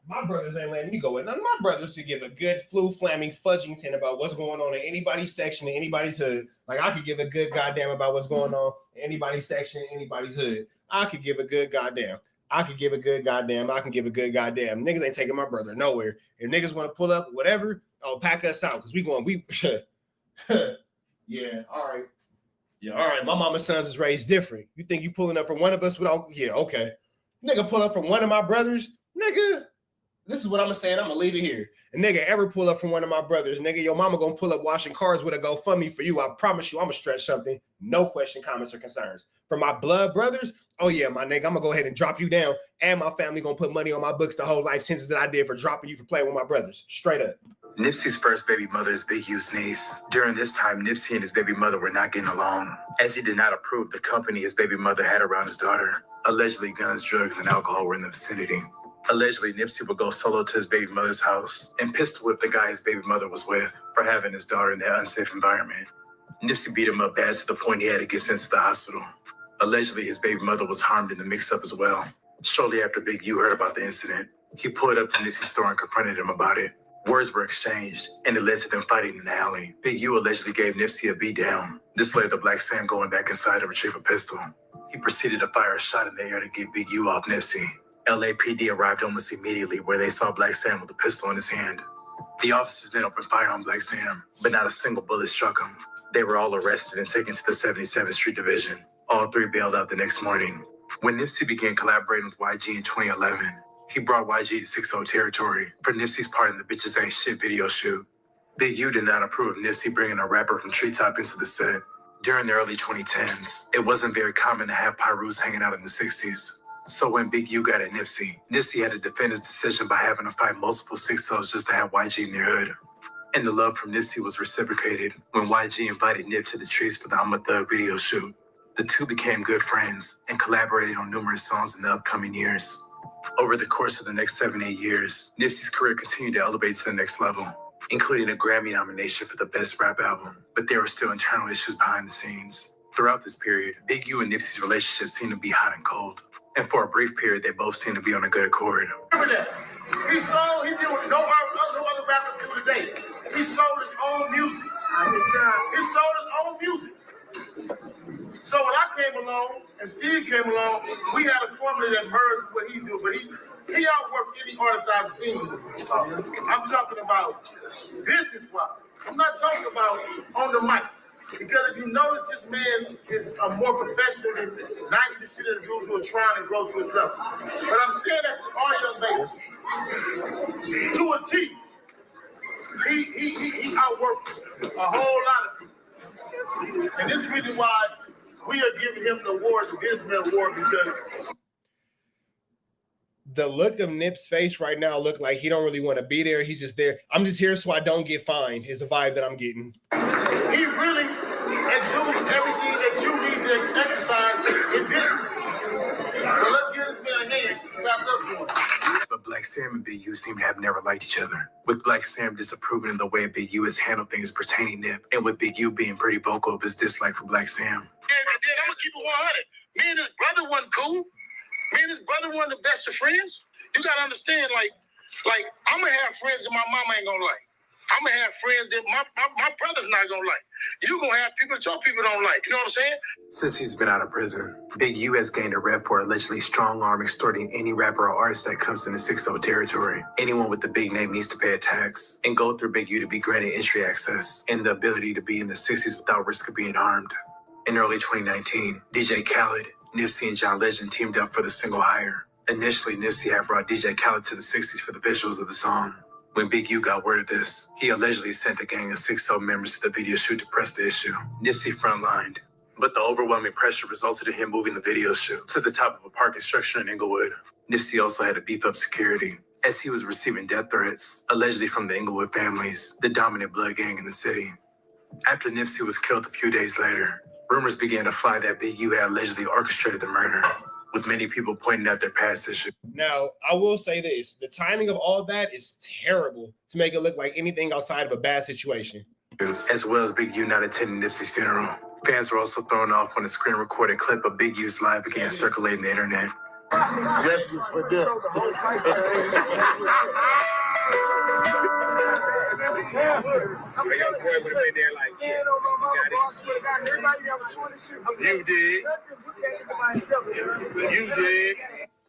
My brothers ain't letting me go with none of my brothers to give a good flamming fudgington about what's going on in anybody's section, in anybody's hood. Like I could give a good goddamn about what's going on in anybody's section, anybody's hood. I could give a good goddamn. I can give a good goddamn. Niggas ain't taking my brother nowhere. If niggas want to pull up, whatever, pack us out because yeah, all right. Yeah, all right. My mama's sons is raised different. You think you pulling up from one of us without? Yeah, okay. Nigga pull up from one of my brothers Nigga, this is what I'm saying. I'm gonna leave it here. A nigga ever pull up from one of my brothers, nigga, your mama gonna pull up washing cars with a GoFundMe for you. I promise you, I'm gonna stretch something. No question, comments, or concerns. For my blood brothers, oh yeah, my nigga, I'm gonna go ahead and drop you down, and my family gonna put money on my books the whole life sentence that I did for dropping you for playing with my brothers. Straight up. Nipsey's first baby mother is Big U's niece. During this time, Nipsey and his baby mother were not getting along, as he did not approve the company his baby mother had around his daughter. Allegedly, guns, drugs, and alcohol were in the vicinity. Allegedly, Nipsey would go solo to his baby mother's house and pistol whip the guy his baby mother was with for having his daughter in that unsafe environment. Nipsey beat him up bad to the point he had to get sent to the hospital. Allegedly, his baby mother was harmed in the mix-up as well. Shortly after Big U heard about the incident, he pulled up to Nipsey's store and confronted him about it. Words were exchanged, and it led to them fighting in the alley. Big U allegedly gave Nipsey a beat down. This led to Black Sam going back inside to retrieve a pistol. He proceeded to fire a shot in the air to get Big U off Nipsey. LAPD arrived almost immediately, where they saw Black Sam with a pistol in his hand. The officers then opened fire on Black Sam, but not a single bullet struck him. They were all arrested and taken to the 77th Street Division. All three bailed out the next morning. When Nipsey began collaborating with YG in 2011, he brought YG to 6-0 territory for Nipsey's part in the Bitches Ain't Shit video shoot. Big U did not approve of Nipsey bringing a rapper from Treetop into the set. During the early 2010s, it wasn't very common to have Pyrus hanging out in the 60s. So when Big U got at Nipsey had to defend his decision by having to fight multiple 6-0s just to have YG in their hood. And the love from Nipsey was reciprocated when YG invited Nip to the trees for the I'm a Thug video shoot. The two became good friends and collaborated on numerous songs in the upcoming years. Over the course of the next 7-8 years, Nipsey's career continued to elevate to the next level, including a Grammy nomination for the Best Rap Album. But there were still internal issues behind the scenes. Throughout this period, Big U and Nipsey's relationship seemed to be hot and cold. And for a brief period, they both seemed to be on a good accord. Remember that. He did what no other rapper do today. He sold his own music. He sold his own music. So when I came along and Steve came along, we had a formula that merged what he do, but he outworked any artist I've seen. I'm talking about business-wise. I'm not talking about on the mic. Because if you notice, this man is a more professional than 90% of the dudes who are trying to grow to his level. But I'm saying that to all young ladies, to a T. He outworked a whole lot of people. And this is the reason why we are giving him the award, the Businessman Award, because the look of Nip's face right now look like he don't really want to be there. He's just there. I'm just here so I don't get fined is the vibe that I'm getting. He really exudes everything that you need to exercise in business. So let's give this man a hand. Clap it up for him. But Black Sam and Big U seem to have never liked each other, with Black Sam disapproving of the way Big U has handled things pertaining Nip, and with Big U being pretty vocal of his dislike for Black Sam. And then I'm going to keep it 100. Me and his brother wasn't cool. Me and his brother weren't the best of friends. You gotta understand, like I'm gonna have friends that my mama ain't gonna like. I'm gonna have friends that my brother's not gonna like. You gonna have people that your people don't like. You know what I'm saying? Since he's been out of prison, Big U has gained a rep for allegedly strong-arm extorting any rapper or artist that comes into 6-0 territory. Anyone with the big name needs to pay a tax and go through Big U to be granted entry access and the ability to be in the 60s without risk of being harmed. In early 2019, DJ Khaled, Nipsey, and John Legend teamed up for the single Higher. Initially, Nipsey had brought DJ Khaled to the 60s for the visuals of the song. When Big U got word of this, he allegedly sent a gang of 6-0 members to the video shoot to press the issue. Nipsey frontlined, but the overwhelming pressure resulted in him moving the video shoot to the top of a parking structure in Inglewood. Nipsey also had to beef up security, as he was receiving death threats, allegedly from the Inglewood families, the dominant blood gang in the city. After Nipsey was killed a few days later, rumors began to fly that Big U had allegedly orchestrated the murder, with many people pointing out their past issues. Now, I will say this. The timing of all that is terrible to make it look like anything outside of a bad situation. As well as Big U not attending Nipsey's funeral. Fans were also thrown off when a screen-recorded clip of Big U's live began circulating the internet. Justice for them. You did. You did.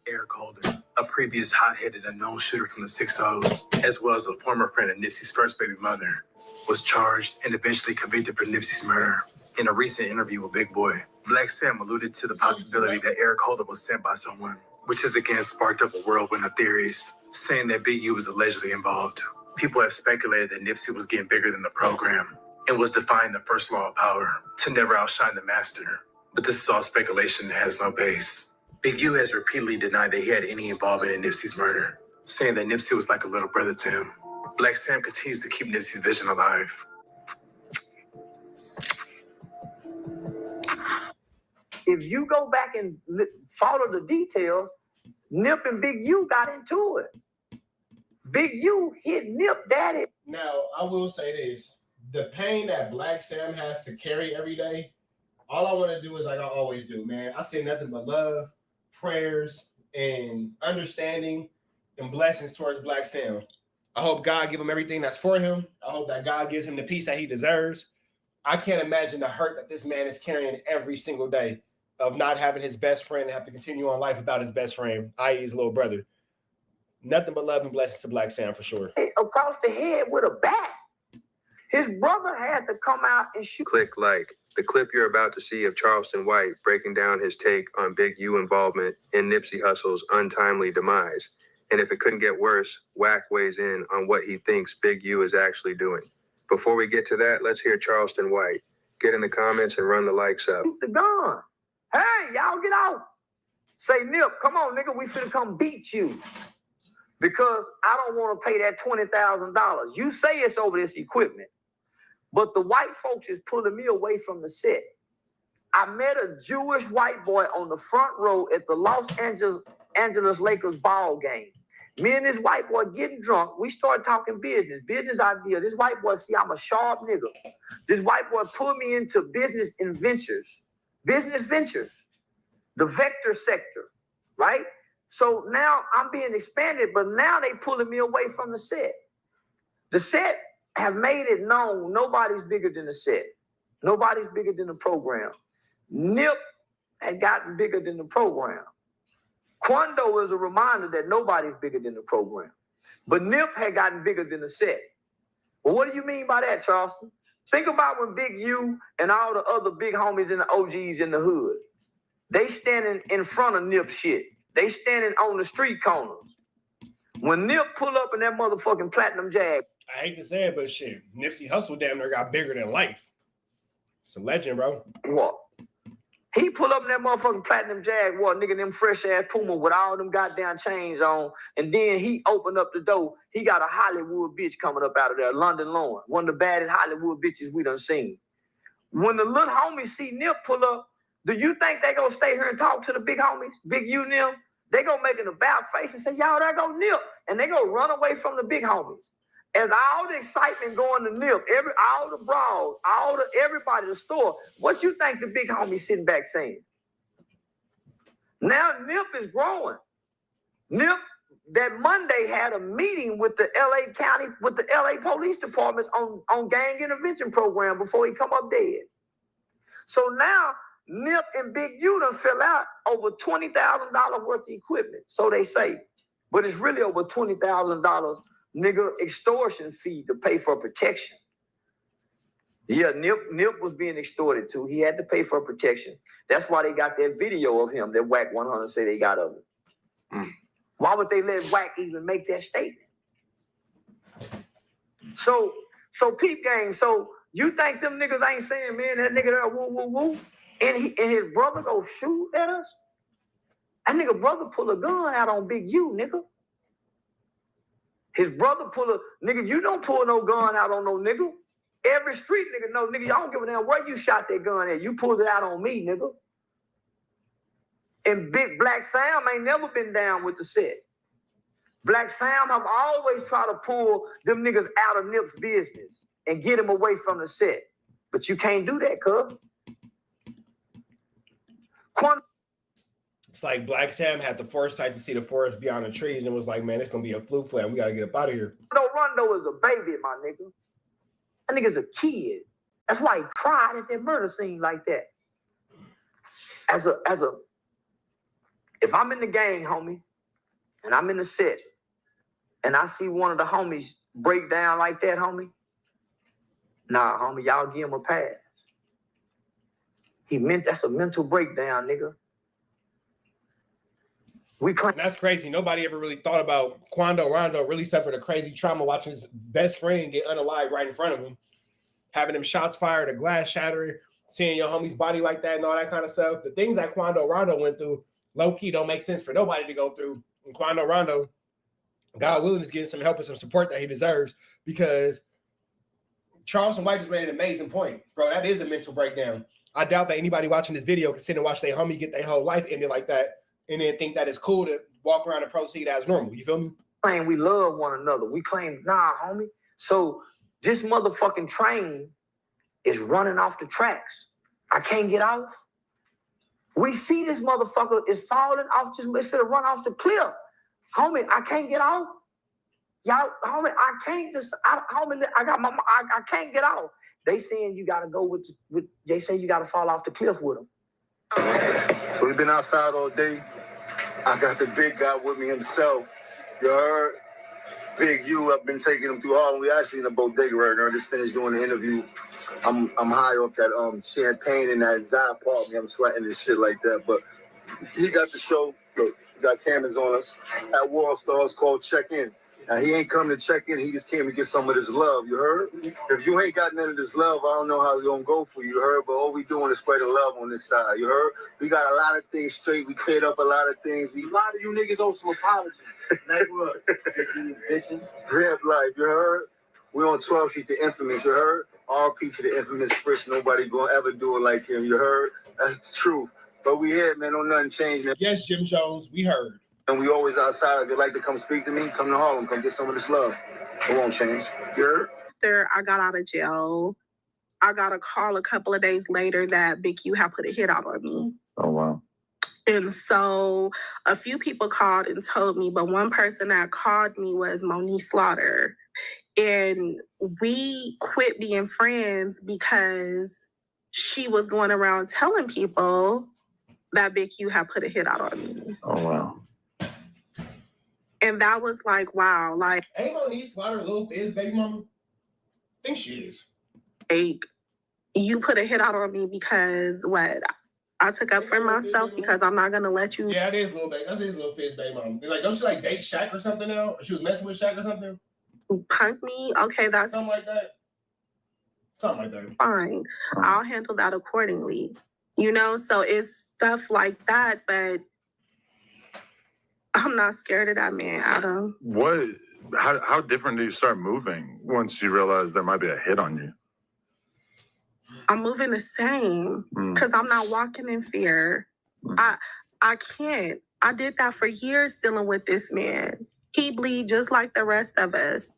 Eric Holden, a previous hot-headed unknown shooter from the 6-0s, as well as a former friend of Nipsey's first baby mother, was charged and eventually convicted for Nipsey's murder. In a recent interview with Big Boy, Black Sam alluded to the possibility that Eric Holden was sent by someone which has again sparked up a whirlwind of theories saying that Big U was allegedly involved. People have speculated that Nipsey was getting bigger than the program and was defying the first law of power to never outshine the master. But this is all speculation that has no base. Big U has repeatedly denied that he had any involvement in Nipsey's murder, saying that Nipsey was like a little brother to him. Black Sam continues to keep Nipsey's vision alive. If you go back and follow the details, Nip and Big U got into it. Big U hit Nip daddy. Now, I will say this. The pain that Black Sam has to carry every day, all I want to do is like I always do, man. I say nothing but love, prayers, and understanding and blessings towards Black Sam. I hope God give him everything that's for him. I hope that God gives him the peace that he deserves. I can't imagine the hurt that this man is carrying every single day of not having his best friend and have to continue on life without his best friend, i.e. his little brother. Nothing but love and blessings to Black Sam for sure. Across the head with a bat. His brother had to come out and shoot. Click like. The clip you're about to see of Charleston White breaking down his take on Big U involvement in Nipsey Hussle's untimely demise. And if it couldn't get worse, Wack weighs in on what he thinks Big U is actually doing. Before we get to that, let's hear Charleston White. Get in the comments and run the likes up. Shoot the gun. Hey, y'all get out. Say, Nip, come on, nigga, we finna come beat you. Because I don't want to pay that $20,000. You say it's over this equipment. But the white folks is pulling me away from the set. I met a Jewish white boy on the front row at the Los Angeles Lakers ball game. Me and this white boy getting drunk. We started talking business idea. This white boy, see, I'm a sharp nigga. This white boy pulled me into business ventures, the vector sector, right? So now I'm being expanded, but now they pulling me away from the set. The set have made it known nobody's bigger than the set. Nobody's bigger than the program. Nip had gotten bigger than the program. Quando is a reminder that nobody's bigger than the program. But Nip had gotten bigger than the set. Well, what do you mean by that, Charleston? Think about when Big U and all the other big homies and the OGs in the hood, they standing in front of Nip shit. They standing on the street corners. When Nip pull up in that motherfucking platinum Jag. I hate to say it, but shit, Nipsey Hussle damn near got bigger than life. It's a legend, bro. What? He pull up in that motherfucking platinum Jaguar, nigga, them fresh ass Puma with all them goddamn chains on, and then he opened up the door. He got a Hollywood bitch coming up out of there, London Lauren, one of the baddest Hollywood bitches we done seen. When the little homies see Nip pull up, do you think they gonna stay here and talk to the big homies, Big U and them? They gonna make an about face and say, y'all, there go Nip, and they gonna run away from the big homies. As all the excitement going to Nip, all the brawls, everybody in the store, what you think the big homie sitting back saying? Now Nip is growing. Nip that Monday had a meeting with the LA County, with the LA Police Departments on gang intervention program before he come up dead. So now Nip and Big U done fell out over $20,000 worth of equipment, so they say. But it's really over $20,000 nigga extortion fee to pay for protection. Yeah, Nip was being extorted too. He had to pay for protection. That's why they got that video of him that Wack 100 say they got of it. Why would they let Wack even make that statement? So peep gang, so you think them niggas ain't saying, man, that nigga there, woo, woo, woo, and his brother go shoot at us? That nigga brother pull a gun out on Big U, nigga. His brother pull a, nigga, you don't pull no gun out on no nigga. Every street nigga know, nigga, y'all don't give a damn where you shot that gun at. You pulled it out on me, nigga. And Big Black Sam ain't never been down with the set. Black Sam have always tried to pull them niggas out of Nip's business and get him away from the set. But you can't do that, cuz. It's like Black Sam had the foresight to see the forest beyond the trees and was like, man, it's going to be a fluke flam. We got to get up out of here. Rondo is a baby, my nigga. That nigga's a kid. That's why he cried at that murder scene like that. If I'm in the gang, homie, and I'm in the set, and I see one of the homies break down like that, homie, nah, homie, y'all give him a pass. That's a mental breakdown, nigga. That's crazy. Nobody ever really thought about Quando Rondo really suffered a crazy trauma watching his best friend get unalived right in front of him, having him shots fired, a glass shattering, seeing your homie's body like that and all that kind of stuff. The things that Quando Rondo went through, low-key don't make sense for nobody to go through. And Quando Rondo, God willing, is getting some help and some support that he deserves, because Charleston White just made an amazing point. Bro, that is a mental breakdown. I doubt that anybody watching this video can sit and watch their homie get their whole life ended like that and then think that it's cool to walk around and proceed as normal. You feel me? Claim we love one another. We claim, nah, homie. So this motherfucking train is running off the tracks. I can't get off. We see this motherfucker is falling off, it's gonna run off the cliff. Homie, I can't get off. Y'all, homie, I can't just, homie, I can't get off. They saying you gotta go with they say you gotta fall off the cliff with them. So we've been outside all day. I got the big guy with me himself. You heard? Big U. I've been taking him through Harlem. We actually in a bodega right now. I just finished doing the interview. I'm high off that champagne and that Zod part. I'm sweating and shit like that. But he got the show. Look, we got cameras on us at Wall Stars called Check In. Now he ain't come to check in. He just came to get some of this love. You heard? If you ain't got none of this love, I don't know how it's gonna go for you. You heard? But all we doing is spreading love on this side. You heard? We got a lot of things straight. We cleared up a lot of things. A lot of you niggas owe some apologies. Bitches. Rap life. You heard? We on 12th Street, the infamous. You heard? RP to the infamous Frisch. Nobody gonna ever do it like him. You heard? That's the truth. But we here, man. Don't nothing change, man. Yes, Jim Jones. We heard. And we always outside. If you'd like to come speak to me, come to Harlem. Come get some of this love. It won't change. You heard? After I got out of jail, I got a call a couple of days later that Big U had put a hit out on me. Oh, wow. And so a few people called and told me, but one person that called me was Monique Slaughter. And we quit being friends because she was going around telling people that Big U had put a hit out on me. Oh, wow. And that was like, wow, like. Ain't Monique Slaughter Lil Fizz baby mama? I think she is. Like, you put a hit out on me because what? I took up for myself because I'm not gonna let you. Yeah, that is Lil Fizz baby mama. Like, don't she like date Shaq or something now? She was messing with Shaq or something? Punk me? Okay, that's something like that. Something like that. Fine. I'll handle that accordingly. You know, so it's stuff like that, but I'm not scared of that man, Adam. How different do you start moving once you realize there might be a hit on you? I'm moving the same because I'm not walking in fear. I can't. I did that for years dealing with this man. He bleed just like the rest of us.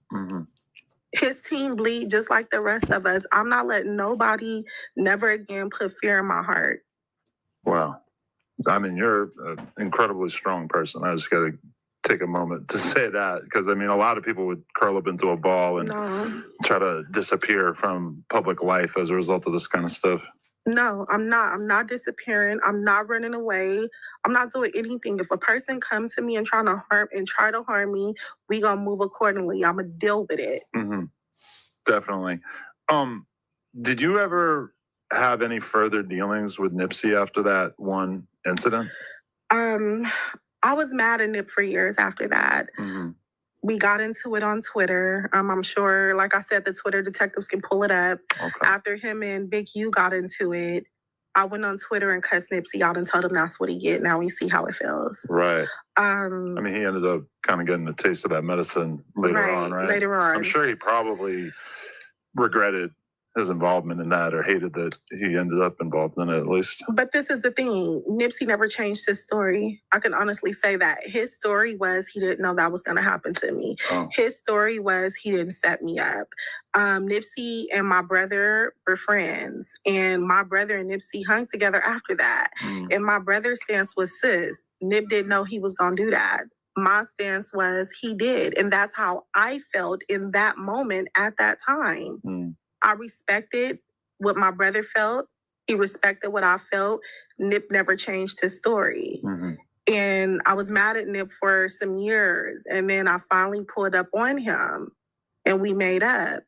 His team bleed just like the rest of us. I'm not letting nobody never again put fear in my heart. Wow. I mean, you're an incredibly strong person. I just got to take a moment to say that, because, I mean, a lot of people would curl up into a ball and try to disappear from public life as a result of this kind of stuff. No, I'm not. I'm not disappearing. I'm not running away. I'm not doing anything. If a person comes to me and try to harm me, we gonna move accordingly. I'm gonna deal with it. Definitely. Did you ever have any further dealings with Nipsey after that one incident? I was mad at Nip for years after that. We got into it on Twitter. I'm sure, like I said, the Twitter detectives can pull it up. After him and Big U got into it, I went on Twitter and cussed Nipsey out and told him that's what he get. Now we see how it feels. Right. I mean, he ended up kind of getting a taste of that medicine later on, right? Later on. I'm sure he probably regretted his involvement in that, or hated that he ended up involved in it, at least. But this is the thing. Nipsey never changed his story. I can honestly say that. His story was he didn't know that was going to happen to me. His story was he didn't set me up. Nipsey and my brother were friends, and my brother and Nipsey hung together after that. And my brother's stance was, sis, Nip didn't know he was going to do that. My stance was he did. And that's how I felt in that moment at that time. I respected what my brother felt. He respected what I felt. Nip never changed his story. And I was mad at Nip for some years. And then I finally pulled up on him and we made up.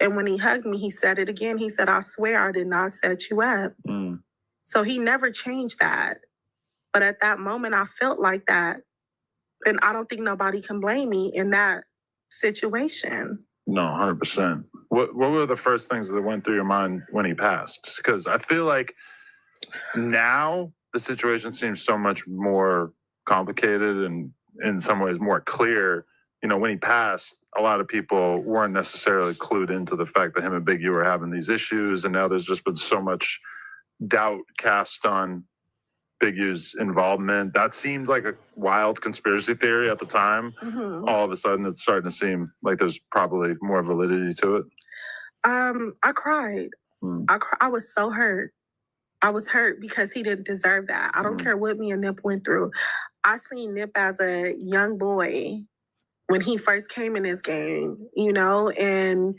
And when he hugged me, he said it again. He said, I swear I did not set you up. So he never changed that. But at that moment, I felt like that. And I don't think nobody can blame me in that situation. No, 100%. What were the first things that went through your mind when he passed? Because I feel like now the situation seems so much more complicated and in some ways more clear. You know, when he passed, a lot of people weren't necessarily clued into the fact that him and Big U were having these issues, and now there's just been so much doubt cast on Big U's involvement. That seemed like a wild conspiracy theory at the time. All of a sudden, it's starting to seem like there's probably more validity to it. I cried. I was so hurt. I was hurt because he didn't deserve that. I don't care what me and Nip went through. I seen Nip as a young boy when he first came in this game, you know, and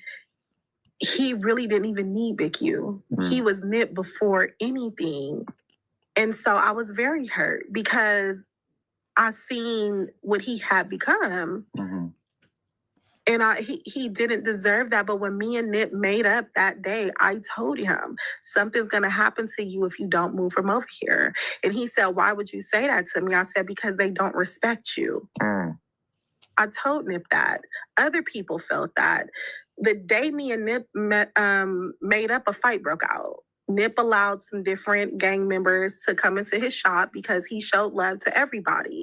he really didn't even need Big U. He was Nip before anything. And so I was very hurt because I seen what he had become. And he didn't deserve that. But when me and Nip made up that day, I told him, something's going to happen to you if you don't move from over here. And he said, why would you say that to me? I said, because they don't respect you. I told Nip that. Other people felt that. The day me and Nip made up, a fight broke out. Nip allowed some different gang members to come into his shop because he showed love to everybody.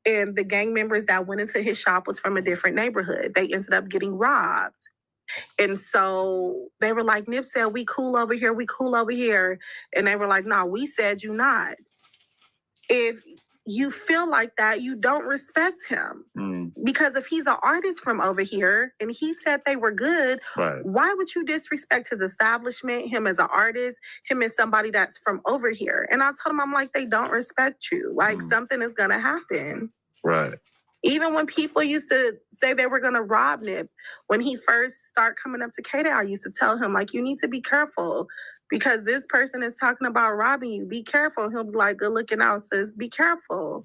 And the gang members that went into his shop was from a different neighborhood. They ended up getting robbed. And so they were like, Nip said, we cool over here, we cool over here. And they were like, no, we said you not. If you feel like that, you don't respect him. Because if he's an artist from over here and he said they were good, why would you disrespect his establishment, him as an artist, him as somebody that's from over here? And I told him, I'm like, they don't respect you. Like, something is going to happen. Even when people used to say they were going to rob Nip, when he first started coming up to K-Day, I used to tell him, like, you need to be careful because this person is talking about robbing you. Be careful. He'll be like, good looking out, sis. Be careful.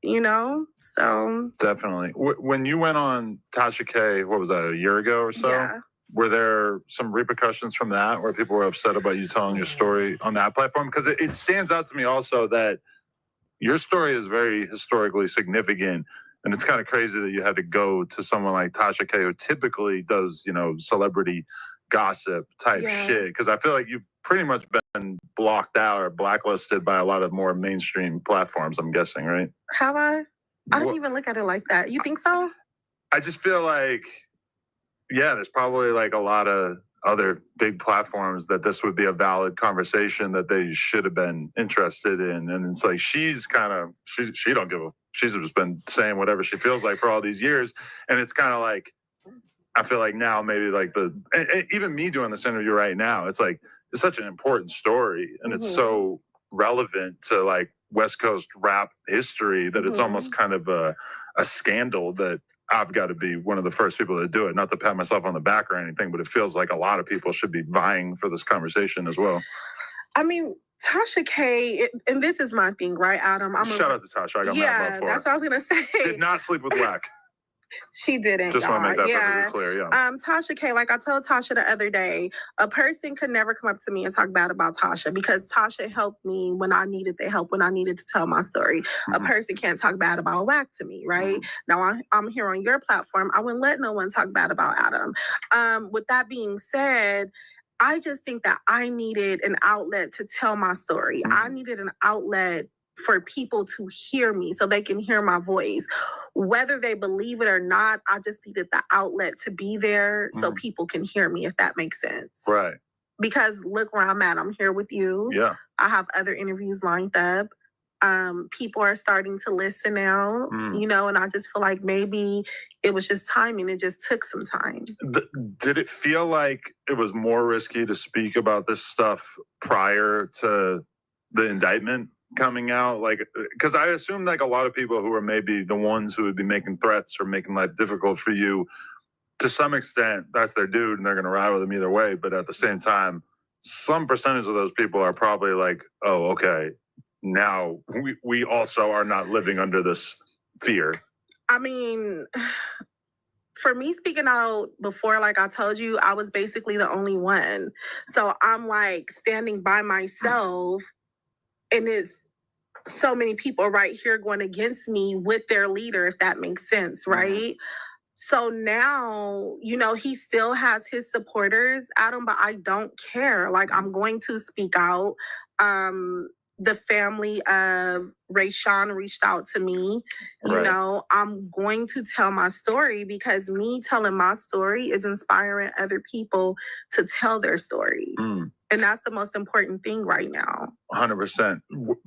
You know? So. Definitely. When you went on Tasha K, what was that, a year ago or so? Yeah. Were there some repercussions from that where people were upset about you telling your story on that platform? Because it stands out to me also that your story is very historically significant. And it's kind of crazy that you had to go to someone like Tasha K, who typically does, you know, celebrity gossip type shit. Because I feel like you've pretty much been blocked out or blacklisted by a lot of more mainstream platforms, I'm guessing, right? Have I? I didn't even look at it like that. You think so? I just feel like, yeah, there's probably like a lot of other big platforms that this would be a valid conversation that they should have been interested in. And it's like, she's kind of, she don't give a, she's just been saying whatever she feels like for all these years. And it's kind of like, I feel like now maybe like even me doing this interview right now, it's like, it's such an important story and it's so relevant to like West Coast rap history that it's almost kind of a scandal that I've got to be one of the first people to do it. Not to pat myself on the back or anything, but it feels like a lot of people should be vying for this conversation as well. I mean, Tasha K, and this is my thing, right, Adam? Shout out to Tasha. I got my love for that's what I was going to say. Did not sleep with Wack. She didn't. Just want to make that perfectly clear, Tasha K, like I told Tasha the other day, a person could never come up to me and talk bad about Tasha because Tasha helped me when I needed the help, when I needed to tell my story. A person can't talk bad about Wack to me, right? Now I'm here on your platform. I wouldn't let no one talk bad about Adam. With that being said, I just think that I needed an outlet to tell my story. I needed an outlet for people to hear me so they can hear my voice. Whether they believe it or not, I just needed the outlet to be there so people can hear me, if that makes sense. Right. Because look where I'm at. I'm here with you. Yeah. I have other interviews lined up. People are starting to listen now, you know, and I just feel like maybe it was just timing. It just took some time. Did it feel like it was more risky to speak about this stuff prior to the indictment coming out? Like, because I assume like a lot of people who are maybe the ones who would be making threats or making life difficult for you, to some extent, that's their dude and they're going to ride with him either way. But at the same time, some percentage of those people are probably like, oh, okay, now we also are not living under this fear. I mean, for me speaking out before, like I told you, I was basically the only one. So I'm like standing by myself and so many people right here going against me with their leader, if that makes sense, right? So now, you know, he still has his supporters, Adam, but I don't care. Like, I'm going to speak out. The family of Rayshawn reached out to me. You know, I'm going to tell my story because me telling my story is inspiring other people to tell their story. And that's the most important thing right now. 100%.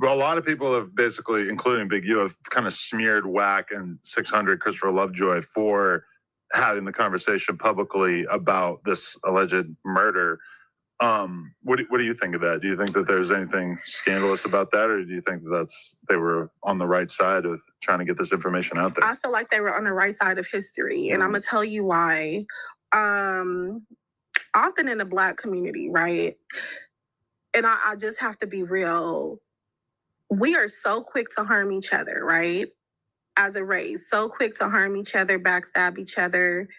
A lot of people have basically, including Big U, have kind of smeared Wack and 600 Christopher Lovejoy for having the conversation publicly about this alleged murder. What do you think of that? Do you think that there's anything scandalous about that, or do you think that they were on the right side of trying to get this information out there? I feel like they were on the right side of history, and I'm gonna tell you why. Often in the Black community, right? And I just have to be real. We are so quick to harm each other, right? As a race, so quick to harm each other, backstab each other,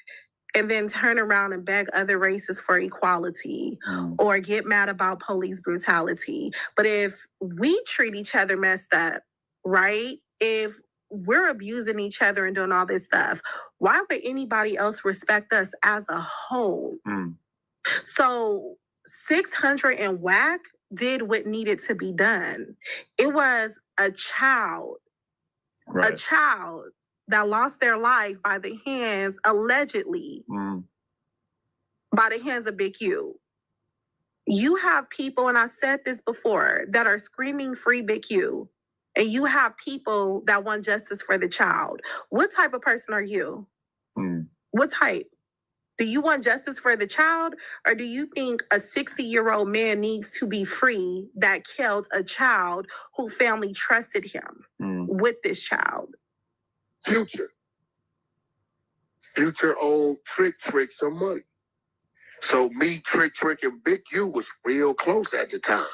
and then turn around and beg other races for equality or get mad about police brutality. But if we treat each other messed up, right? If we're abusing each other and doing all this stuff, why would anybody else respect us as a whole? So 600 and Wack did what needed to be done. It was a child that lost their life by the hands, allegedly, by the hands of Big U. You have people, and I said this before, that are screaming free Big U, and you have people that want justice for the child. What type of person are you? What type? Do you want justice for the child, or do you think a 60-year-old man needs to be free that killed a child who family trusted him with this child? Future old Trick some money. So me, Trick and Big U was real close at the time,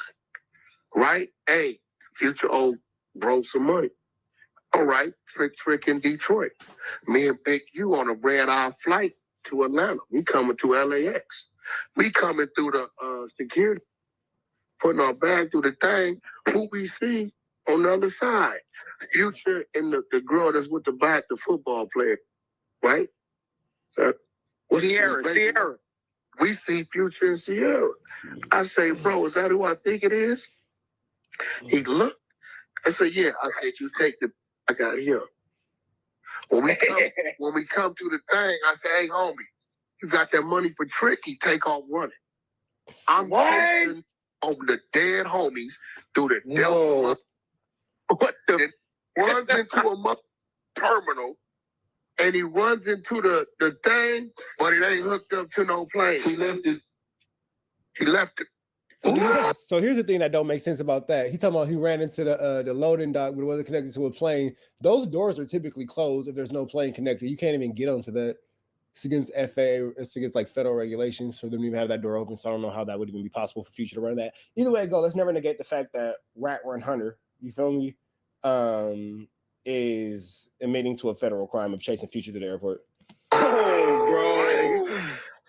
right? Hey, Future old broke some money. All right, Trick in Detroit. Me and Big U on a red-eye flight to Atlanta. We coming to LAX. We coming through the security, putting our bag through the thing. Who we see on the other side? Future and the girl that's with the back, the football player, right? Sierra. We see Future and Sierra. I say, bro, is that who I think it is? He looked. I said, yeah. I said, you take the. I got here. When we come to the thing, I say, hey, homie, you got that money for Trick? He take off running. I'm chasing over the dead homies through the Delta. What the? Runs into a terminal, and he runs into the thing, but it ain't hooked up to no plane. He left it. So here's the thing that don't make sense about that. He's talking about he ran into the loading dock, but it wasn't connected to a plane. Those doors are typically closed if there's no plane connected. You can't even get onto that. It's against FAA. It's against like federal regulations for them to even have that door open. So I don't know how that would even be possible for Future to run that. Either way it go, let's never negate the fact that Rat Run Hunter, you feel me, is admitting to a federal crime of chasing Future to the airport. Oh,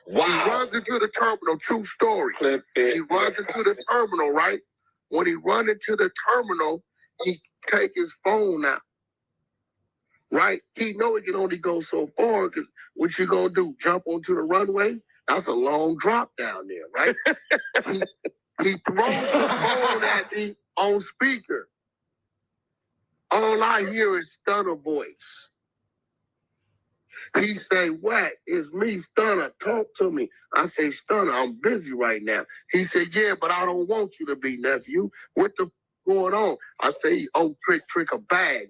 bro. Wow. He runs into the terminal, true story. He runs into the terminal, right? When he runs into the terminal, he take his phone out, right? He know he can only go so far, because what you gonna do, jump onto the runway? That's a long drop down there, right? he throws the phone at me on speaker. All I hear is Stunner voice. He say, Wack, it's me, Stunner, talk to me. I say, Stunner, I'm busy right now. He said, yeah, but I don't want you to be, nephew. What the going on? I say, oh, Trick a bag.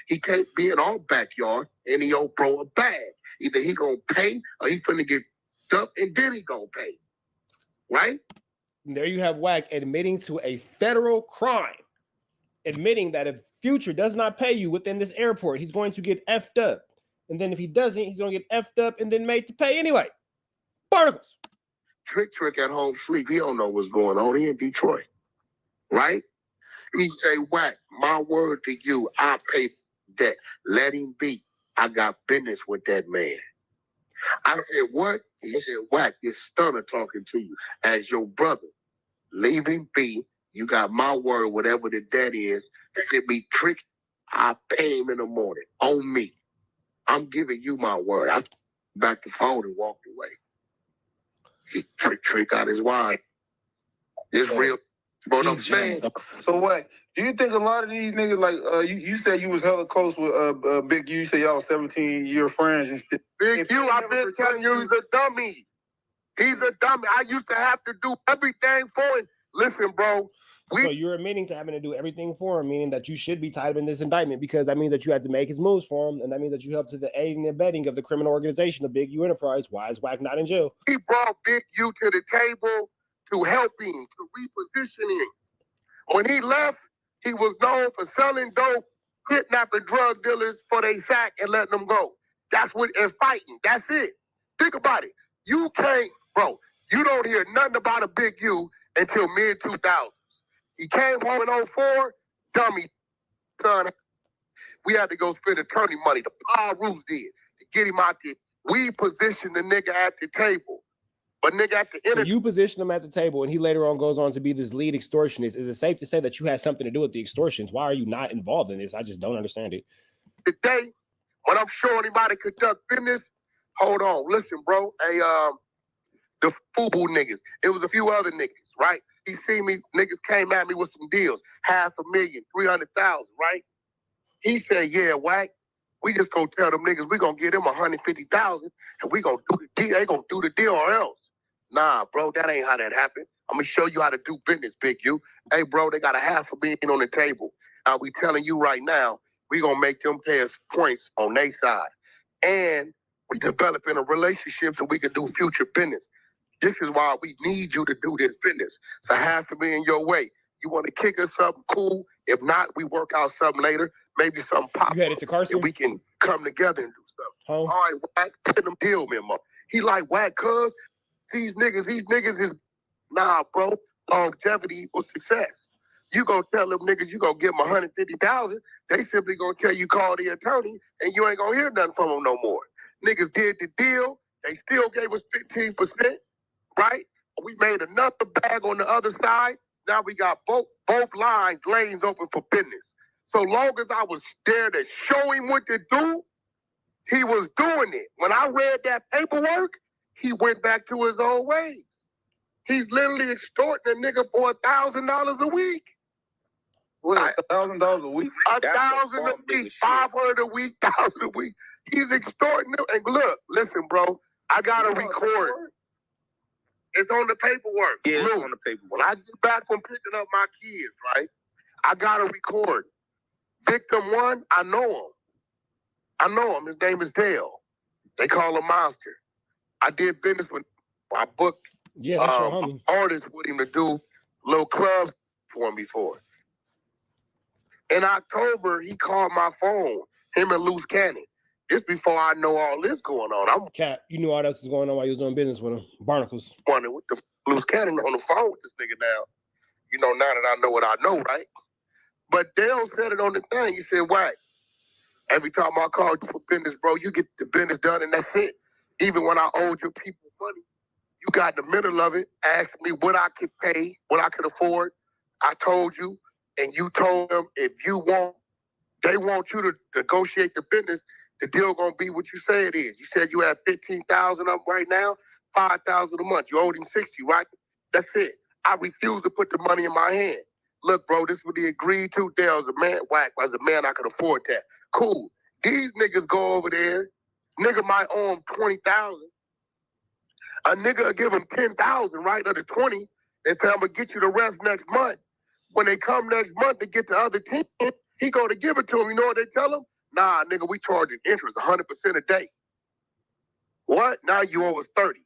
He can't be in our backyard, and he owe bro a bag. Either he gonna pay, or he finna get dumped, and then he gonna pay. Right? And there you have Wack admitting to a federal crime. Admitting that if Future does not pay you within this airport, he's going to get effed up. And then if he doesn't, he's going to get effed up and then made to pay anyway. Barnacles. Trick at home sleep. He don't know what's going on. He in Detroit. Right? He say, Wack, my word to you, I pay that. Let him be. I got business with that man. I said, what? He said, Wack, this Stunner talking to you as your brother. Leave him be. You got my word, whatever the debt is. Send me trick. I pay him in the morning on me. I'm giving you my word. I back the phone and walked away. He trick out his wine. It's real. Bro, I'm saying. So what? Do you think a lot of these niggas, like, you said you was hella close with Big U, you said y'all was 17-year friends and shit. Big U, I've been telling you, he's a dummy. He's a dummy. I used to have to do everything for him. Listen, bro. So you're admitting to having to do everything for him, meaning that you should be tied up in this indictment because that means that you had to make his moves for him, and that means that you helped to the aiding and abetting of the criminal organization, the Big U Enterprise. Why is Wack not in jail? He brought Big U to the table to help him, to reposition him. When he left, he was known for selling dope, kidnapping drug dealers for their sack and letting them go. That's what, and fighting. That's it. Think about it. You can't, bro, you don't hear nothing about a Big U until mid-2000s. He came home in 04, dummy, son. We had to go spend attorney money. The Power Rules did to get him out there. We positioned the nigga at the table. But nigga at the end. So you position him at the table, and he later on goes on to be this lead extortionist. Is it safe to say that you had something to do with the extortions? Why are you not involved in this? I just don't understand it. Today, when I'm showing him how to conduct business, hold on, listen, bro. Hey, the FUBU niggas. It was a few other niggas, right? He seen me, niggas came at me with some deals, $500,000, 300,000, right? He said, yeah, Wack, we just gonna tell them niggas we gonna give them 150,000 and we gonna do the deal. They gonna do the deal or else. Nah, bro, that ain't how that happened. I'm gonna show you how to do business, Big U. Hey, bro, they got $500,000 on the table. We telling you right now, we gonna make them pay us points on their side. And we developing a relationship so we can do future business. This is why we need you to do this business. So $500,000 your way. You want to kick us something cool? If not, we work out something later. Maybe something pop. You headed to Carson? We can come together and do stuff. Home? All right, Wack, put them deal memo. He like, Wack, cuz these niggas is, nah, bro. Longevity equals success. You gonna tell them niggas you gonna give them 150,000. They simply gonna tell you call the attorney and you ain't gonna hear nothing from them no more. Niggas did the deal. They still gave us 15%. Right? We made another bag on the other side. Now we got both lanes open for business. So long as I was there to show him what to do, he was doing it. When I read that paperwork, he went back to his old ways. He's literally extorting a nigga for $1,000 a week. What, $1,000 a week? 1,000 a week, 500 a week, 1,000 a week. He's extorting them. And look, listen, bro, I gotta record. It's on the paperwork. Yeah, Look, it's on the paperwork. When I get back from picking up my kids, right, I gotta record. Victim 1, I know him. His name is Dale. They call him Monster. I did business with, I booked that's your homie. artists with him to do little clubs for him before. In October, he called my phone, him and Loose Cannon. It's before I know all this going on. I'm Cat, you knew all this was going on while you was doing business with him. Barnacles. wondering what the Loose Cannon on the phone with this nigga now. You know, now that I know what I know, right? But Dale said it on the thing. He said, Wack, every time I call you for business, bro, you get the business done and that's it. Even when I owed your people money, you got in the middle of it, asked me what I could pay, what I could afford. I told you, and you told them if you want, they want you to negotiate the business, the deal gonna be what you say it is. You said you have 15,000 up right now, 5,000 a month. You owed him 60, right? That's it. I refuse to put the money in my hand. Look, bro, this is what he agreed to. Dale's a man. Wack, as a man, I could afford that. Cool. These niggas go over there. Nigga might owe him 20,000. A nigga will give him 10,000, right, of the 20, and say, I'm gonna get you the rest next month. When they come next month to get the other 10, he go to give it to him. You know what they tell him? Nah, nigga, we charging interest 100% a day. What? Now you owe us 30.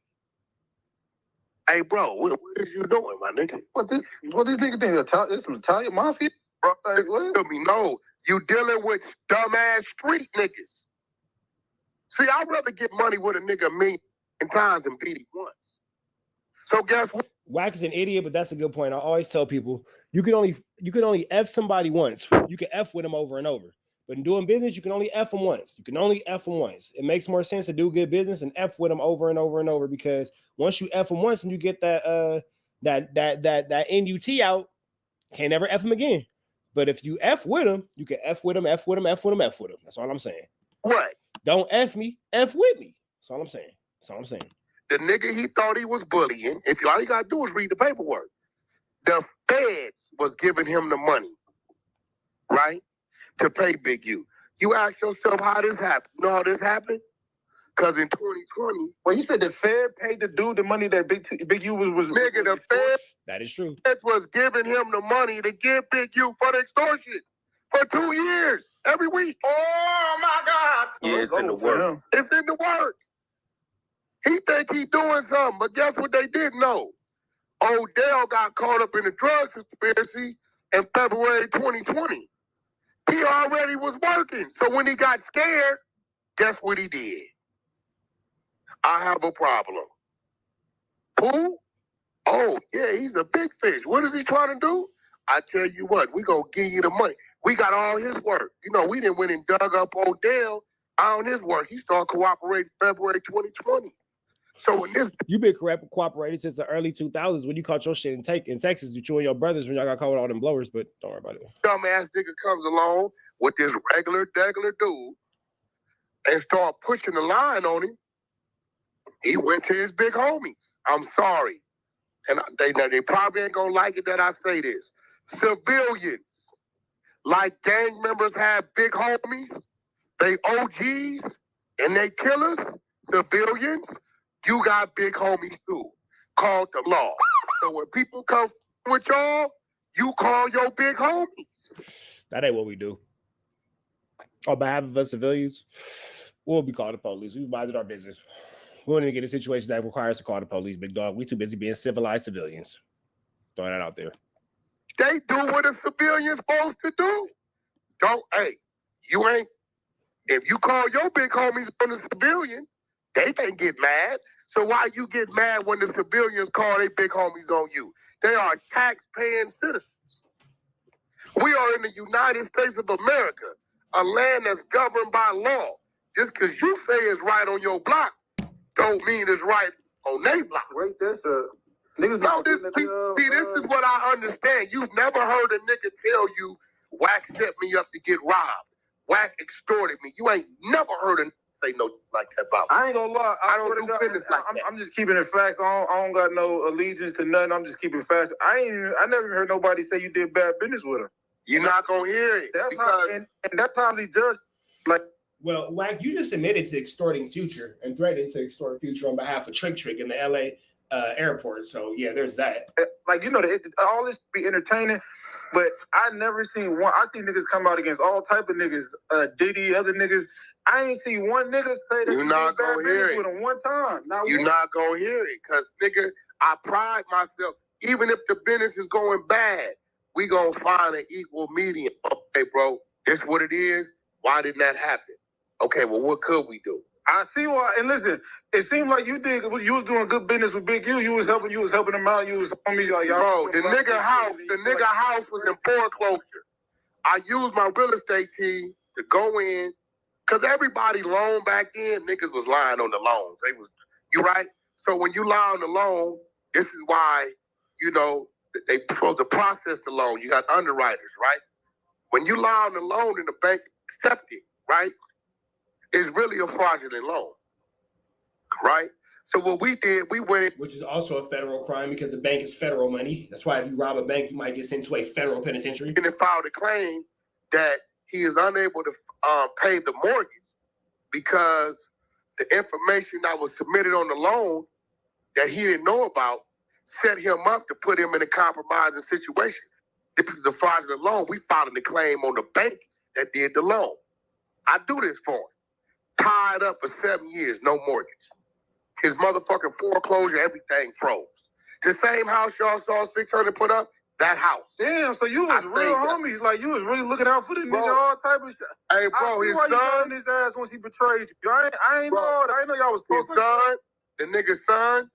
Hey, bro, what is you doing, my nigga? What this nigga think? This some Italian mafia? Bro, tell me, no. You dealing with dumbass street niggas. See, I'd rather get money with a nigga a million times than beat him once. So guess what? Wack is an idiot, but that's a good point. I always tell people you can only F somebody once. You can F with them over and over. But in doing business, you can only F them once. It makes more sense to do good business and F with them over and over and over, because once you F them once and you get that NUT out, Can't never F him again. But if you F with him, you can F with him, F with him, F with him, F with him. That's all I'm saying. What? Don't F me, F with me. That's all I'm saying. That's all I'm saying. The nigga he thought he was bullying, if all you gotta do is read the paperwork. The Feds was giving him the money, right? To pay Big U. You ask yourself how this happened. You know how this happened? Because in 2020... Well, you said the Fed paid the dude the money that Big U was... Nigga, the Fed... That is true. Feds was giving him the money to give Big U for the extortion for 2 years, every week. Oh, my God. Yeah, it's in the work. It's in the work. He think he doing something, but guess what they didn't know? Odell got caught up in the drug conspiracy in February 2020. He already was working. So when he got scared, guess what he did? I have a problem. Who? Oh, yeah, he's a big fish. What is he trying to do? I tell you what, we gonna give you the money. We got all his work. You know, we didn't went and dug up Odell on his work. He started cooperating February 2020. So when this... You've been cooperating since the early 2000s when you caught your shit in Texas, you and your brothers when y'all got caught with all them blowers, but don't worry about it. Dumbass nigga comes along with this regular dude and start pushing the line on him. He went to his big homies. I'm sorry. And they probably ain't gonna like it that I say this. Civilians, like gang members have big homies, they OGs, and they killers, civilians, you got big homies too, called the law. So when people come with y'all, you call your big homies. That ain't what we do. On behalf of us civilians, we'll be called the police. We minded our business. We won't even get a situation that requires us to call the police, big dog. We too busy being civilized civilians. Throwing that out there. They do what a civilian's supposed to do. You ain't, if you call your big homies on a civilian, they can't get mad. So why you get mad when the civilians call their big homies on you? They are tax-paying citizens. We are in the United States of America, a land that's governed by law. Just because you say it's right on your block, don't mean it's right on their block. Wait, that's a... This is what I understand. You've never heard a nigga tell you, Wack set me up to get robbed. Wack extorted me. You ain't never heard a say no like that about me. I ain't gonna lie. I don't do business like that. I'm just keeping it facts. I don't got no allegiance to nothing. I'm just keeping facts. I never heard nobody say you did bad business with him. You're not gonna hear it. That's how, and that's how they judge. Like, well, Wack, you just admitted to extorting Future and threatening to extort Future on behalf of Trick in the LA airport. So yeah, there's that. Like, you know, all this be entertaining, but I never seen one. I see niggas come out against all type of niggas, Diddy, other niggas. I ain't see one nigga say that you're not gonna hear it with him one time. You're not gonna hear it, cause nigga, I pride myself. Even if the business is going bad, we gonna find an equal medium. Okay, bro, this what it is. Why didn't that happen? Okay, well, what could we do? I see why. And listen, it seemed like you was doing good business with Big U. You was helping him out. You was on me like, y'all. Bro, the nigga house was in foreclosure. I used my real estate team to go in, cause everybody loaned back then. Niggas was lying on the loans. You right? So when you lie on the loan, this is why, you know, they supposed to process the loan. You got underwriters, right? When you lie on the loan and the bank accept it, right? It's really a fraudulent loan, right? So what we did, we went in. Which is also a federal crime because the bank is federal money. That's why if you rob a bank, you might get sent to a federal penitentiary. And they filed a claim that he is unable to pay the mortgage because the information that was submitted on the loan that he didn't know about set him up to put him in a compromising situation. This is a fraudulent loan. We filed a claim on the bank that did the loan. I do this for him. Tied up for 7 years, no mortgage. His motherfucking foreclosure, everything froze. The same house y'all saw 600 put up, that house. Damn, so you was real homies. Like, you was really looking out for the nigga, all type of shit. Hey, bro, his son. His ass once he betrayed you. I ain't know y'all was close. His son, the nigga's son,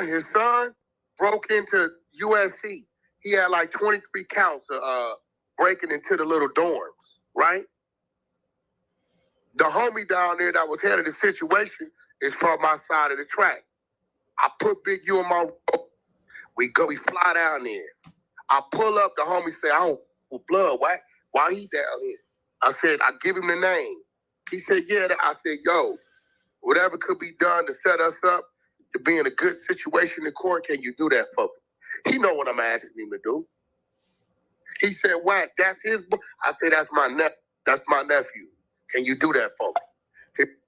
his son broke into USC. He had like 23 counts of breaking into the little dorms, right? The homie down there that was head of the situation is from my side of the track. I put Big U in my road. We fly down there. I pull up, the homie say, I don't with blood. Why he down here? I said, I give him the name. He said, yeah. I said, yo, whatever could be done to set us up to be in a good situation in court, can you do that for me? He know what I'm asking him to do. He said, Wack, that's his boy. I said, that's my nephew. Can you do that for me?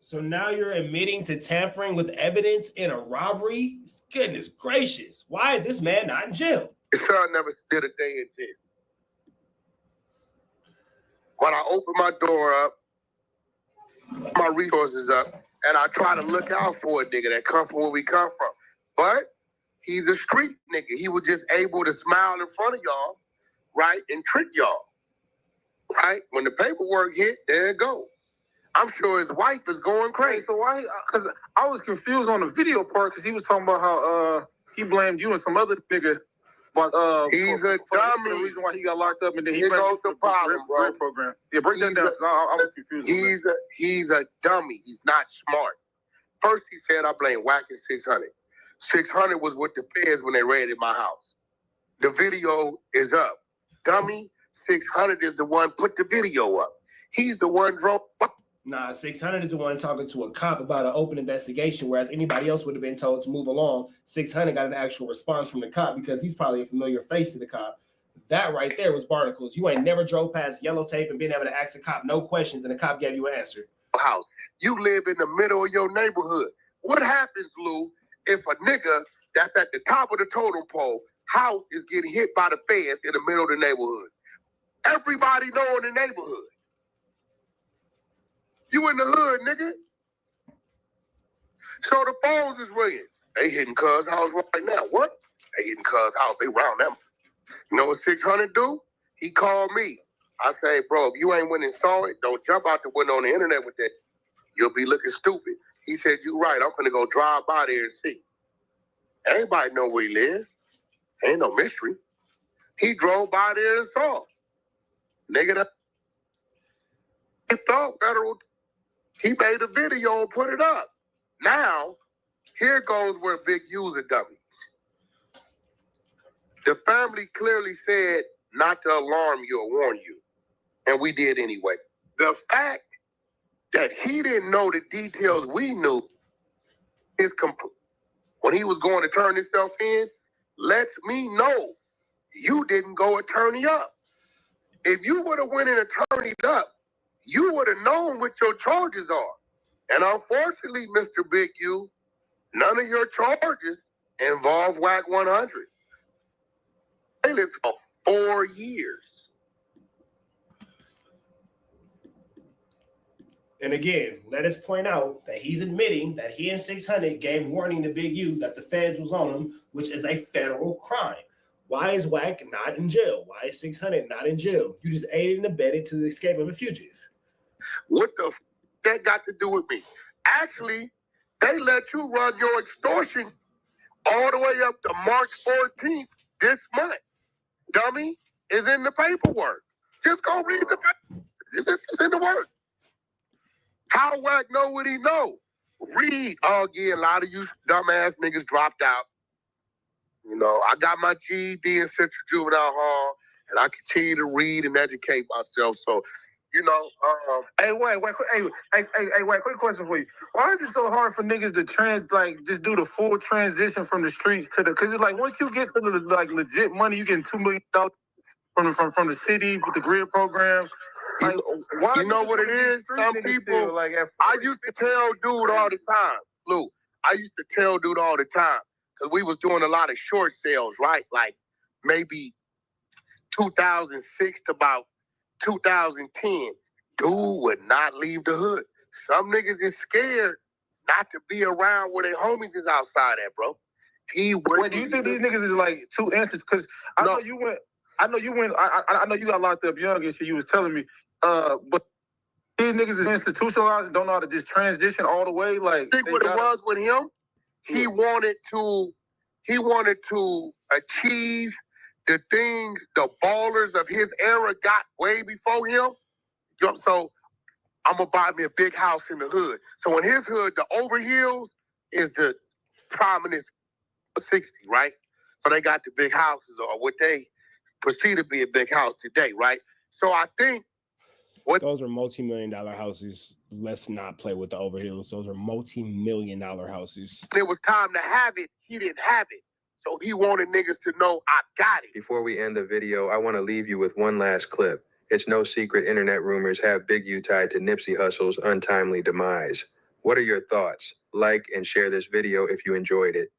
So now you're admitting to tampering with evidence in a robbery? Goodness gracious. Why is this man not in jail? His son never did a day in jail. When I open my door up, my resources up, and I try to look out for a nigga that comes from where we come from. But he's a street nigga. He was just able to smile in front of y'all, right, and trick y'all, right? When the paperwork hit, there it go. I'm sure his wife is going crazy. So why? Because I was confused on the video part because he was talking about how he blamed you and some other nigga. But he's a dummy. The reason why he got locked up and then he goes the problem, bro. Program. Yeah, break that down. I was confused. He's a dummy. He's not smart. First, he said I blame Wack and 600. 600 was with the feds when they raided my house. The video is up. Dummy, 600 is the one put the video up. He's the one drove. Nah, 600 is the one talking to a cop about an open investigation, whereas anybody else would have been told to move along. 600 got an actual response from the cop because he's probably a familiar face to the cop. That right there was barnacles. You ain't never drove past yellow tape and been able to ask a cop no questions, and the cop gave you an answer. House. You live in the middle of your neighborhood. What happens, Lou, if a nigga that's at the top of the totem pole house is getting hit by the feds in the middle of the neighborhood? Everybody know in the neighborhood. You in the hood, nigga. So the phones is ringing. They hitting Cuz house right now. What? They hitting Cuz house. They round them. You know what 600 do? He called me. I say, bro, if you ain't went and saw it, don't jump out the window on the internet with that. You'll be looking stupid. He said, you right. I'm gonna go drive by there and see. Everybody know where he lives. Ain't no mystery. He drove by there and saw. Nigga, that he thought federal. He made a video and put it up. Now, here goes where Big U's a dummy. The family clearly said not to alarm you or warn you, and we did anyway. The fact that he didn't know the details we knew is complete. When he was going to turn himself in, lets me know you didn't go attorney up. If you would have went and attorneyed up, you would have known what your charges are. And unfortunately, Mr. Big U, none of your charges involve Wack 100. They lived for 4 years. And again, let us point out that he's admitting that he and 600 gave warning to Big U that the feds was on him, which is a federal crime. Why is Wack not in jail? Why is 600 not in jail? You just aided and abetted to the escape of a fugitive. What the that got to do with me? Actually, they let you run your extortion all the way up to March 14th this month. Dummy, is in the paperwork. Just go read the paper. It's in the work. How Wack know what he know? Read. Oh, again, a lot of you dumbass niggas dropped out. You know, I got my GED in Central Juvenile Hall, and I continue to read and educate myself. So, you know, hey, wait, quick question for you. Why is it so hard for niggas to just do the full transition from the streets to the? Because it's like once you get to the legit money, you get $2 million from the city with the grid program. Like, why you know what it is? Some people, I used to tell dude all the time, Lou. I used to tell dude all the time because we was doing a lot of short sales, right? Like maybe 2006 to about 2010, dude would not leave the hood. Some niggas is scared not to be around where their homies is outside at, bro. Wait, do you think these niggas is like too anxious? Because I know you got locked up young and shit. You was telling me, but these niggas is institutionalized and don't know how to just transition all the way. Like, I think what it was with him, he wanted to achieve the things the ballers of his era got way before him. So I'm gonna buy me a big house in the hood. So in his hood, the overhills is the prominent 60, right? So they got the big houses or what they proceed to be a big house today, right? So I think those are multi-million-dollar houses. Let's not play with the overhills. Those are multi-million-dollar houses. It was time to have it. He didn't have it. So he wanted niggas to know I got it. Before we end the video, I want to leave you with one last clip. It's no secret internet rumors have Big U tied to Nipsey Hussle's untimely demise. What are your thoughts? Like and share this video if you enjoyed it.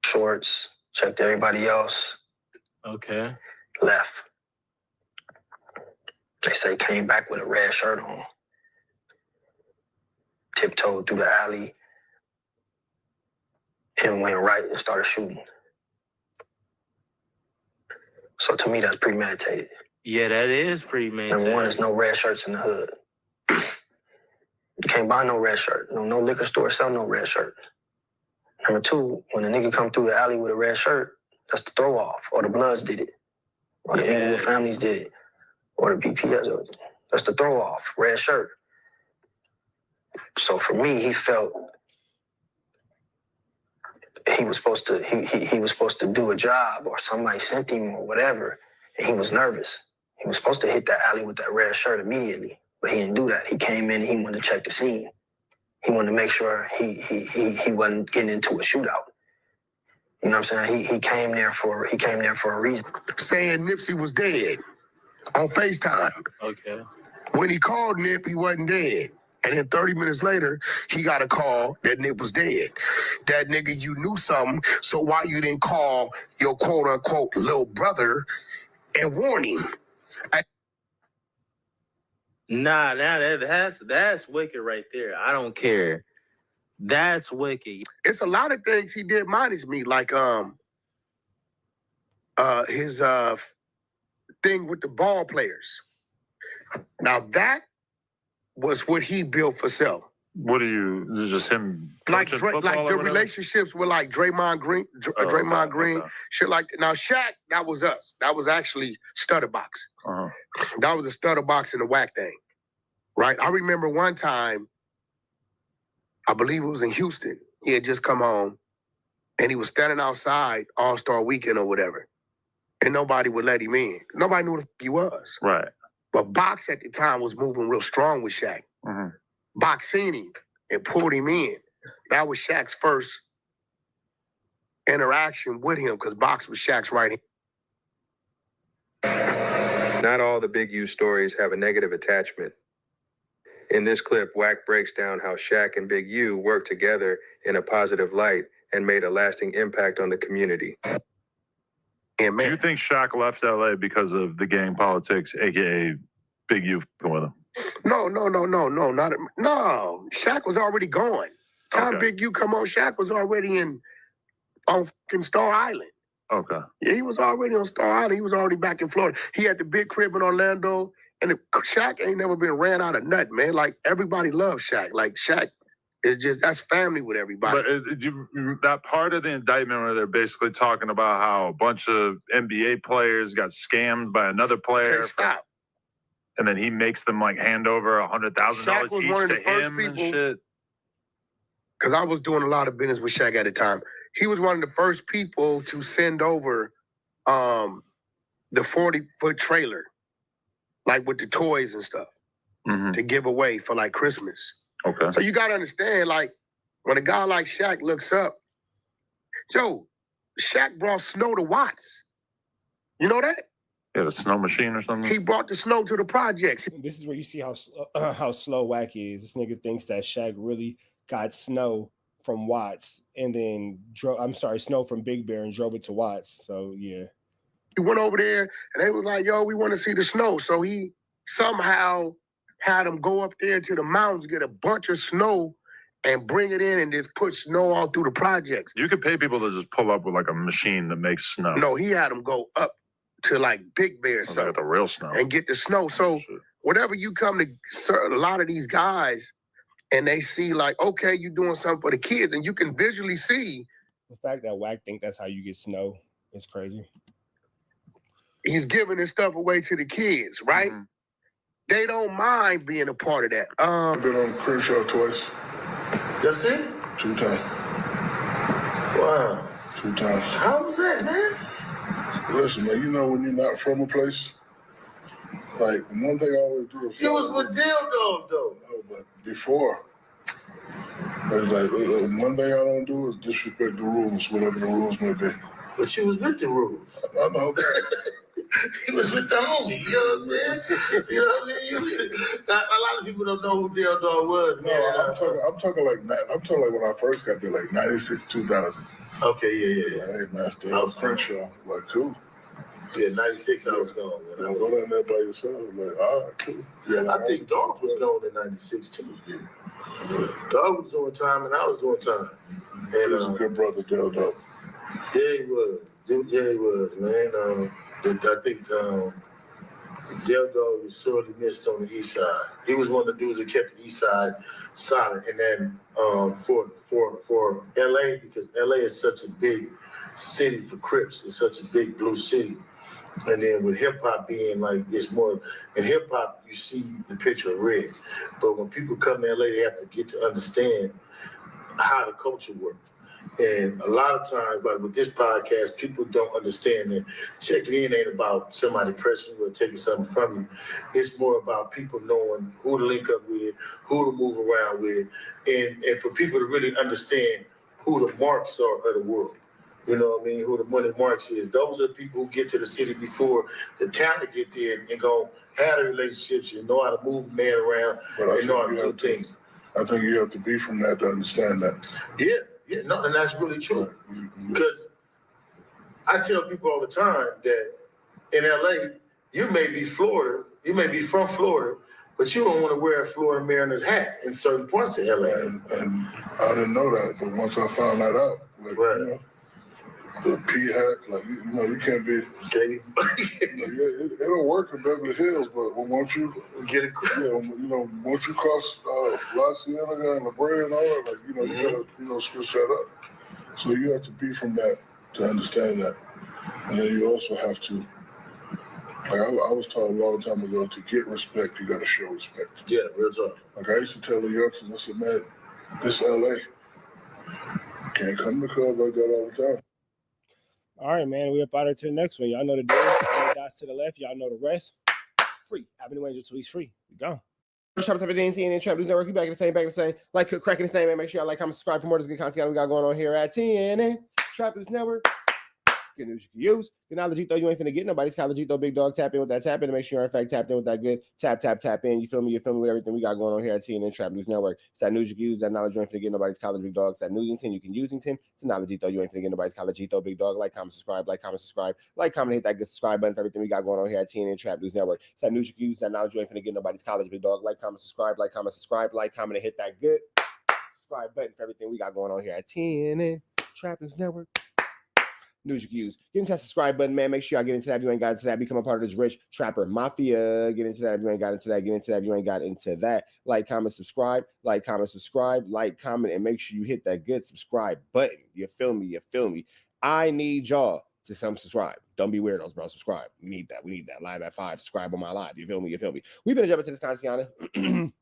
Shorts, checked everybody else. Okay. Left. They say came back with a red shirt on. Tiptoed through the alley and went right and started shooting. So to me, that's premeditated. Yeah, that is premeditated. Number one, there's no red shirts in the hood. You can't buy no red shirt. No liquor store sell no red shirt. Number two, when a nigga come through the alley with a red shirt, that's the throw off, or the Bloods did it, or the Inglewood families did it, or the BPS. That's the throw off, red shirt. So for me, he felt he was supposed to do a job, or somebody sent him or whatever, and he was nervous. He was supposed to hit that alley with that red shirt immediately, but he didn't do that. He came in and he wanted to check the scene. He wanted to make sure he wasn't getting into a shootout. You know what I'm saying? He came there for a reason. Saying Nipsey was dead on FaceTime. Okay. When he called Nip, he wasn't dead. And then 30 minutes later, he got a call that Nip was dead. That nigga, you knew something, so why you didn't call your quote-unquote little brother and warn him? Nah, that's wicked right there. I don't care. That's wicked. It's a lot of things he did minus me, like his thing with the ball players. Now that was what he built for self. What are you? Just him? Like the relationships with like Draymond Green, shit like that. Now Shaq, that was us. That was actually Stutterbox. That was the Stutterbox and the Wack thing, right? I remember one time, I believe it was in Houston. He had just come home, and he was standing outside All-Star Weekend or whatever, and nobody would let him in. Nobody knew who the f- he was. Right. But Box at the time was moving real strong with Shaq. Box seen him and pulled him in. That was Shaq's first interaction with him because Box was Shaq's right hand. Not all the Big U stories have a negative attachment. In this clip, Wack breaks down how Shaq and Big U worked together in a positive light and made a lasting impact on the community. Do you think Shaq left LA because of the gang politics, aka Big U with him? No. Shaq was already gone. Time Big U come on, Shaq was already on fucking Star Island. Okay. Yeah, he was already on Star Island. He was already back in Florida. He had the big crib in Orlando. And Shaq ain't never been ran out of nut, man. Like, everybody loves Shaq. Like, Shaq is just, that's family with everybody. But that part of the indictment where they're basically talking about how a bunch of NBA players got scammed by another player. Okay, stop. And then he makes them, like, hand over $100,000 each to him and shit. Because I was doing a lot of business with Shaq at the time. He was one of the first people to send over the 40-foot trailer, like with the toys and stuff, to give away for like Christmas. Okay. So you gotta understand, like, when a guy like Shaq looks up, Shaq brought snow to Watts. You know that? Yeah, the snow machine or something. He brought the snow to the projects. This is where you see how slow Wack is. This nigga thinks that Shaq really got snow from Watts and then snow from Big Bear and drove it to Watts. So yeah. He went over there and they was like, yo, we want to see the snow. So he somehow had them go up there to the mountains, get a bunch of snow and bring it in and just put snow all through the projects. You could pay people to just pull up with like a machine that makes snow. No, he had them go up to like Big Bear or something. The real snow. And get the snow. So whenever you come to a lot of these guys and they see like, okay, you doing something for the kids and you can visually see. The fact that Wack think that's how you get snow is crazy. He's giving his stuff away to the kids, right? They don't mind being a part of that. I've been on the cruise show twice. That's it? 2 times. Wow. 2 times. How was that, man? Listen, man, you know when you're not from a place, like one thing I always do is... It was with dildo, though. No, but before. Like, one thing I don't do is disrespect the rules, whatever the rules may be. But she was with the rules. I know. He was with the homie, you know what I'm saying? You know what I mean? A lot of people don't know who Dildo was, man. No, I'm talking like when I first got there, like 96, 2000. Okay, yeah. Hey, man, I was Crenshaw. Like, cool. Yeah, 96, I was gone. Go down there by yourself. Like, all right, cool. Yeah, I think Dog was gone in 96, too. Yeah. Dog was doing time, and I was doing time. And, he was a good brother, Dildo. Yeah, he was. Yeah, he was, man. I think Dildo was sorely missed on the east side. He was one of the dudes that kept the east side solid. And then for LA, because LA is such a big city for Crips, it's such a big blue city. And then with hip hop being like, it's more, in hip hop, you see the picture of red. But when people come to LA, they have to get to understand how the culture works. And a lot of times, like with this podcast, people don't understand that checking in ain't about somebody pressing you or taking something from you. It's more about people knowing who to link up with, who to move around with, and for people to really understand who the marks are of the world. You know what I mean? Who the money marks is. Those are the people who get to the city before the talent get there and go have the relationships and know how to move the man around and know how to do things. I think you have to be from that to understand that. Yeah, no, and that's really true. Because I tell people all the time that in LA, you may be Florida, you may be from Florida, but you don't want to wear a Florida Mariners hat in certain parts of LA. And I didn't know that, but once I found that out, like, you know, the P hat, like, you know, you can't be. It'll work in Beverly Hills, but once you get it, once you cross La Cienega and La Brea and all that, like, you know, you gotta, switch that up. So you have to be from that to understand that, and then you also have to. Like I was taught a long time ago, to get respect, you gotta show respect. Yeah, real talk. Like I used to tell the youngsters, I said, man, this LA, you can't come to the club like that all the time. All right, man. We up out here to the next one. Y'all know the deal. All the dots to the left. Y'all know the rest. Free. Avenue Angel tweets free. We go. Trap Top of TNT Trap News Network. You back in the same. Like, cracking the same, man. Make sure y'all like, comment, subscribe for more of this good content we got going on here at TNT Trap News Network. Good news you can use. Good knowledge, though. You ain't finna get nobody's college, though. Big dog, tap in with that tap in to make sure you're in fact tapped in with that good tap in. You feel me? With everything we got going on here at CNN Trap News Network. It's that news you can use. That knowledge you ain't finna get nobody's college, big dog. It's that Newsington you can usington. It's the knowledge, though. You ain't finna get nobody's college, though. Big dog. Like, comment, subscribe. Like, comment, hit that good subscribe button for everything we got going on here at CNN Trap News Network. It's that news you can use. That knowledge you ain't finna get nobody's college, big dog. Like, comment, subscribe. Like, comment, and hit that good subscribe button for everything we got going on here at CNN Trap News Network. News you can use. Get into that subscribe button, man. Make sure y'all get into that if you ain't got into that. Become a part of this rich trapper mafia. Get into that if you ain't got into that. Get into that if you ain't got into that. Like, comment, subscribe. Like, comment, and make sure you hit that good subscribe button. You feel me? I need y'all to subscribe. Don't be weirdos, bro. Subscribe. We need that. Live at 5. Subscribe on my live. You feel me? We've been jumping to this content.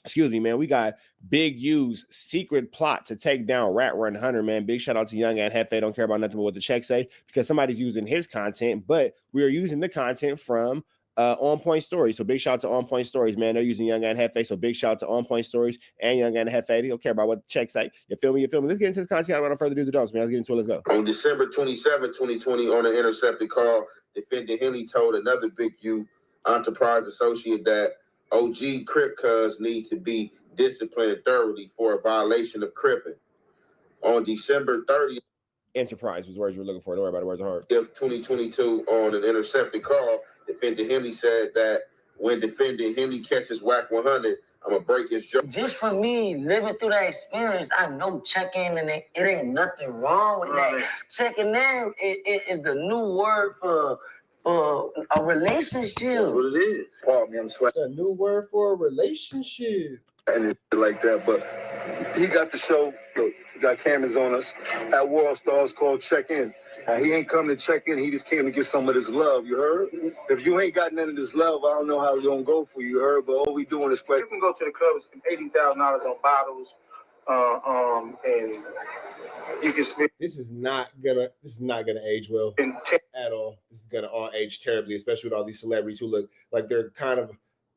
Excuse me, man. We got Big U's secret plot to take down Rat Run Hunter, man. Big shout out to Young and Hefe. Don't care about nothing but what the checks say because somebody's using his content, but we are using the content from On Point Stories. So big shout out to On Point Stories, man. They're using Young and Hefe. So big shout out to On Point Stories and Young and Hefe. They don't care about what the checks say. You feel me? Let's get into this content. I don't want to further ado the dumps, man. Let's get into it. Let's go. On December 27, 2020, on an intercepted call, defendant Henley told another Big U enterprise associate that OG Crip cuz need to be disciplined thoroughly for a violation of Cripping. On December 30th, Enterprise was words you were looking for. Don't worry about the words are hard. 2022, on an intercepted call, defendant Henley said that when defendant Henley catches Wack 100, I'm gonna break his jaw. Just for me living through that experience, I know check-in and it ain't nothing wrong with that. Checking in is the new word for a relationship. That's what it is. Pardon me, I'm sweating. A new word for a relationship. And it's like that, but he got the show. Look, we got cameras on us at World Stars called Check In. Now, he ain't come to check in. He just came to get some of this love. You heard? If you ain't got none of this love, I don't know how it's gonna go for you. You heard? But all we doing is you can go to the club and spend $80,000 on bottles, And you can spend. This is not gonna age well at all. This is gonna all age terribly, especially with all these celebrities who look like they're kind of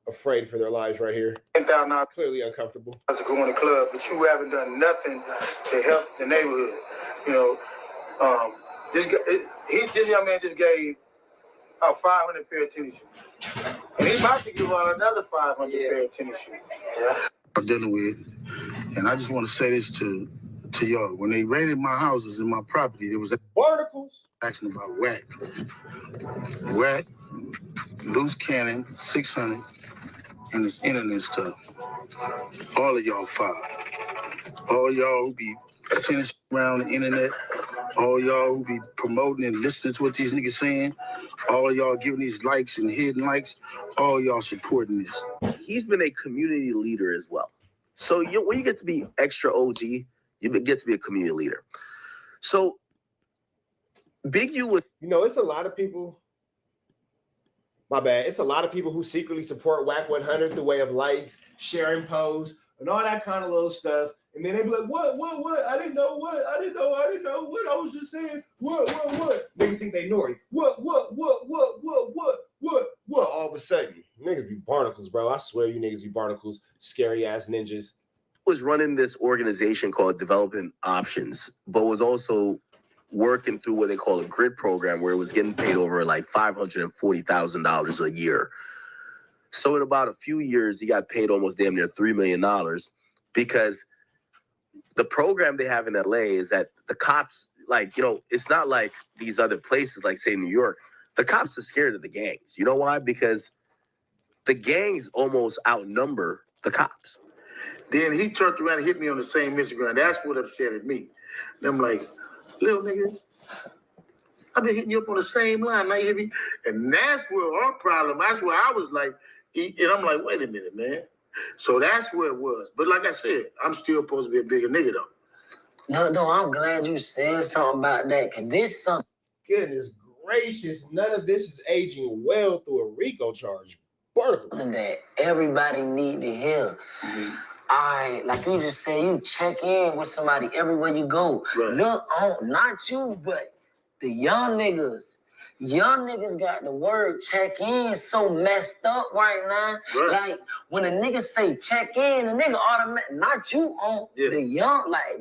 afraid for their lives right here. $10,000 clearly uncomfortable. to go in the club, but you haven't done nothing to help the neighborhood. You know, this young man just gave out 500 pair of tennis shoes, and he's about to give out another 500 pair of tennis shoes. I'm dealing with, and I just want to say this to y'all. When they raided my houses and my property, there was articles asking about Wack, loose cannon, 600, and this internet stuff. All of y'all fired. All y'all who be sending shit around the internet, all y'all who be promoting and listening to what these niggas saying, all y'all giving these likes and hidden likes, all y'all supporting this. He's been a community leader as well. So when you get to be extra OG, you get to be a community leader. So Big U was... You know, it's a lot of people... My bad. It's a lot of people who secretly support Wack 100 through way of likes, sharing posts, and all that kind of little stuff. And then they be like, what? I didn't know what? I didn't know what? I was just saying, what? Niggas think they Nori. What? All of a sudden, niggas be barnacles, bro. I swear you niggas be barnacles, scary ass ninjas. Was running this organization called Development Options, but was also working through what they call a grid program where it was getting paid over like $540,000 a year. So in about a few years, he got paid almost damn near $3 million because the program they have in LA is that the cops, like, you know, it's not like these other places, like say New York. The cops are scared of the gangs. You know why? Because the gangs almost outnumber the cops. Then he turned around and hit me on the same Instagram. That's what upset at me. And I'm like, little nigga, I've been hitting you up on the same line. Now you hit me. And that's where our problem, that's where I was like, and I'm like, wait a minute, man. So that's where it was. But like I said, I'm still supposed to be a bigger nigga, though. No, I'm glad you said something about that, because this something. Goodness gracious, none of this is aging well through a RICO charge. Barnacles. That everybody need to hear. All right, like you just said, you check in with somebody everywhere you go. Right. Look, not you, but the young niggas. Young niggas got the word check in so messed up right now. Right. Like when a nigga say check in, the nigga automatic, not you on the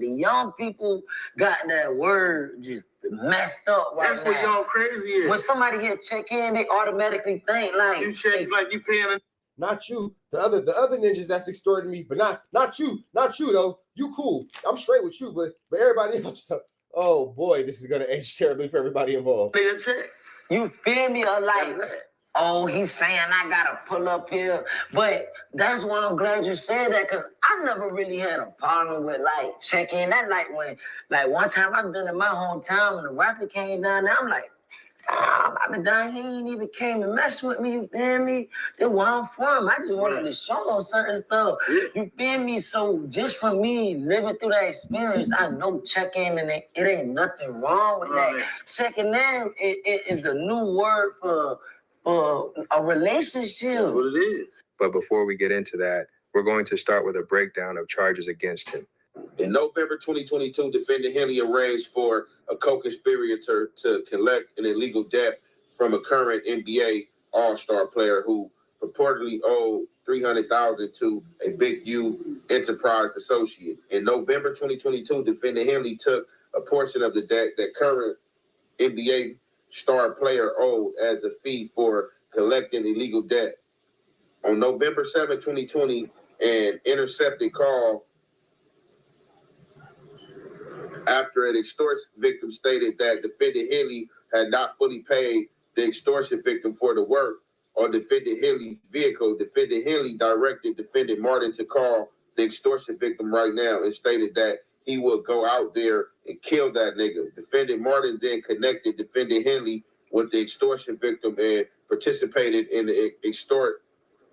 young people got that word just messed up right That's now. what y'all crazy is. When somebody hear check in, they automatically think like you check like you paying. Not you. The other ninjas that's extorting me, but not you though. You cool. I'm straight with you, but everybody else. Oh boy, this is gonna age terribly for everybody involved. You feel me? Or like, oh, he's saying I gotta pull up here. But that's why I'm glad you said that, because I never really had a problem with like checking. That like when, like one time I've been in my hometown when the rapper came down there, I'm like, I've been down here, he ain't even came and mess with me, you feel me? That's where I'm from. I just wanted to show them certain stuff. You feel me? So just for me living through that experience, I know checking and it ain't nothing wrong with that. Checking in it is the new word for a relationship. That's what it is. But before we get into that, we're going to start with a breakdown of charges against him. In November 2022, defendant Henley arranged for a co-conspirator to collect an illegal debt from a current NBA All-Star player who purportedly owed $300,000 to a Big U enterprise associate. In November 2022, defendant Henley took a portion of the debt that current NBA star player owed as a fee for collecting illegal debt. On November 7, 2020, an intercepted call after an extortion victim stated that defendant Henley had not fully paid the extortion victim for the work on defendant Henley's vehicle. Defendant Henley directed defendant Martin to call the extortion victim right now and stated that he would go out there and kill that nigga. Defendant Martin then connected defendant Henley with the extortion victim and participated in the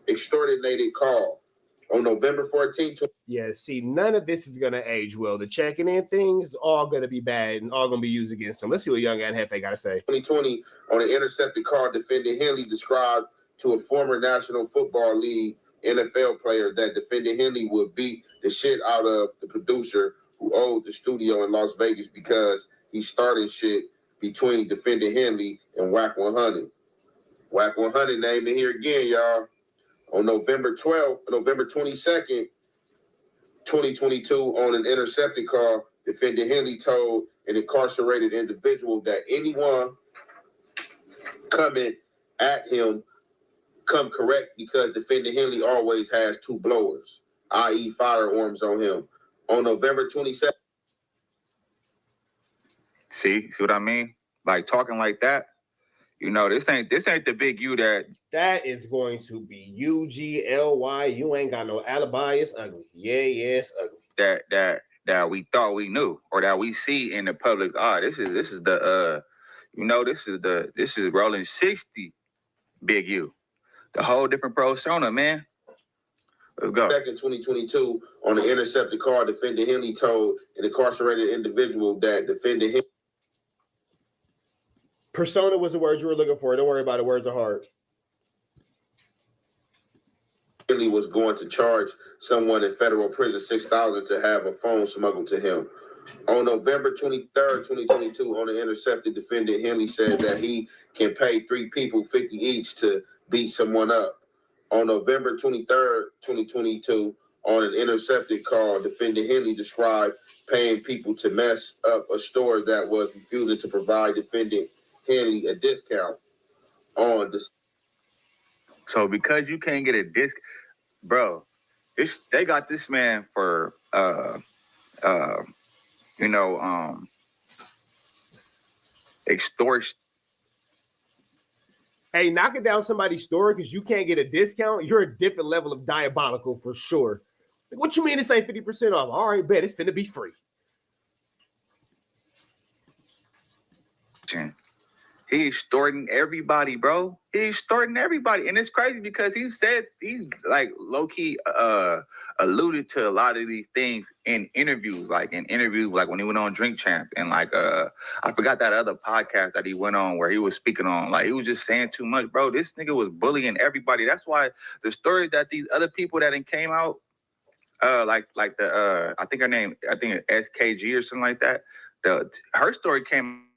extortionated call. On November 14th. Yeah, see, none of this is going to age well. The checking in thing is all going to be bad and all going to be used against them. Let's see what Young and Hefe got to say. 2020, on an intercepted call, defendant Henley described to a former National Football League NFL player that defended Henley would beat the shit out of the producer who owned the studio in Las Vegas because he started shit between defending Henley and Wack 100. Wack 100 named in here again, y'all. On November 22nd, 2022, on an intercepted call, defendant Henley told an incarcerated individual that anyone coming at him come correct because defendant Henley always has two blowers, i.e. firearms on him. On November 22nd. See what I mean? Like talking like that. You know, this ain't the Big U that is going to be UGLY. You ain't got no alibi. It's ugly. Yeah, it's ugly. That we thought we knew or that we see in the public's eye. This is the this is rolling 60 Big U. The whole different persona, man. Let's go. Back in 2022, on the intercepted call, defendant Henley told an incarcerated individual that defendant Henley. Persona was the word you were looking for. Don't worry about it. Words are hard. Henley was going to charge someone in federal prison $6,000 to have a phone smuggled to him. On November 23rd, 2022, on the intercepted, defendant Henley said that he can pay 3 people $50 each to beat someone up. On November 23rd, 2022, on an intercepted call, defendant Henley described paying people to mess up a store that was refusing to provide defendant Henley a discount on the. So because you can't get a disc, bro, they got this man for extortion. Hey, knocking down somebody's store because you can't get a discount, you're a different level of diabolical for sure. What you mean this ain't 50% off? All right, bet it's finna be free. He's extorting everybody, bro. He's extorting everybody. And it's crazy because he said he like low-key alluded to a lot of these things in interviews, like when he went on Drink Champ and like I forgot that other podcast that he went on where he was speaking on, like he was just saying too much, bro. This nigga was bullying everybody. That's why the stories that these other people that came out, like the I think SKG or something like that, her story came